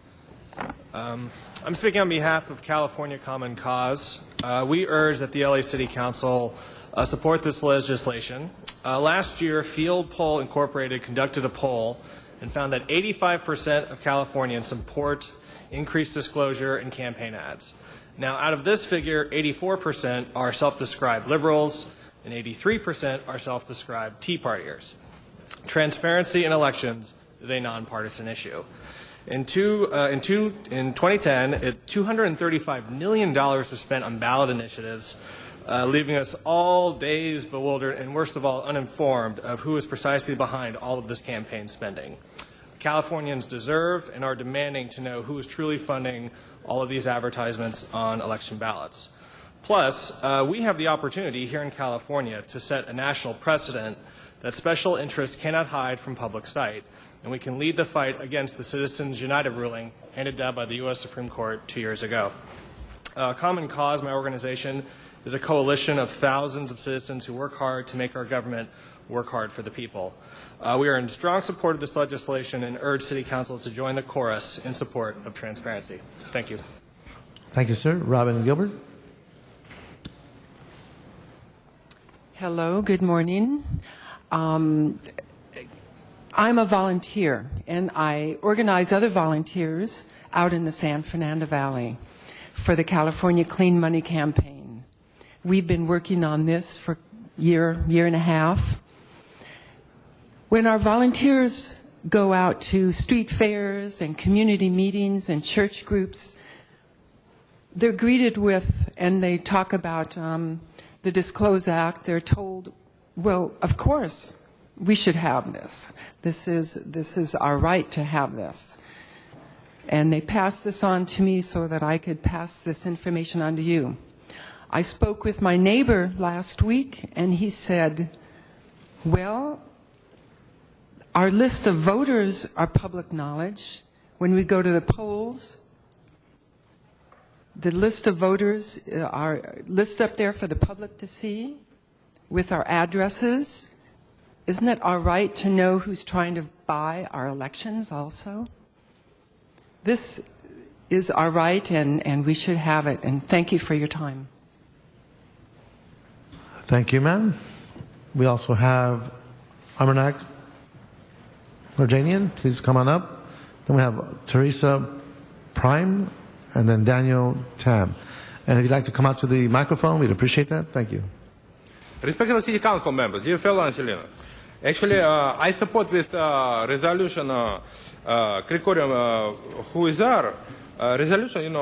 I'm speaking on behalf of California Common Cause. We urge that the LA City Council support this legislation. Last year, Field Poll Incorporated conducted a poll and found that 85% of Californians support increased disclosure in campaign ads. Now, out of this figure, 84% are self-described liberals and 83% are self-described Tea Partiers. Transparency in elections is a nonpartisan issue. In 2010, $235 million was spent on ballot initiatives, leaving us all dazed, bewildered, and worst of all, uninformed of who is precisely behind all of this campaign spending. Californians deserve and are demanding to know who is truly funding all of these advertisements on election ballots. Plus, we have the opportunity here in California to set a national precedent that special interests cannot hide from public sight, and we can lead the fight against the Citizens United ruling handed down by the U.S. Supreme Court 2 years ago. Common Cause, my organization, is a coalition of thousands of citizens who work hard to make our government work hard for the people. We are in strong support of this legislation and urge City Council to join the chorus in support of transparency. Thank you. Thank you, sir. Robin Gilbert. Hello, good morning. I'm a volunteer, and I organize other volunteers out in the San Fernando Valley for the California Clean Money Campaign. We've been working on this for a year and a half. When our volunteers go out to street fairs and community meetings and church groups, they're greeted with, and they talk about the Disclose Act, they're told, well, of course, we should have this. This is our right to have this. And they passed this on to me so that I could pass this information on to you. I spoke with my neighbor last week, and he said, well, our list of voters are public knowledge. When we go to the polls, the list of voters are listed up there for the public to see with our addresses. Isn't it our right to know who's trying to buy our elections also? This is our right, and we should have it. And thank you for your time. Thank you, ma'am. We also have Armagnac Virginian. Please come on up. Then we have Teresa Prime, and then Daniel Tam. And if you'd like to come out to the microphone, we'd appreciate that. Thank you. Respectable City Council members, dear fellow Angelinos, actually, I support this resolution, Krikorian, who is our resolution,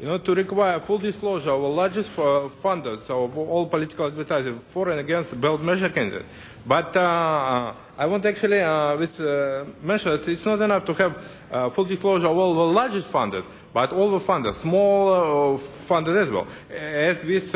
to require full disclosure of the largest funders of all political advertising for and against ballot measure candidates. But I want actually mention that it's not enough to have full disclosure of all the largest funders, but all the funders, small funders as well. As this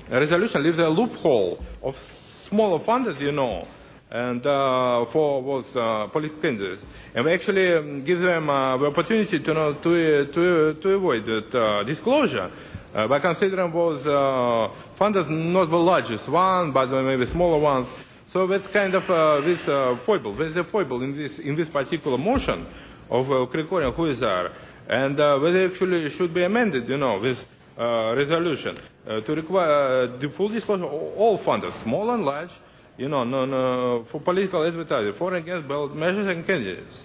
resolution leaves a loophole of smaller funders, and for those political candidates, and we actually give them the opportunity to avoid that disclosure by considering those funders not the largest one, but maybe smaller ones. So that's kind of this foible. There's a foible in this particular motion of Krikorian, who is there, and they actually should be amended. This resolution to require the full disclosure of all funders, small and large. For political advertising, for and against ballot measures and candidates.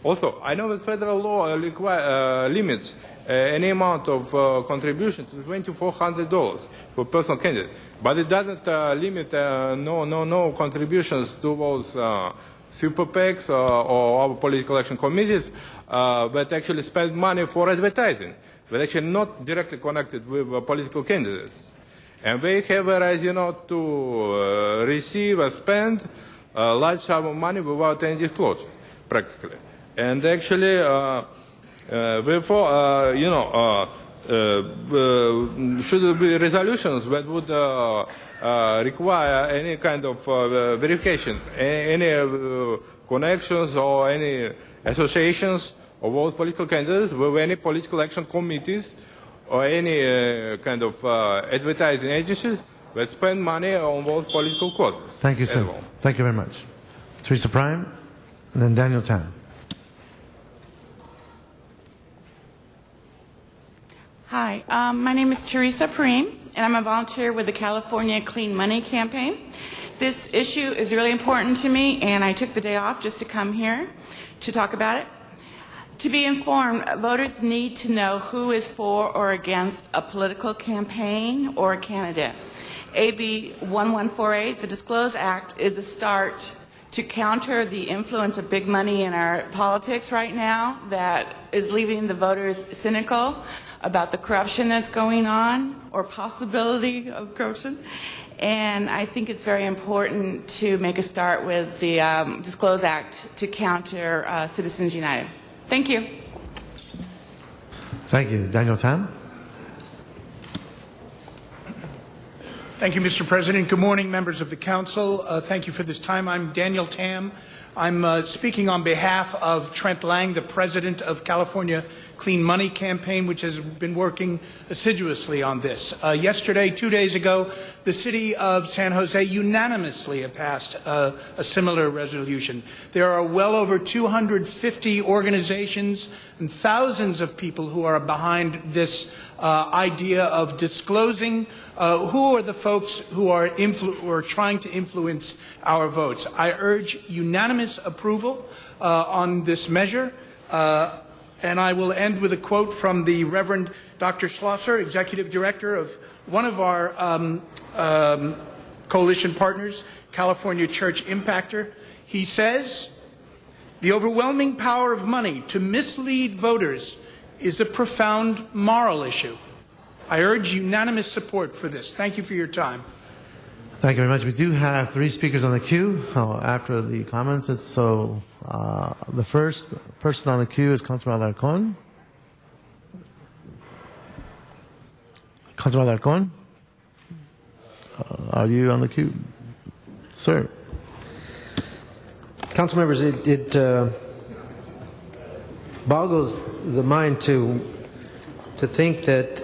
Also, I know that federal law limits any amount of contribution to $2,400 for personal candidate, but it doesn't limit no contributions to those super PACs or our political action committees that actually spend money for advertising, but actually not directly connected with political candidates. And they have a right, to receive and spend a large sum of money without any disclosure, practically. And actually, therefore, should there be resolutions that would require any kind of verification, any connections or any associations of all political candidates with any political action committees or any kind of advertising agencies that spend money on those political causes. Thank you, sir. Well. Thank you very much. Teresa Prime, and then Daniel Tan. Hi, my name is Teresa Preem, and I'm a volunteer with the California Clean Money Campaign. This issue is really important to me, and I took the day off just to come here to talk about it. To be informed, voters need to know who is for or against a political campaign or a candidate. AB 1148, the Disclose Act, is a start to counter the influence of big money in our politics right now that is leaving the voters cynical about the corruption that's going on or possibility of corruption. And I think it's very important to make a start with the Disclose Act to counter Citizens United. Thank you. Thank you. Daniel Tan. Thank you, Mr. President. Good morning, members of the council. Thank you for this time. I'm Daniel Tam. I'm speaking on behalf of Trent Lang, the president of California Clean Money Campaign, which has been working assiduously on this. Yesterday, 2 days ago, the city of San Jose unanimously passed a similar resolution. There are well over 250 organizations and thousands of people who are behind this idea of disclosing who are the folks who are trying to influence our votes. I urge unanimous approval on this measure. And I will end with a quote from the Reverend Dr. Schlosser, Executive Director of one of our coalition partners, California Church Impactor. He says, "The overwhelming power of money to mislead voters is a profound moral issue." I urge unanimous support for this. Thank you for your time. Thank you very much. We do have 3 speakers on the queue after the comments. So the first person on the queue is Councilman Alarcon. Councilman Alarcon, are you on the queue? Sir. Council members, it boggles the mind to think that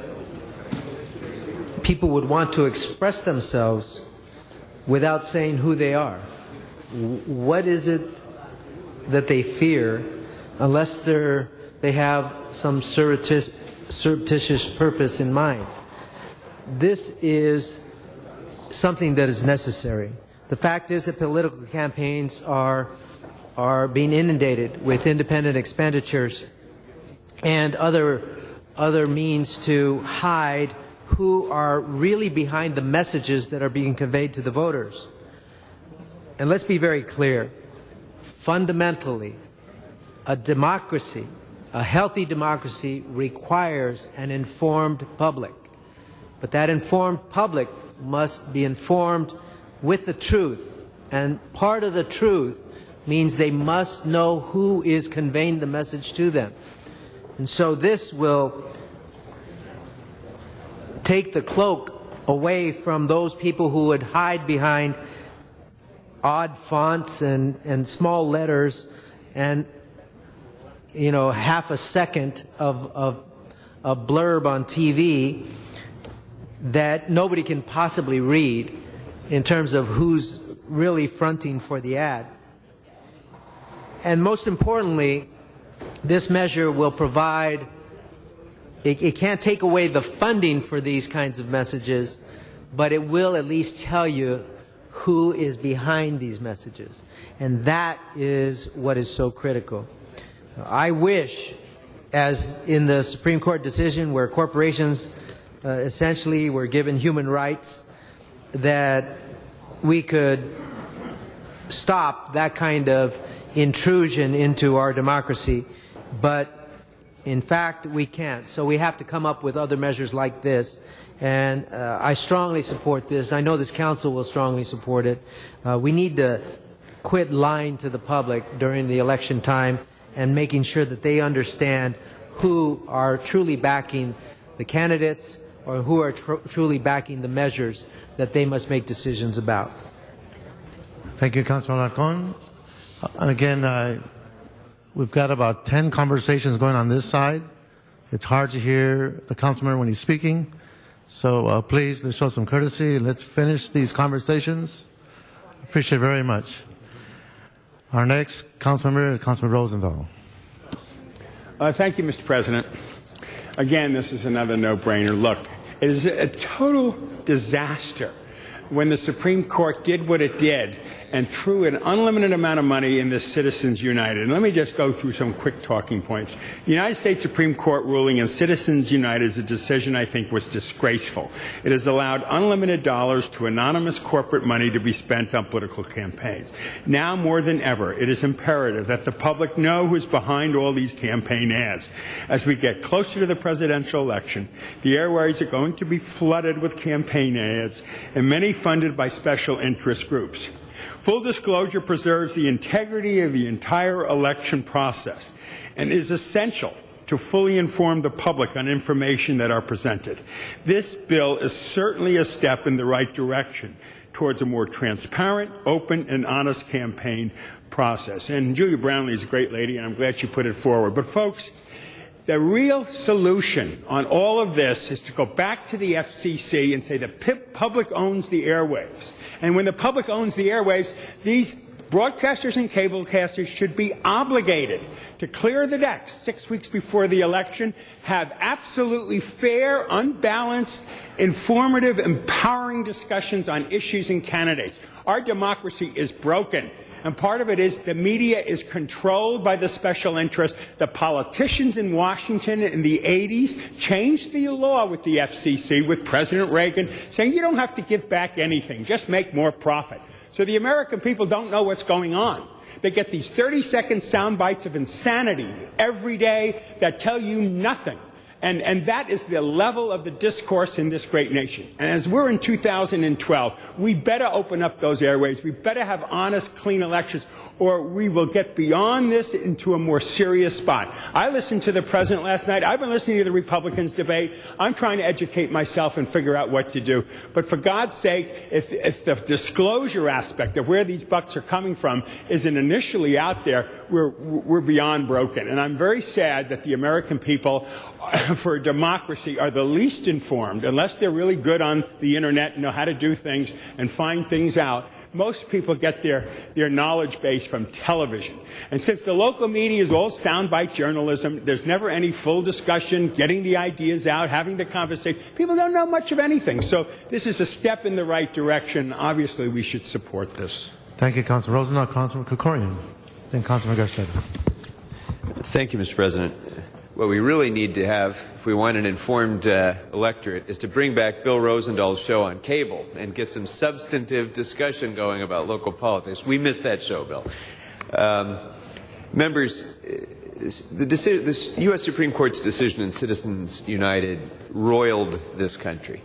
people would want to express themselves without saying who they are. What is it that they fear unless they have some surreptitious purpose in mind? This is something that is necessary. The fact is that political campaigns are being inundated with independent expenditures and other means to hide who are really behind the messages that are being conveyed to the voters. And let's be very clear. Fundamentally, a democracy, a healthy democracy, requires an informed public. But that informed public must be informed with the truth. And part of the truth means they must know who is conveying the message to them. And so this will take the cloak away from those people who would hide behind odd fonts and small letters and, half a second of a blurb on TV that nobody can possibly read in terms of who's really fronting for the ad. And most importantly, this measure will provide, it can't take away the funding for these kinds of messages, but it will at least tell you who is behind these messages. And that is what is so critical. I wish, as in the Supreme Court decision where corporations essentially were given human rights, that we could stop that kind of intrusion into our democracy, but in fact we can't. So we have to come up with other measures like this. And I strongly support this. I know this council will strongly support it. We need to quit lying to the public during the election time and making sure that they understand who are truly backing the candidates or who are truly backing the measures that they must make decisions about. Thank you, Councilman Alarcon. And again, we've got about 10 conversations going on this side. It's hard to hear the councilman when he's speaking. So please, let's show some courtesy. Let's finish these conversations. Appreciate it very much. Our next council member, Councilman Rosendahl. Thank you, Mr. President. Again, this is another no-brainer. Look, it is a total disaster when the Supreme Court did what it did and threw an unlimited amount of money in the Citizens United. And let me just go through some quick talking points. The United States Supreme Court ruling in Citizens United is a decision I think was disgraceful. It has allowed unlimited dollars to anonymous corporate money to be spent on political campaigns. Now more than ever, it is imperative that the public know who's behind all these campaign ads. As we get closer to the presidential election, the airways are going to be flooded with campaign ads, and many funded by special interest groups. Full disclosure preserves the integrity of the entire election process and is essential to fully inform the public on information that are presented. This bill is certainly a step in the right direction towards a more transparent, open, and honest campaign process. And Julia Brownlee is a great lady, and I'm glad she put it forward. But folks, the real solution on all of this is to go back to the FCC and say the public owns the airwaves. And when the public owns the airwaves, these broadcasters and cablecasters should be obligated to clear the decks 6 weeks before the election, have absolutely fair, unbalanced, informative, empowering discussions on issues and candidates. Our democracy is broken. And part of it is the media is controlled by the special interests. The politicians in Washington in the 80s changed the law with the FCC, with President Reagan, saying you don't have to give back anything, just make more profit. So the American people don't know what's going on. They get these 30-second sound bites of insanity every day that tell you nothing. And that is the level of the discourse in this great nation. And as we're in 2012, we better open up those airways. We better have honest, clean elections, or we will get beyond this into a more serious spot. I listened to the president last night. I've been listening to the Republicans debate. I'm trying to educate myself and figure out what to do. But for God's sake, if the disclosure aspect of where these bucks are coming from isn't initially out there, we're beyond broken. And I'm very sad that the American people for democracy are the least informed, unless they're really good on the internet and know how to do things and find things out. Most people get their knowledge base from television. And since the local media is all soundbite journalism, there's never any full discussion, getting the ideas out, having the conversation. People don't know much of anything. So this is a step in the right direction. Obviously, we should support this. Thank you, Councilman Rosendahl. Councilman Krikorian. Then Councilman Garcetti. Thank you, Mr. President. What we really need to have, if we want an informed electorate, is to bring back Bill Rosenthal's show on cable and get some substantive discussion going about local politics. We missed that show, Bill. Members, the U.S. Supreme Court's decision in Citizens United roiled this country.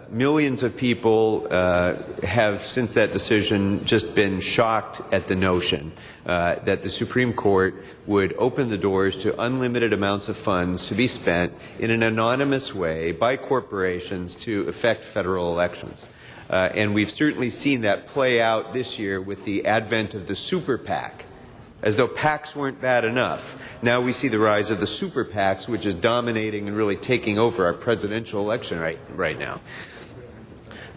Millions of people have, since that decision, just been shocked at the notion that the Supreme Court would open the doors to unlimited amounts of funds to be spent in an anonymous way by corporations to affect federal elections. And we've certainly seen that play out this year with the advent of the super PAC. As though PACs weren't bad enough, now we see the rise of the super PACs, which is dominating and really taking over our presidential election right now.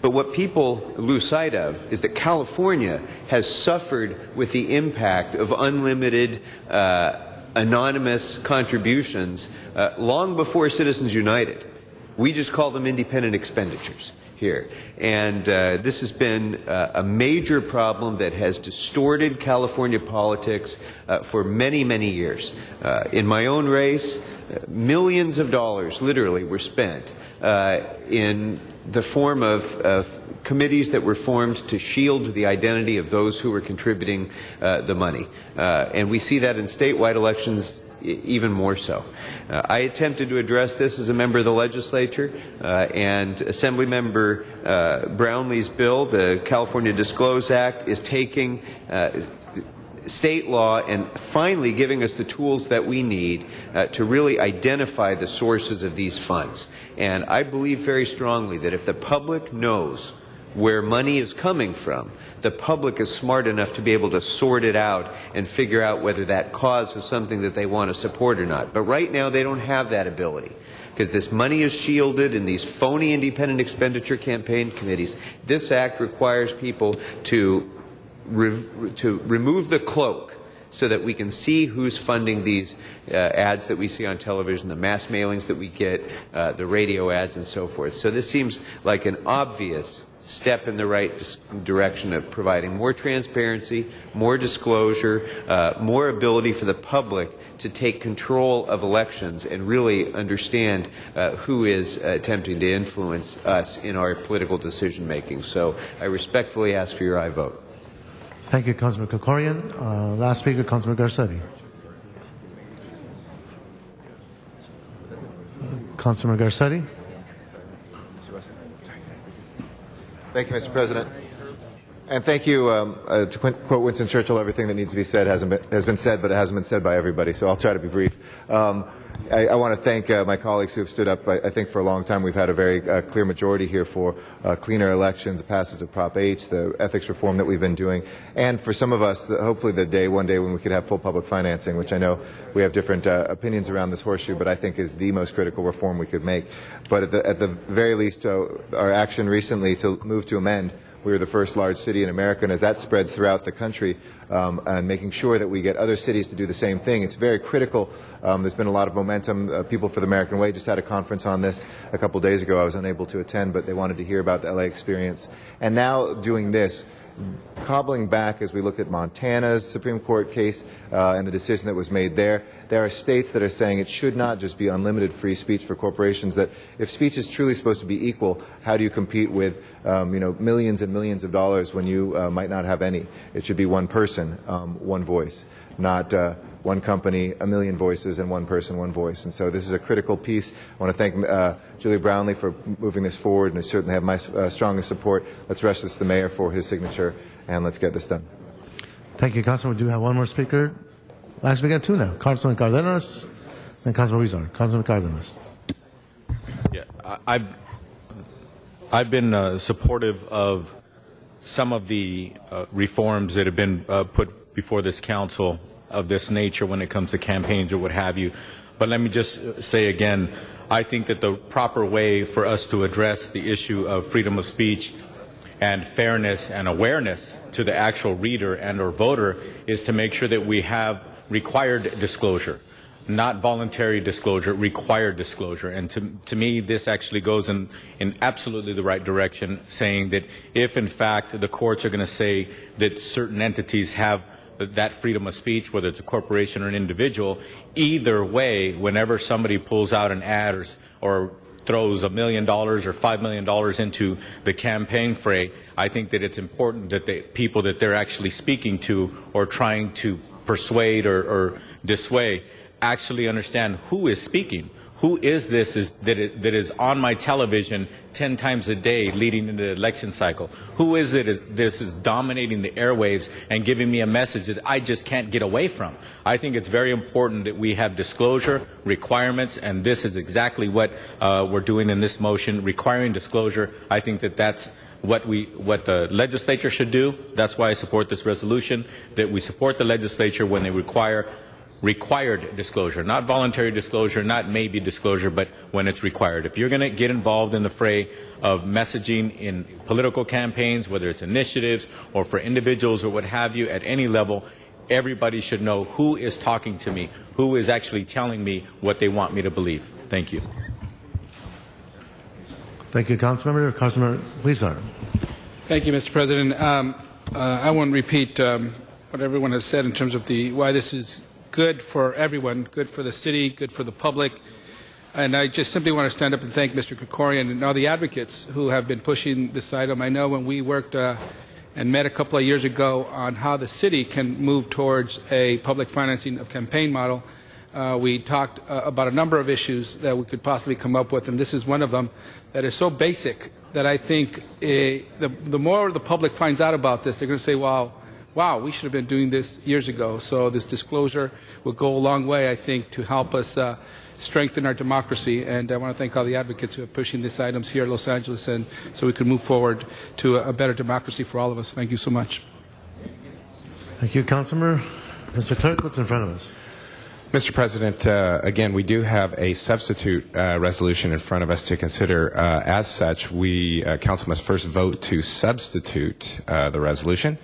But what people lose sight of is that California has suffered with the impact of unlimited anonymous contributions long before Citizens United. We just call them independent expenditures. here. And this has been a major problem that has distorted California politics for many, many years. In my own race, millions of dollars literally were spent in the form of committees that were formed to shield the identity of those who were contributing the money. And we see that in statewide elections even more so. I attempted to address this as a member of the legislature, and Assemblymember Brownlee's bill, the California Disclose Act, is taking state law and finally giving us the tools that we need to really identify the sources of these funds. And I believe very strongly that if the public knows where money is coming from, the public is smart enough to be able to sort it out and figure out whether that cause is something that they want to support or not. But right now they don't have that ability, because this money is shielded in these phony independent expenditure campaign committees. This act requires people to remove the cloak so that we can see who's funding these ads that we see on television, the mass mailings that we get, the radio ads and so forth. So this seems like an obvious step in the right direction of providing more transparency, more disclosure, more ability for the public to take control of elections and really understand who is attempting to influence us in our political decision making. So I respectfully ask for your aye vote. Thank you, Councilman Krikorian. Last speaker, Councilman Garcetti. Councilman Garcetti. Thank you, Mr. President. And thank you, to quote Winston Churchill, everything that needs to be said has been said, but it hasn't been said by everybody, so I'll try to be brief. I want to thank my colleagues who have stood up. I think for a long time we've had a very clear majority here for cleaner elections, the passage of Prop H, the ethics reform that we've been doing, and for some of us, hopefully one day when we could have full public financing, which I know we have different opinions around this horseshoe, but I think is the most critical reform we could make. But at the very least, our action recently to move to amend, we were the first large city in America, and as that spreads throughout the country, and making sure that we get other cities to do the same thing, it's very critical. There's been a lot of momentum. People for the American Way just had a conference on this a couple days ago. I was unable to attend, but they wanted to hear about the LA experience. And now doing this, cobbling back as we looked at Montana's Supreme Court case and the decision that was made there, there are states that are saying it should not just be unlimited free speech for corporations, that if speech is truly supposed to be equal, how do you compete with millions and millions of dollars when you might not have any? It should be one person, one voice, not one company, a million voices, and one person, one voice. And so this is a critical piece. I want to thank Julie Brownlee for moving this forward, and I certainly have my strongest support. Let's rush this to the mayor for his signature, and let's get this done. Thank you, Councilman. We do have one more speaker. Actually, we got two now. Councilman Cardenas and Councilman Huizar. Councilman Cardenas. Yeah, I've been supportive of some of the reforms that have been put before this council of this nature when it comes to campaigns or what have you. But let me just say again, I think that the proper way for us to address the issue of freedom of speech and fairness and awareness to the actual reader and or voter is to make sure that we have required disclosure, not voluntary disclosure, required disclosure. And to me, this actually goes in absolutely the right direction, saying that if in fact the courts are going to say that certain entities have that freedom of speech, whether it's a corporation or an individual, either way, whenever somebody pulls out an ad or throws $1 million or $5 million into the campaign fray, I think that it's important that the people that they're actually speaking to or trying to persuade or dissuade actually understand who is speaking. Who is this that is on my television 10 times a day leading into the election cycle? Who is it this is dominating the airwaves and giving me a message that I just can't get away from? I think it's very important that we have disclosure requirements, and this is exactly what we're doing in this motion, requiring disclosure. I think that that's what the legislature should do. That's why I support this resolution, that we support the legislature when they require required disclosure, not voluntary disclosure, not maybe disclosure, but when it's required. If you're going to get involved in the fray of messaging in political campaigns, whether it's initiatives or for individuals or what have you, at any level, everybody should know who is talking to me, who is actually telling me what they want me to believe. Thank you. Thank you, Councilmember. Councilmember Huizar. Thank you, Mr. President. I won't repeat what everyone has said in terms of why this is good for everyone, good for the city, good for the public. And I just simply want to stand up and thank Mr. Krikorian and all the advocates who have been pushing this item. I know when we worked and met a couple of years ago on how the city can move towards a public financing of campaign model, we talked about a number of issues that we could possibly come up with, and this is one of them that is so basic that I think the more the public finds out about this, they're going to say, wow, we should have been doing this years ago. So this disclosure will go a long way, I think, to help us strengthen our democracy. And I want to thank all the advocates who are pushing these items here in Los Angeles, and so we can move forward to a better democracy for all of us. Thank you so much. Thank you, Councilmember. Mr. Clerk, what's in front of us? Mr. President, again, we do have a substitute resolution in front of us to consider. As such, Council must first vote to substitute the resolution,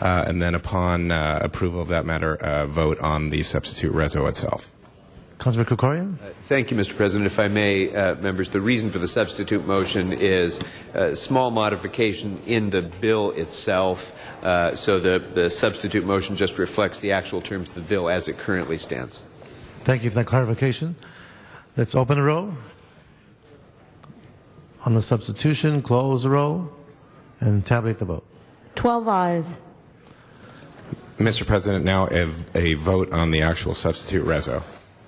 and then upon approval of that matter, vote on the substitute reso itself. Councilman Krikorian? Thank you, Mr. President. If I may, members, the reason for the substitute motion is a small modification in the bill itself, so the substitute motion just reflects the actual terms of the bill as it currently stands. Thank you for that clarification. Let's open the row. On the substitution, close the row and tabulate the vote. 12 ayes. Mr. President, now a vote on the actual substitute reso.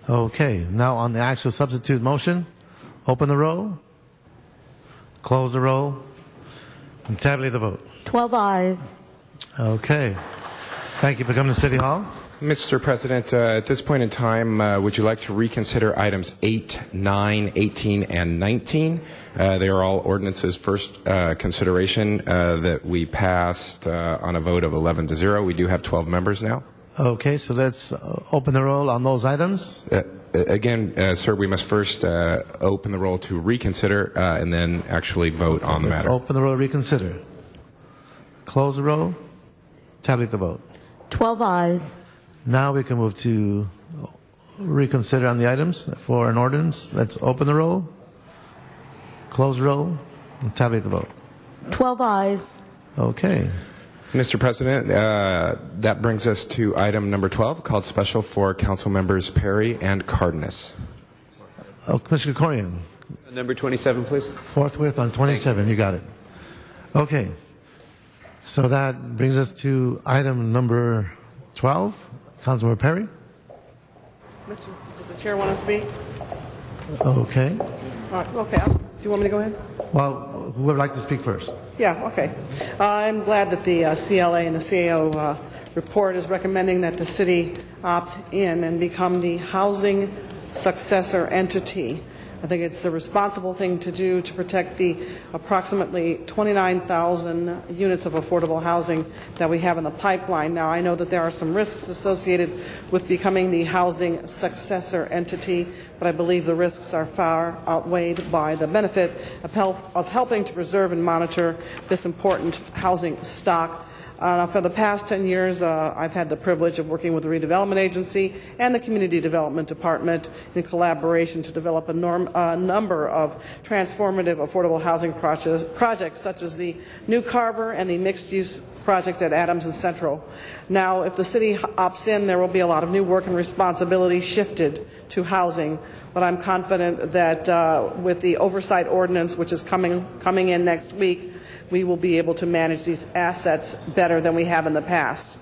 Okay, now on the actual substitute motion, open the row, close the row, and tabulate the vote. 12 ayes. Okay. Thank you for coming to City Hall. Mr. President, at this point in time, would you like to reconsider items 8, 9, 18, and 19? They are all ordinances first consideration that we passed on a vote of 11-0. We do have 12 members now. Okay, so let's open the roll on those items. Again, sir, we must first open the roll to reconsider and then actually vote on the matter. Let's open the roll to reconsider. Close the roll. Tabulate the vote. 12 ayes. Now we can move to reconsider on the items for an ordinance. Let's open the roll, close the roll, and tabulate the vote. 12 ayes. Okay. Mr. President, that brings us to item number 12, called special for Council Members Perry and Cardenas. Commissioner Krikorian. Number 27, please. Forthwith on 27. You got it. Okay. So that brings us to item number 12. Councilmember Perry. Does the chair want to speak? Okay. All right, okay. Do you want me to go ahead? Well, who would like to speak first? Yeah, okay. I'm glad that the CLA and the CAO report is recommending that the city opt in and become the housing successor entity. I think it's the responsible thing to do to protect the approximately 29,000 units of affordable housing that we have in the pipeline. Now, I know that there are some risks associated with becoming the housing successor entity, but I believe the risks are far outweighed by the benefit of helping to preserve and monitor this important housing stock. For the past 10 years, I've had the privilege of working with the Redevelopment Agency and the Community Development Department in collaboration to develop a number of transformative affordable housing projects such as the New Carver and the mixed-use project at Adams and Central. Now, if the city opts in, there will be a lot of new work and responsibility shifted to housing, but I'm confident that with the oversight ordinance, which is coming in next week, we will be able to manage these assets better than we have in the past.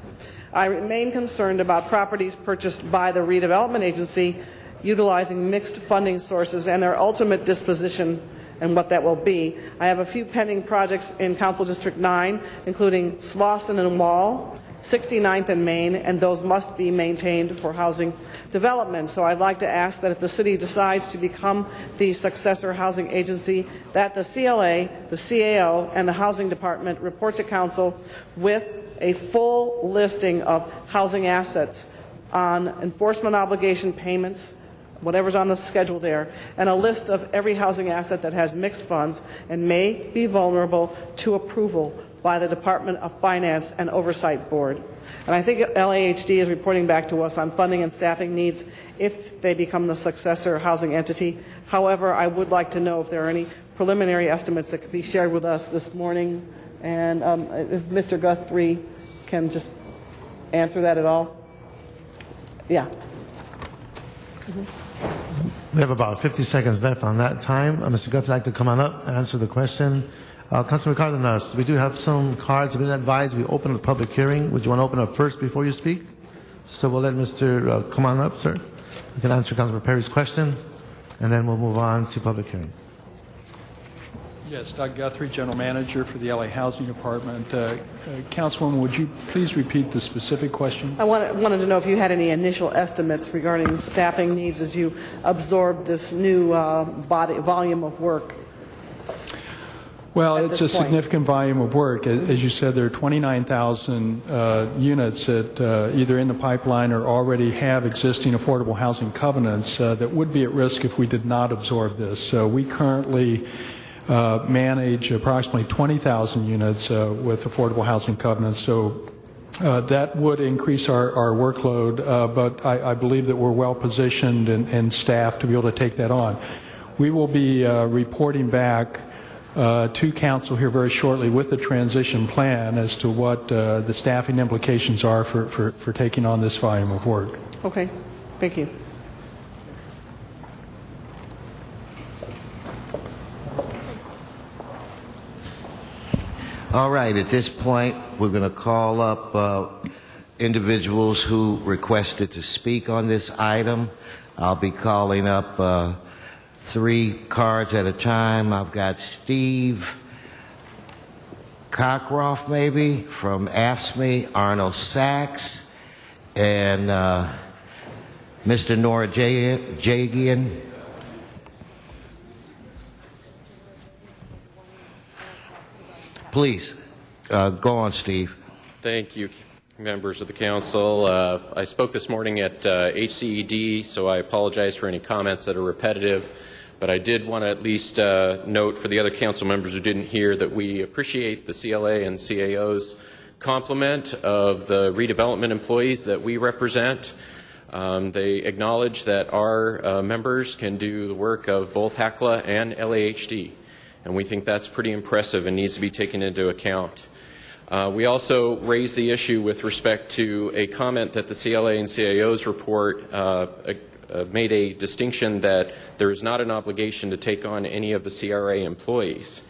I remain concerned about properties purchased by the Redevelopment Agency utilizing mixed funding sources and their ultimate disposition and what that will be. I have a few pending projects in Council District 9, including Slauson and Wall, 69th and Main, and those must be maintained for housing development. So I'd like to ask that if the city decides to become the successor housing agency, that the CLA, the CAO, and the Housing Department report to Council with a full listing of housing assets on enforcement obligation payments, whatever's on the schedule there, and a list of every housing asset that has mixed funds and may be vulnerable to approval by the Department of Finance and Oversight Board. And I think LAHD is reporting back to us on funding and staffing needs if they become the successor housing entity. However, I would like to know if there are any preliminary estimates that could be shared with us this morning, and if Mr. Guthrie can just answer that at all. Yeah. We have about 50 seconds left on that time. Mr. Guthrie would like to come on up and answer the question. Councilor Cardenas, we do have some cards. We've been advised we open the public hearing. Would you want to open up first before you speak? So we'll let Mr. come on up, sir. You can answer Councilor Perry's question, and then we'll move on to public hearing. Yes, Doug Guthrie, General Manager for the LA Housing Department. Councilwoman, would you please repeat the specific question? I wanted to know if you had any initial estimates regarding staffing needs as you absorb this new volume of work. Well, it's a significant volume of work. As you said, there are 29,000 units that either in the pipeline or already have existing affordable housing covenants that would be at risk if we did not absorb this. So we currently manage approximately 20,000 units with affordable housing covenants. So that would increase our workload, but I believe that we're well positioned and staffed to be able to take that on. We will be reporting back to Council here very shortly with the transition plan as to what the staffing implications are for taking on this volume of work. Okay, thank you. All right, at this point, we're going to call up individuals who requested to speak on this item. I'll be calling up 3 cards at a time. I've got Steve Cockcroft, maybe, from AFSCME, Arnold Sachs, and Mr. Nora Jagian. Please, go on, Steve. Thank you, members of the council. I spoke this morning at HCED, so I apologize for any comments that are repetitive, but I did want to at least note for the other council members who didn't hear that we appreciate the CLA and CAO's complement of the redevelopment employees that we represent. They acknowledge that our members can do the work of both HACLA and LAHD. And we think that's pretty impressive and needs to be taken into account. We also raised the issue with respect to a comment that the CLA and CAO's report made a distinction that there is not an obligation to take on any of the CRA employees.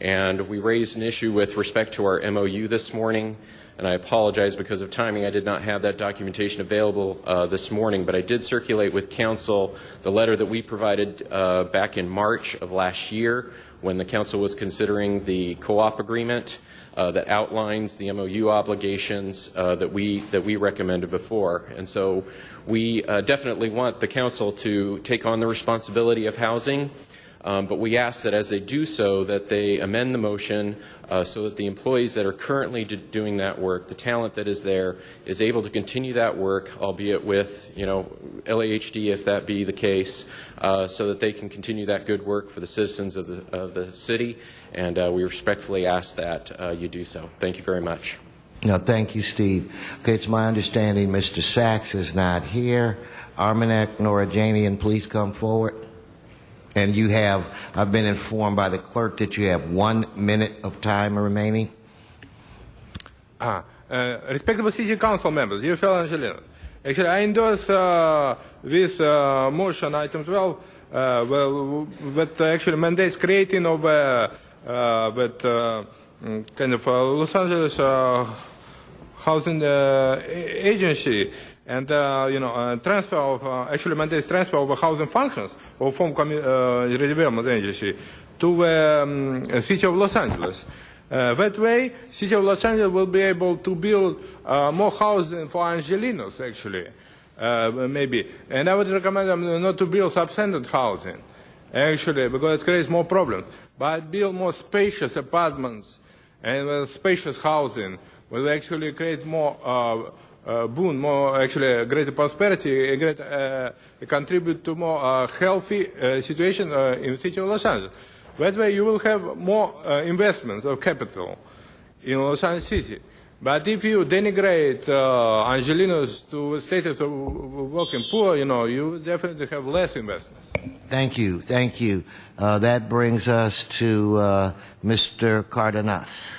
And we raised an issue with respect to our MOU this morning. And I apologize because of timing. I did not have that documentation available this morning, but I did circulate with Council the letter that we provided back in March of last year when the Council was considering the co-op agreement that outlines the MOU obligations that we recommended before. And so we definitely want the Council to take on the responsibility of housing, but we ask that as they do so, that they amend the motion so that the employees that are currently doing that work, the talent that is there, is able to continue that work, albeit with, LAHD if that be the case, so that they can continue that good work for the citizens of the city. And we respectfully ask that you do so. Thank you very much. No, thank you, Steve. Okay, it's my understanding Mr. Sachs is not here. Armanek Norajanian, please come forward. And you have, I've been informed by the clerk that you have 1 minute of time remaining. Respectable City Council members, dear fellow Angelinos, actually I endorse this motion item 12, that actually mandates creating of kind of Los Angeles housing agency. And transfer of actually mandates transfer of housing functions of form redevelopment agency to the city of Los Angeles. That way, city of Los Angeles will be able to build more housing for Angelinos, actually, maybe. And I would recommend them not to build substandard housing, actually, because it creates more problems. But build more spacious apartments and spacious housing will actually create more boon, more actually greater prosperity, contribute to more healthy situation in the city of Los Angeles. That way you will have more investments of capital in Los Angeles City. But if you denigrate Angelinos to status of working poor, you definitely have less investments. Thank you. Thank you. That brings us to Mr. Cardenas.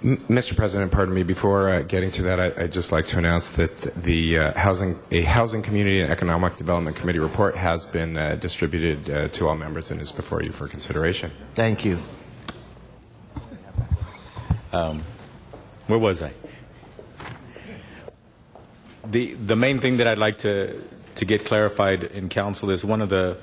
Mr. President, pardon me. Before getting to that, I'd just like to announce that the Housing Community and Economic Development Committee report has been distributed to all members and is before you for consideration. Thank you. Where was I? The main thing that I'd like to get clarified in council is one of the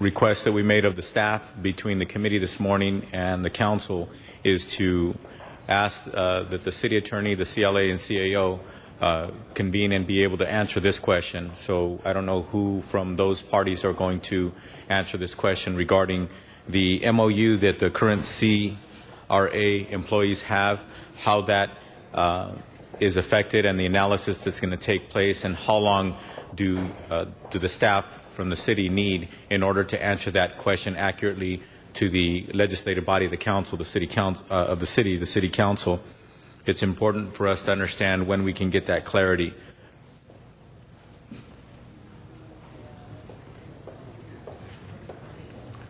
requests that we made of the staff between the committee this morning and the council is to ask that the city attorney, the CLA and CAO convene and be able to answer this question. So I don't know who from those parties are going to answer this question regarding the MOU that the current CRA employees have, how that is affected and the analysis that's going to take place, and how long do the staff from the city need in order to answer that question accurately to the legislative body of the council, the city council the city council. It's important for us to understand when we can get that clarity.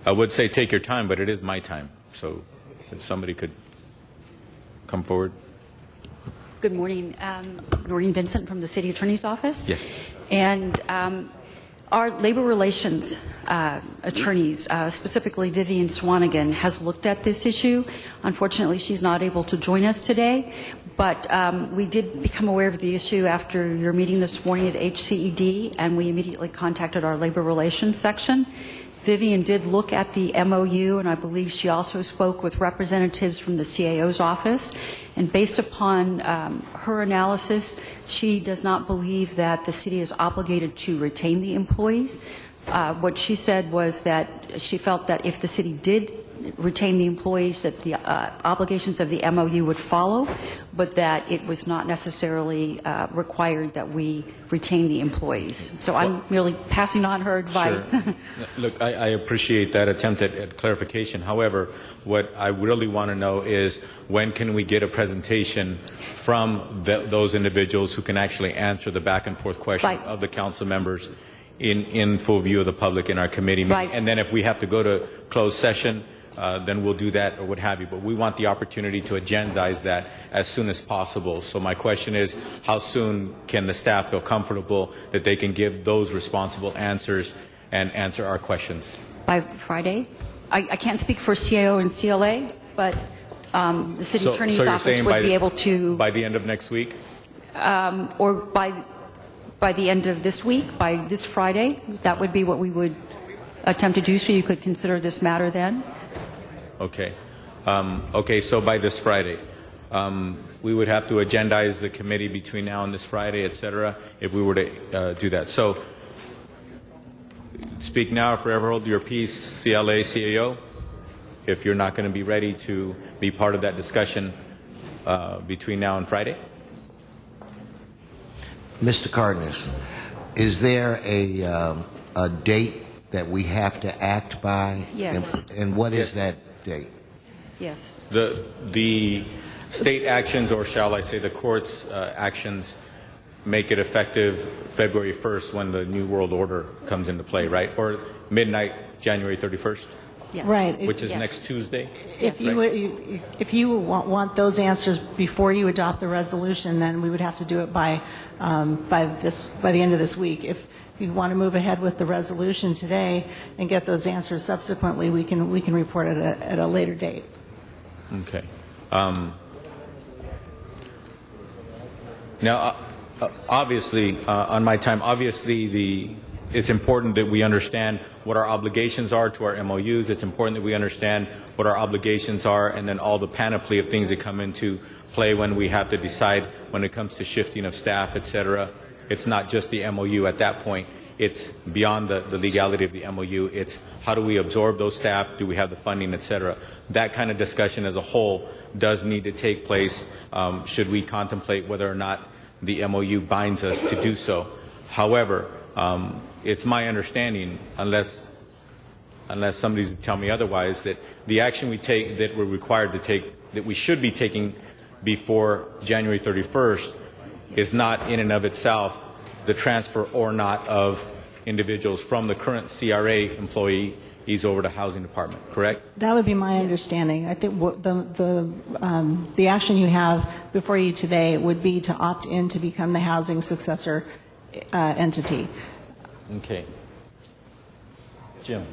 I would say take your time, but it is my time. So if somebody could come forward. Good morning. Noreen Vincent from the City Attorney's Office. Yes. And our labor relations attorneys, specifically Vivian Swanigan, has looked at this issue. Unfortunately, she's not able to join us today, but we did become aware of the issue after your meeting this morning at HCED, and we immediately contacted our labor relations section. Vivian did look at the MOU, and I believe she also spoke with representatives from the CAO's office. And based upon her analysis, she does not believe that the city is obligated to retain the employees. What she said was that she felt that if the city did retain the employees, that the obligations of the MOU would follow, but that it was not necessarily required that we retain the employees. So I'm merely passing on her advice. Sure. Look, I appreciate that attempt at clarification. However, what I really want to know is when can we get a presentation from those individuals who can actually answer the back and forth questions of the council members in full view of the public in our committee meeting. And then if we have to go to closed session, then we'll do that or what have you. But we want the opportunity to agendize that as soon as possible. So my question is, how soon can the staff feel comfortable that they can give those responsible answers and answer our questions? By Friday? I can't speak for CAO and CLA, but the city attorney's office would be able to... By the end of next week? Or by the end of this week, by this Friday. That would be what we would attempt to do, so you could consider this matter then. Okay. Okay, so by this Friday. We would have to agendize the committee between now and this Friday, et cetera, if we were to do that. So, speak now or forever hold your peace, CLA, CAO, if you're not going to be ready to be part of that discussion between now and Friday. Mr. Cardenas, is there a date that we have to act by? Yes. And what is that date? Yes. The state actions, or shall I say the court's actions, make it effective February 1st when the New World Order comes into play, right? Or midnight, January 31st? Yes. Right. Which is next Tuesday? If you want those answers before you adopt the resolution, then we would have to do it by the end of this week. If you want to move ahead with the resolution today and get those answers subsequently, we can report it at a later date. Okay. Now, obviously, on my time, obviously it's important that we understand what our obligations are to our MOUs. It's important that we understand what our obligations are, and then all the panoply of things that come into play when we have to decide when it comes to shifting of staff, et cetera. It's not just the MOU at that point. It's beyond the legality of the MOU. It's how do we absorb those staff? Do we have the funding, et cetera? That kind of discussion as a whole does need to take place should we contemplate whether or not the MOU binds us to do so. However, it's my understanding, unless unless somebody's to tell me otherwise, that the action we take, that we're required to take, that we should be taking before January 31st is not in and of itself the transfer or not of individuals from the current CRA employees over to Housing Department, correct? That would be my understanding. I think the action you have before you today would be to opt in to become the housing successor entity. Okay. Jim.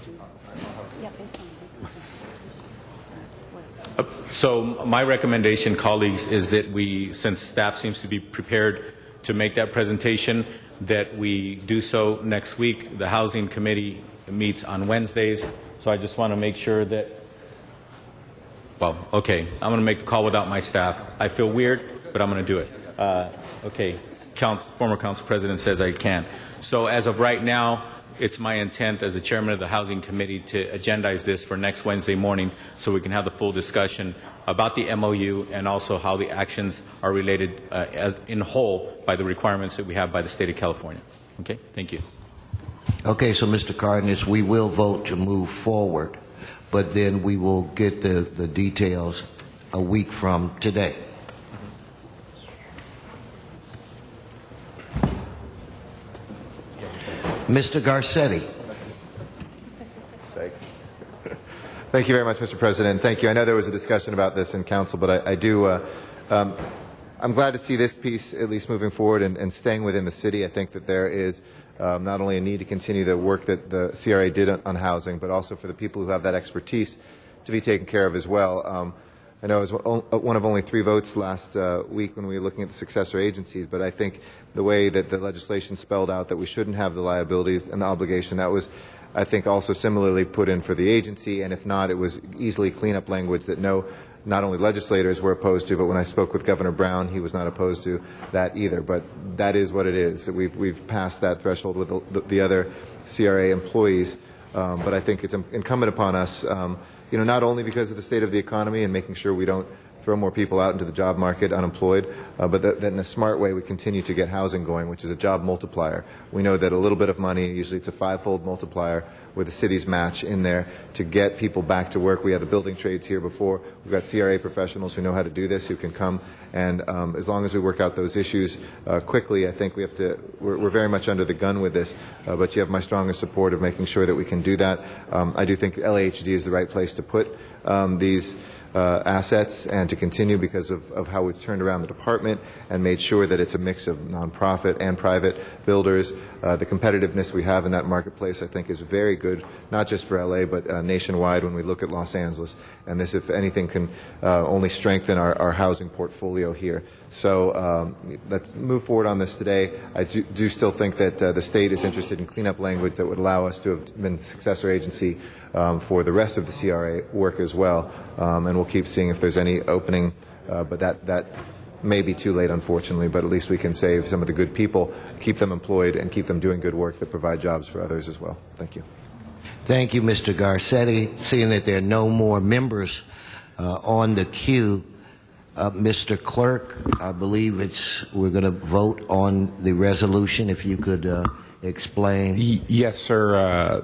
So my recommendation, colleagues, is that we, since staff seems to be prepared to make that presentation, that we do so next week. The Housing Committee meets on Wednesdays, so I just want to make sure that, well, okay, I'm going to make the call without my staff. I feel weird, but I'm going to do it. Okay, former Council President says I can. So as of right now, it's my intent as the chairman of the Housing Committee to agendize this for next Wednesday morning so we can have the full discussion about the MOU and also how the actions are related in whole by the requirements that we have by the state of California. Okay, thank you. Okay, so Mr. Cardenas, we will vote to move forward, but then we will get the details a week from today. Mr. Garcetti. Thank you very much, Mr. President. Thank you. I know there was a discussion about this in council, but I'm glad to see this piece at least moving forward and staying within the city. I think that there is not only a need to continue the work that the CRA did on housing, but also for the people who have that expertise to be taken care of as well. I know it was one of only 3 votes last week when we were looking at the successor agencies, but I think the way that the legislation spelled out that we shouldn't have the liabilities and the obligation, that was, I think, also similarly put in for the agency, and if not, it was easily cleanup language that not only legislators were opposed to, but when I spoke with Governor Brown, he was not opposed to that either. But that is what it is. We've passed that threshold with the other CRA employees, but I think it's incumbent upon us, not only because of the state of the economy and making sure we don't throw more people out into the job market unemployed, but that in a smart way we continue to get housing going, which is a job multiplier. We know that a little bit of money, usually it's a 5-fold multiplier with the city's match in there to get people back to work. We had the building trades here before. We've got CRA professionals who know how to do this, who can come, and as long as we work out those issues quickly, I think we're very much under the gun with this, but you have my strongest support of making sure that we can do that. I do think LAHD is the right place to put these assets and to continue because of how we've turned around the department and made sure that it's a mix of nonprofit and private builders. The competitiveness we have in that marketplace, I think, is very good, not just for LA, but nationwide when we look at Los Angeles. And this, if anything, can only strengthen our housing portfolio here. So let's move forward on this today. I do still think that the state is interested in cleanup language that would allow us to have been successor agency for the rest of the CRA work as well. And we'll keep seeing if there's any opening, but that may be too late, unfortunately, but at least we can save some of the good people, keep them employed, and keep them doing good work that provide jobs for others as well. Thank you. Thank you, Mr. Garcetti. Seeing that there are no more members on the queue, Mr. Clerk, I believe we're going to vote on the resolution. If you could explain. Yes, sir.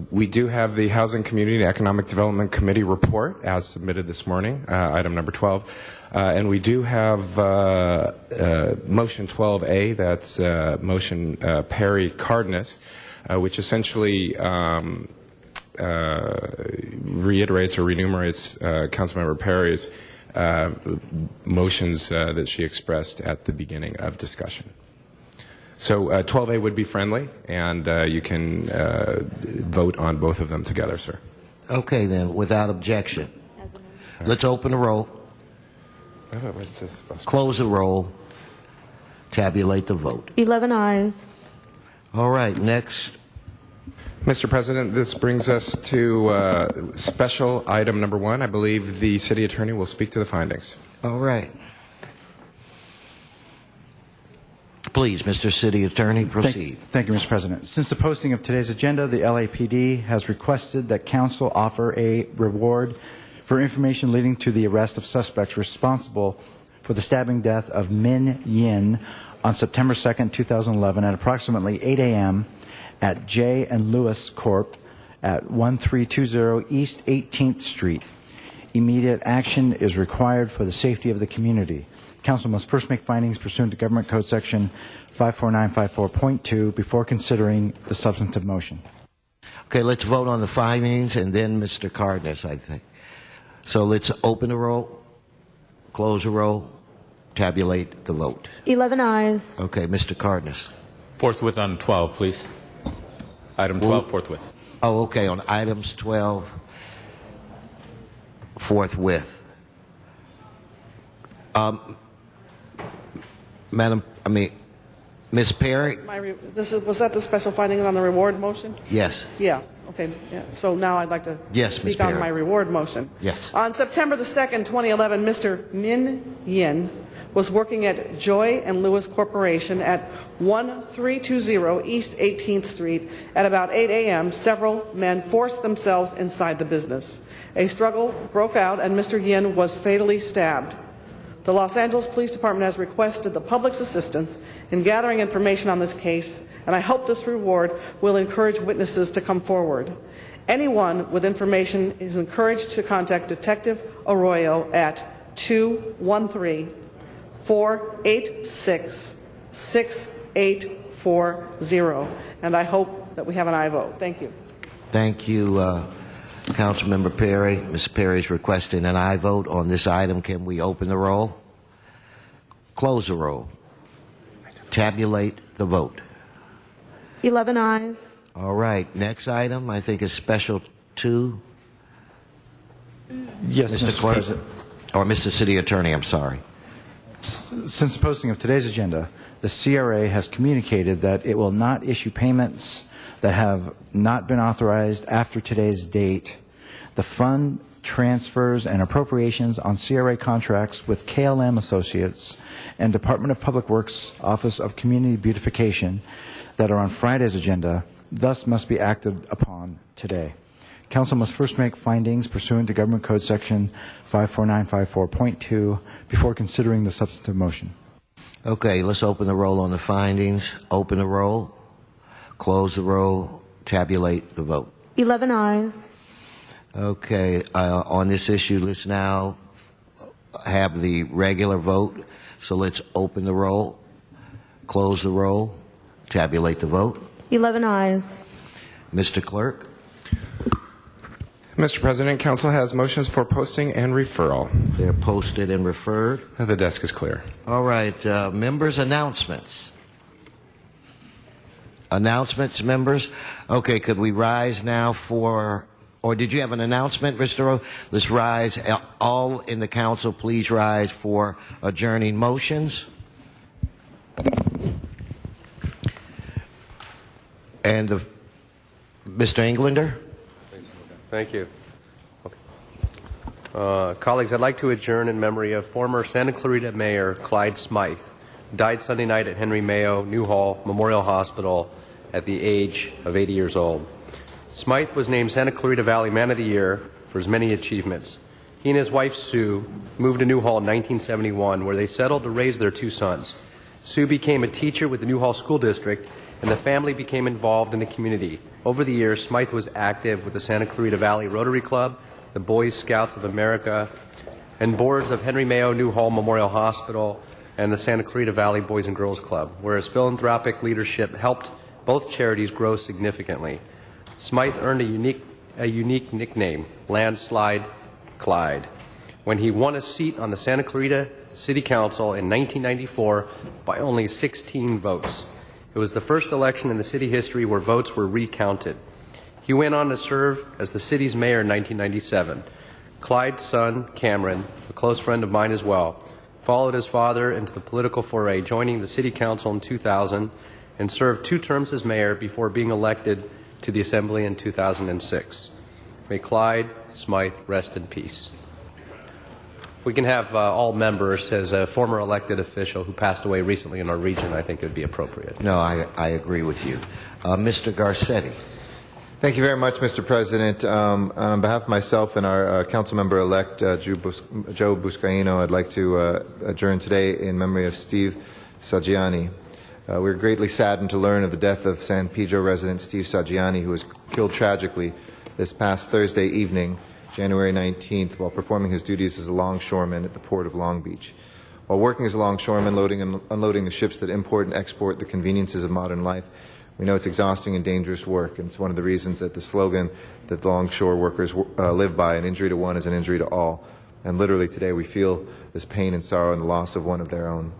We do have the Housing, Community, and Economic Development Committee report as submitted this morning, item number 12. And we do have motion 12A, that's motion Perry Cardenas, which essentially reiterates or remunerates Councilmember Perry's motions that she expressed at the beginning of discussion. So 12A would be friendly, and you can vote on both of them together, sir. Okay, then, without objection. Let's open the roll. Close the roll. Tabulate the vote. 11 ayes. All right, next. Mr. President, this brings us to special item number 1. I believe the city attorney will speak to the findings. All right. Please, Mr. City Attorney, proceed. Thank you, Mr. President. Since the posting of today's agenda, the LAPD has requested that council offer a reward for information leading to the arrest of suspects responsible for the stabbing death of Min Yin on September 2nd, 2011 at approximately 8 a.m. at J. and Lewis Corp. at 1320 East 18th Street. Immediate action is required for the safety of the community. Council must first make findings pursuant to Government Code Section 54954.2 before considering the substantive motion. Okay, let's vote on the findings and then Mr. Cardenas, I think. So let's open the roll, close the roll, tabulate the vote. 11 ayes. Okay, Mr. Cardenas. Forthwith on 12, please. Item 12, forthwith. Oh, okay, on items 12, forthwith. Ms. Perry? Was that the special finding on the reward motion? Yes. Yeah. Okay. Yeah. So now I'd like to speak on my reward motion. Yes. On September the 2nd, 2011, Mr. Min Yin was working at Joy and Lewis Corporation at 1320 East 18th Street. At about 8 a.m., several men forced themselves inside the business. A struggle broke out and Mr. Yin was fatally stabbed. The Los Angeles Police Department has requested the public's assistance in gathering information on this case, and I hope this reward will encourage witnesses to come forward. Anyone with information is encouraged to contact Detective Arroyo at 213-486-6840, and I hope that we have an aye vote. Thank you. Thank you, Councilmember Perry. Ms. Perry is requesting an aye vote on this item. Can we open the roll? Close the roll. Tabulate the vote. 11 ayes. All right. Next item, I think, is special 2. Yes, Mr. Clerk. President. Or Mr. City Attorney, I'm sorry. Since the posting of today's agenda, the CRA has communicated that it will not issue payments that have not been authorized after today's date. The fund transfers and appropriations on CRA contracts with KLM Associates and Department of Public Works Office of Community Beautification that are on Friday's agenda thus must be acted upon today. Council must first make findings pursuant to Government Code Section 54954.2 before considering the substantive motion. Okay, let's open the roll on the findings. Open the roll. Close the roll. Tabulate the vote. 11 ayes. Okay, on this issue, let's now have the regular vote. So let's open the roll, close the roll, tabulate the vote. 11 ayes. Mr. Clerk. Mr. President, Council has motions for posting and referral. They're posted and referred. The desk is clear. All right, members' announcements. Announcements, members? Okay, could we rise now for, or did you have an announcement, Mr. Rowe? Let's rise. All in the council, please rise for adjourning motions. And Mr. Englander? Thank you. Okay. Colleagues, I'd like to adjourn in memory of former Santa Clarita Mayor Clyde Smythe, who died Sunday night at Henry Mayo Newhall Memorial Hospital at the age of 80 years old. Smythe was named Santa Clarita Valley Man of the Year for his many achievements. He and his wife, Sue, moved to Newhall in 1971, where they settled to raise their 2 sons. Sue became a teacher with the Newhall School District, and the family became involved in the community. Over the years, Smythe was active with the Santa Clarita Valley Rotary Club, the Boy Scouts of America, and boards of Henry Mayo Newhall Memorial Hospital and the Santa Clarita Valley Boys and Girls Club, where his philanthropic leadership helped both charities grow significantly. Smythe earned a unique nickname, Landslide Clyde, when he won a seat on the Santa Clarita City Council in 1994 by only 16 votes. It was the first election in the city history where votes were recounted. He went on to serve as the city's mayor in 1997. Clyde's son, Cameron, a close friend of mine as well, followed his father into the political foray, joining the city council in 2000 and served 2 terms as mayor before being elected to the assembly in 2006. May Clyde Smythe rest in peace. We can have all members, as a former elected official who passed away recently in our region, I think it would be appropriate. No, I agree with you. Mr. Garcetti. Thank you very much, Mr. President. On behalf of myself and our council member-elect, Joe Buscaino, I'd like to adjourn today in memory of Steve Saggiani. We're greatly saddened to learn of the death of San Pedro resident Steve Saggiani, who was killed tragically this past Thursday evening, January 19th, while performing his duties as a longshoreman at the Port of Long Beach. While working as a longshoreman, loading and unloading the ships that import and export the conveniences of modern life, we know it's exhausting and dangerous work, and it's one of the reasons that the slogan that the longshore workers live by, an injury to one is an injury to all. And literally today we feel this pain and sorrow and the loss of one of their own.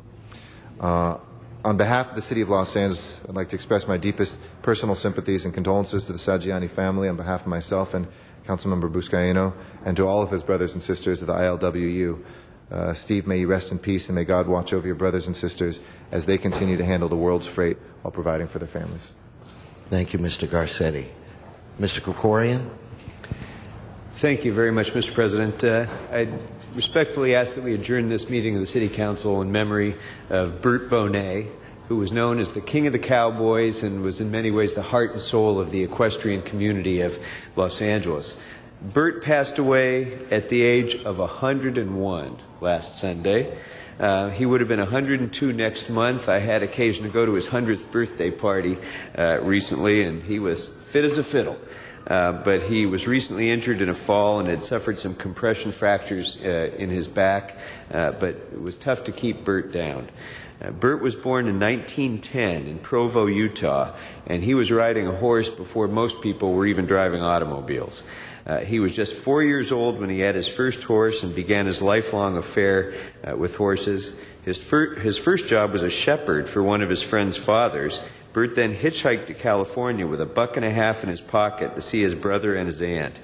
On behalf of the City of Los Angeles, I'd like to express my deepest personal sympathies and condolences to the Saggiani family on behalf of myself and Councilmember Buscaino, and to all of his brothers and sisters of the ILWU. Steve, may you rest in peace, and may God watch over your brothers and sisters as they continue to handle the world's freight while providing for their families. Thank you, Mr. Garcetti. Mr. Krikorian? Thank you very much, Mr. President. I respectfully ask that we adjourn this meeting of the City Council in memory of Bert Bonet, who was known as the King of the Cowboys and was in many ways the heart and soul of the equestrian community of Los Angeles. Bert passed away at the age of 101 last Sunday. He would have been 102 next month. I had occasion to go to his 100th birthday party recently, and he was fit as a fiddle. But he was recently injured in a fall and had suffered some compression fractures in his back, but it was tough to keep Bert down. Bert was born in 1910 in Provo, Utah, and he was riding a horse before most people were even driving automobiles. He was just 4 years old when he had his first horse and began his lifelong affair with horses. His first job was a shepherd for one of his friend's fathers. Bert then hitchhiked to California with $1.50 in his pocket to see his brother and his aunt.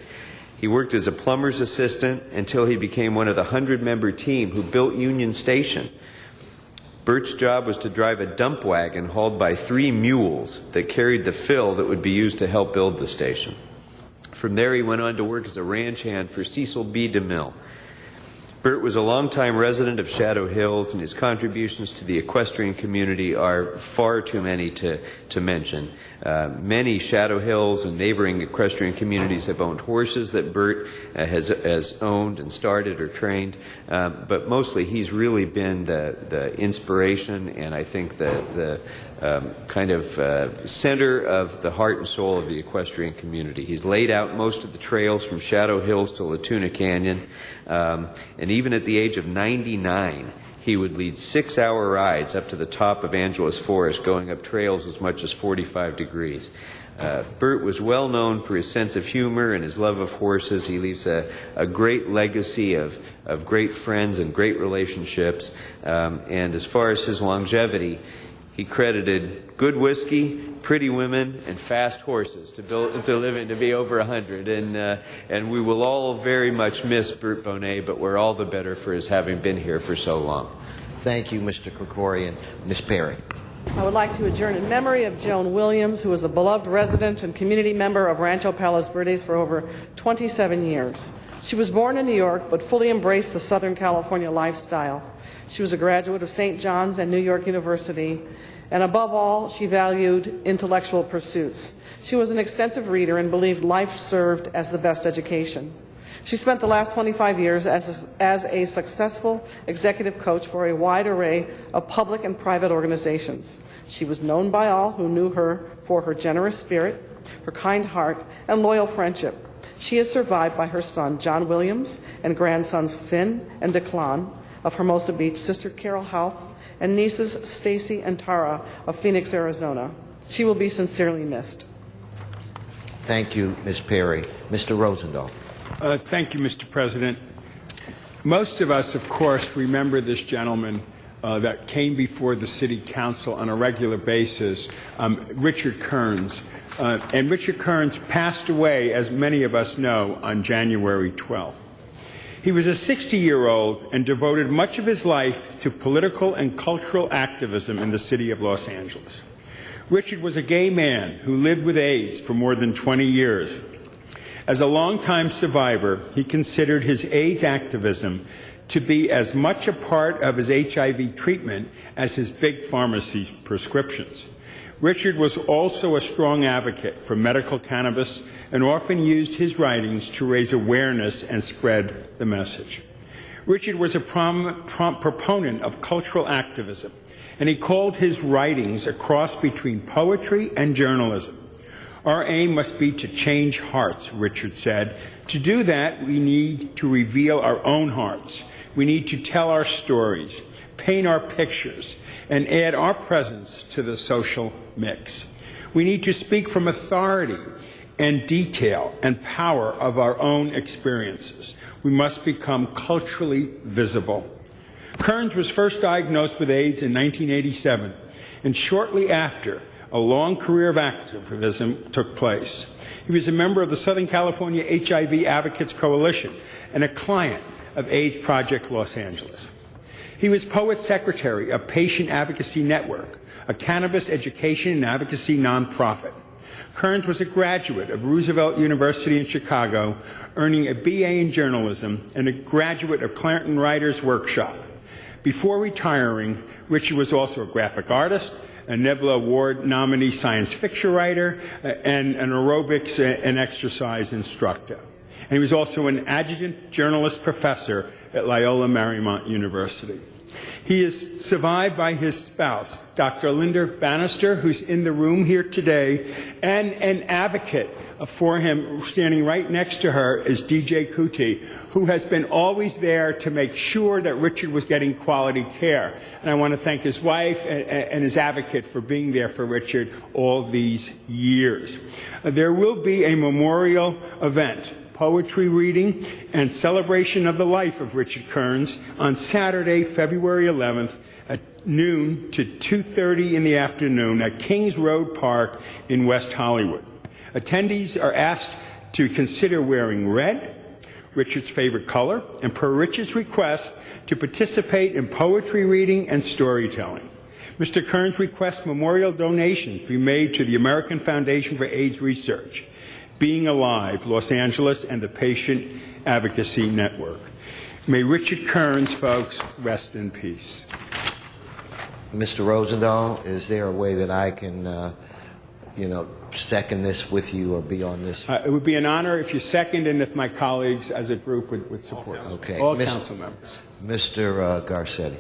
He worked as a plumber's assistant until he became one of the 100-member team who built Union Station. Bert's job was to drive a dump wagon hauled by 3 mules that carried the fill that would be used to help build the station. From there, he went on to work as a ranch hand for Cecil B. DeMille. Bert was a longtime resident of Shadow Hills, and his contributions to the equestrian community are far too many to mention. Many Shadow Hills and neighboring equestrian communities have owned horses that Bert has owned and started or trained, but mostly he's really been the inspiration and I think the kind of center of the heart and soul of the equestrian community. He's laid out most of the trails from Shadow Hills to Latuna Canyon, and even at the age of 99, he would lead 6-hour rides up to the top of Angeles Forest, going up trails as much as 45 degrees. Bert was well known for his sense of humor and his love of horses. He leaves a great legacy of great friends and great relationships. And as far as his longevity, he credited good whiskey, pretty women, and fast horses to live and to be over 100. And we will all very much miss Bert Bonet, but we're all the better for his having been here for so long. Thank you, Mr. Krikorian. Ms. Perry. I would like to adjourn in memory of Joan Williams, who was a beloved resident and community member of Rancho Palos Verdes for over 27 years. She was born in New York, but fully embraced the Southern California lifestyle. She was a graduate of St. John's and New York University, and above all, she valued intellectual pursuits. She was an extensive reader and believed life served as the best education. She spent the last 25 years as a successful executive coach for a wide array of public and private organizations. She was known by all who knew her for her generous spirit, her kind heart, and loyal friendship. She is survived by her son, John Williams, and grandsons Finn and Declan of Hermosa Beach, sister Carol Houth, and nieces Stacy and Tara of Phoenix, Arizona. She will be sincerely missed. Thank you, Ms. Perry. Mr. Rosendahl. Thank you, Mr. President. Most of us, of course, remember this gentleman that came before the City Council on a regular basis, Richard Kearns. And Richard Kearns passed away, as many of us know, on January 12th. He was a 60-year-old and devoted much of his life to political and cultural activism in the city of Los Angeles. Richard was a gay man who lived with AIDS for more than 20 years. As a longtime survivor, he considered his AIDS activism to be as much a part of his HIV treatment as his big pharmacy prescriptions. Richard was also a strong advocate for medical cannabis and often used his writings to raise awareness and spread the message. Richard was a proponent of cultural activism, and he called his writings a cross between poetry and journalism. Our aim must be to change hearts, Richard said. To do that, we need to reveal our own hearts. We need to tell our stories, paint our pictures, and add our presence to the social mix. We need to speak from authority and detail and power of our own experiences. We must become culturally visible. Kearns was first diagnosed with AIDS in 1987, and shortly after, a long career of activism took place. He was a member of the Southern California HIV Advocates Coalition and a client of AIDS Project Los Angeles. He was Poet Secretary of Patient Advocacy Network, a cannabis education and advocacy nonprofit. Kearns was a graduate of Roosevelt University in Chicago, earning a BA in journalism and a graduate of Clarendon Writers Workshop. Before retiring, Richard was also a graphic artist, a Nebula Award nominee science fiction writer, and an aerobics and exercise instructor. And he was also an adjunct journalist professor at Loyola Marymount University. He is survived by his spouse, Dr. Linda Bannister, who's in the room here today, and an advocate for him, standing right next to her, is DJ Kuti, who has been always there to make sure that Richard was getting quality care. And I want to thank his wife and his advocate for being there for Richard all these years. There will be a memorial event, poetry reading, and celebration of the life of Richard Kearns on Saturday, February 11th at noon to 2:30 in the afternoon at Kings Road Park in West Hollywood. Attendees are asked to consider wearing red, Richard's favorite color, and per Richard's request, to participate in poetry reading and storytelling. Mr. Kearns requests memorial donations be made to the American Foundation for AIDS Research, Being Alive, Los Angeles, and the Patient Advocacy Network. May Richard Kearns, folks, rest in peace. Mr. Rosendahl, is there a way that I can, second this with you or be on this? It would be an honor if you second and if my colleagues as a group would support. Okay. All council members. Mr. Garcetti.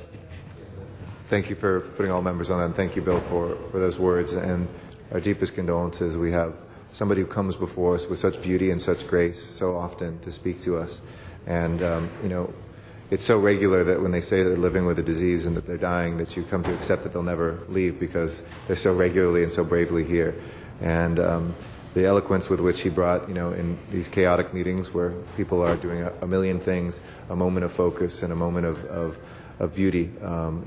Thank you for putting all members on that, and thank you, Bill, for those words. And our deepest condolences. We have somebody who comes before us with such beauty and such grace so often to speak to us. And, it's so regular that when they say they're living with a disease and that they're dying, that you come to accept that they'll never leave because they're so regularly and so bravely here. And the eloquence with which he brought, in these chaotic meetings where people are doing a million things, a moment of focus and a moment of beauty,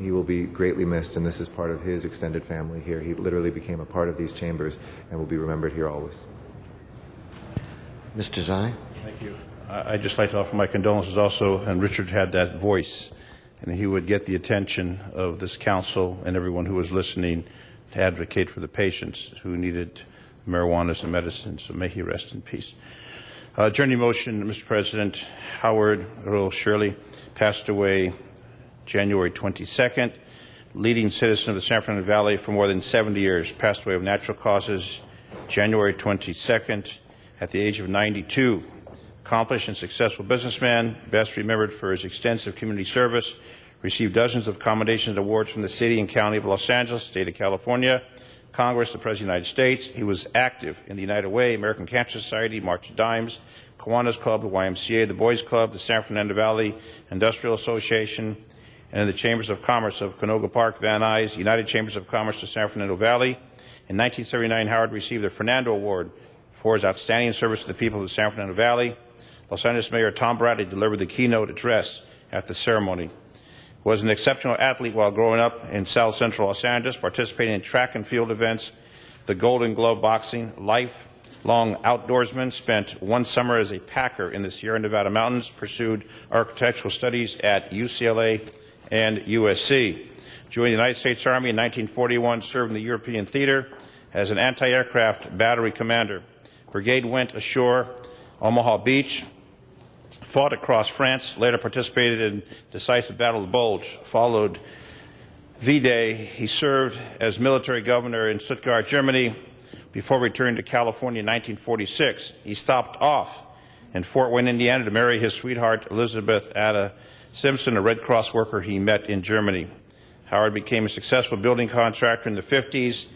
he will be greatly missed, and this is part of his extended family here. He literally became a part of these chambers and will be remembered here always. Mr. Zine? Thank you. I'd just like to offer my condolences also, and Richard had that voice, and he would get the attention of this council and everyone who was listening to advocate for the patients who needed marijuana as a medicine, so may he rest in peace. Adjourning motion, Mr. President, Howard Earl Shirley passed away January 22nd, leading citizen of the San Fernando Valley for more than 70 years, passed away of natural causes January 22nd at the age of 92. Accomplished and successful businessman, best remembered for his extensive community service, received dozens of commendations and awards from the City and County of Los Angeles, State of California, Congress, the President of the United States. He was active in the United Way, American Cancer Society, March of Dimes, Kiwanis Club, the YMCA, the Boys Club, the San Fernando Valley Industrial Association, and in the Chambers of Commerce of Canoga Park, Van Nuys, United Chambers of Commerce of San Fernando Valley. In 1979, Howard received the Fernando Award for his outstanding service to the people of the San Fernando Valley. Los Angeles Mayor Tom Bradley delivered the keynote address at the ceremony. Was an exceptional athlete while growing up in South Central Los Angeles, participating in track and field events, the Golden Glove boxing, lifelong outdoorsman, spent one summer as a packer in the Sierra Nevada mountains, pursued architectural studies at UCLA and USC. Joined the United States Army in 1941, served in the European theater as an anti-aircraft battery commander. Brigade went ashore Omaha Beach, fought across France, later participated in decisive Battle of the Bulge, followed V-Day. He served as military governor in Stuttgart, Germany, before returning to California in 1946. He stopped off in Fort Wayne, Indiana to marry his sweetheart, Elizabeth Ada Simpson, a Red Cross worker he met in Germany. Howard became a successful building contractor in the 50s,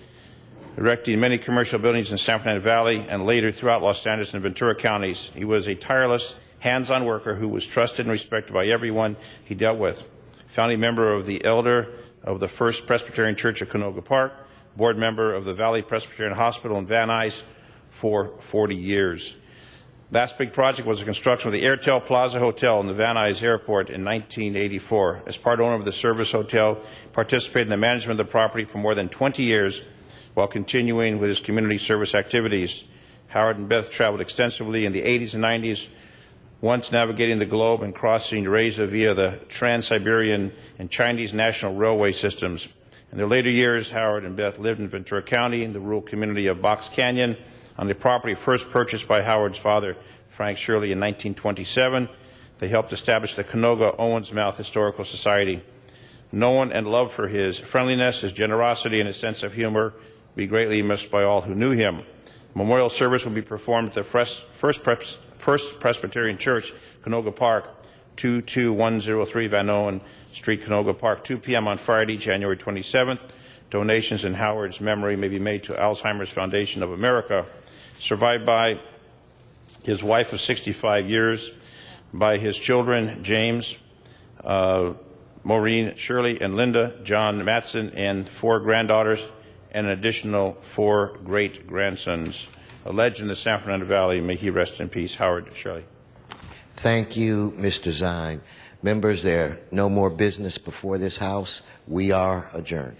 erecting many commercial buildings in San Fernando Valley and later throughout Los Angeles and Ventura counties. He was a tireless, hands-on worker who was trusted and respected by everyone he dealt with. Founding member of the Elder of the First Presbyterian Church of Canoga Park, board member of the Valley Presbyterian Hospital in Van Nuys for 40 years. Last big project was the construction of the Airtel Plaza Hotel in the Van Nuys Airport in 1984. As part owner of the Service Hotel, participated in the management of the property for more than 20 years while continuing with his community service activities. Howard and Beth traveled extensively in the 80s and 90s, once navigating the globe and crossing Eurasia via the Trans-Siberian and Chinese National Railway systems. In their later years, Howard and Beth lived in Ventura County in the rural community of Box Canyon on the property first purchased by Howard's father, Frank Shirley, in 1927. They helped establish the Canoga-Owens Mouth Historical Society. Known and loved for his friendliness, his generosity, and his sense of humor, be greatly missed by all who knew him. Memorial service will be performed at the First Presbyterian Church, Canoga Park, 22103 Van Owen Street, Canoga Park, 2 p.m. on Friday, January 27th. Donations in Howard's memory may be made to Alzheimer's Foundation of America. Survived by his wife of 65 years, by his children, James, Maureen, Shirley, and Linda, John Matson, and 4 granddaughters, and an additional 4 great-grandsons. A legend in the San Fernando Valley. May he rest in peace. Howard Shirley. Thank you, Mr. Zine. Members, there no more business before this House. We are adjourned.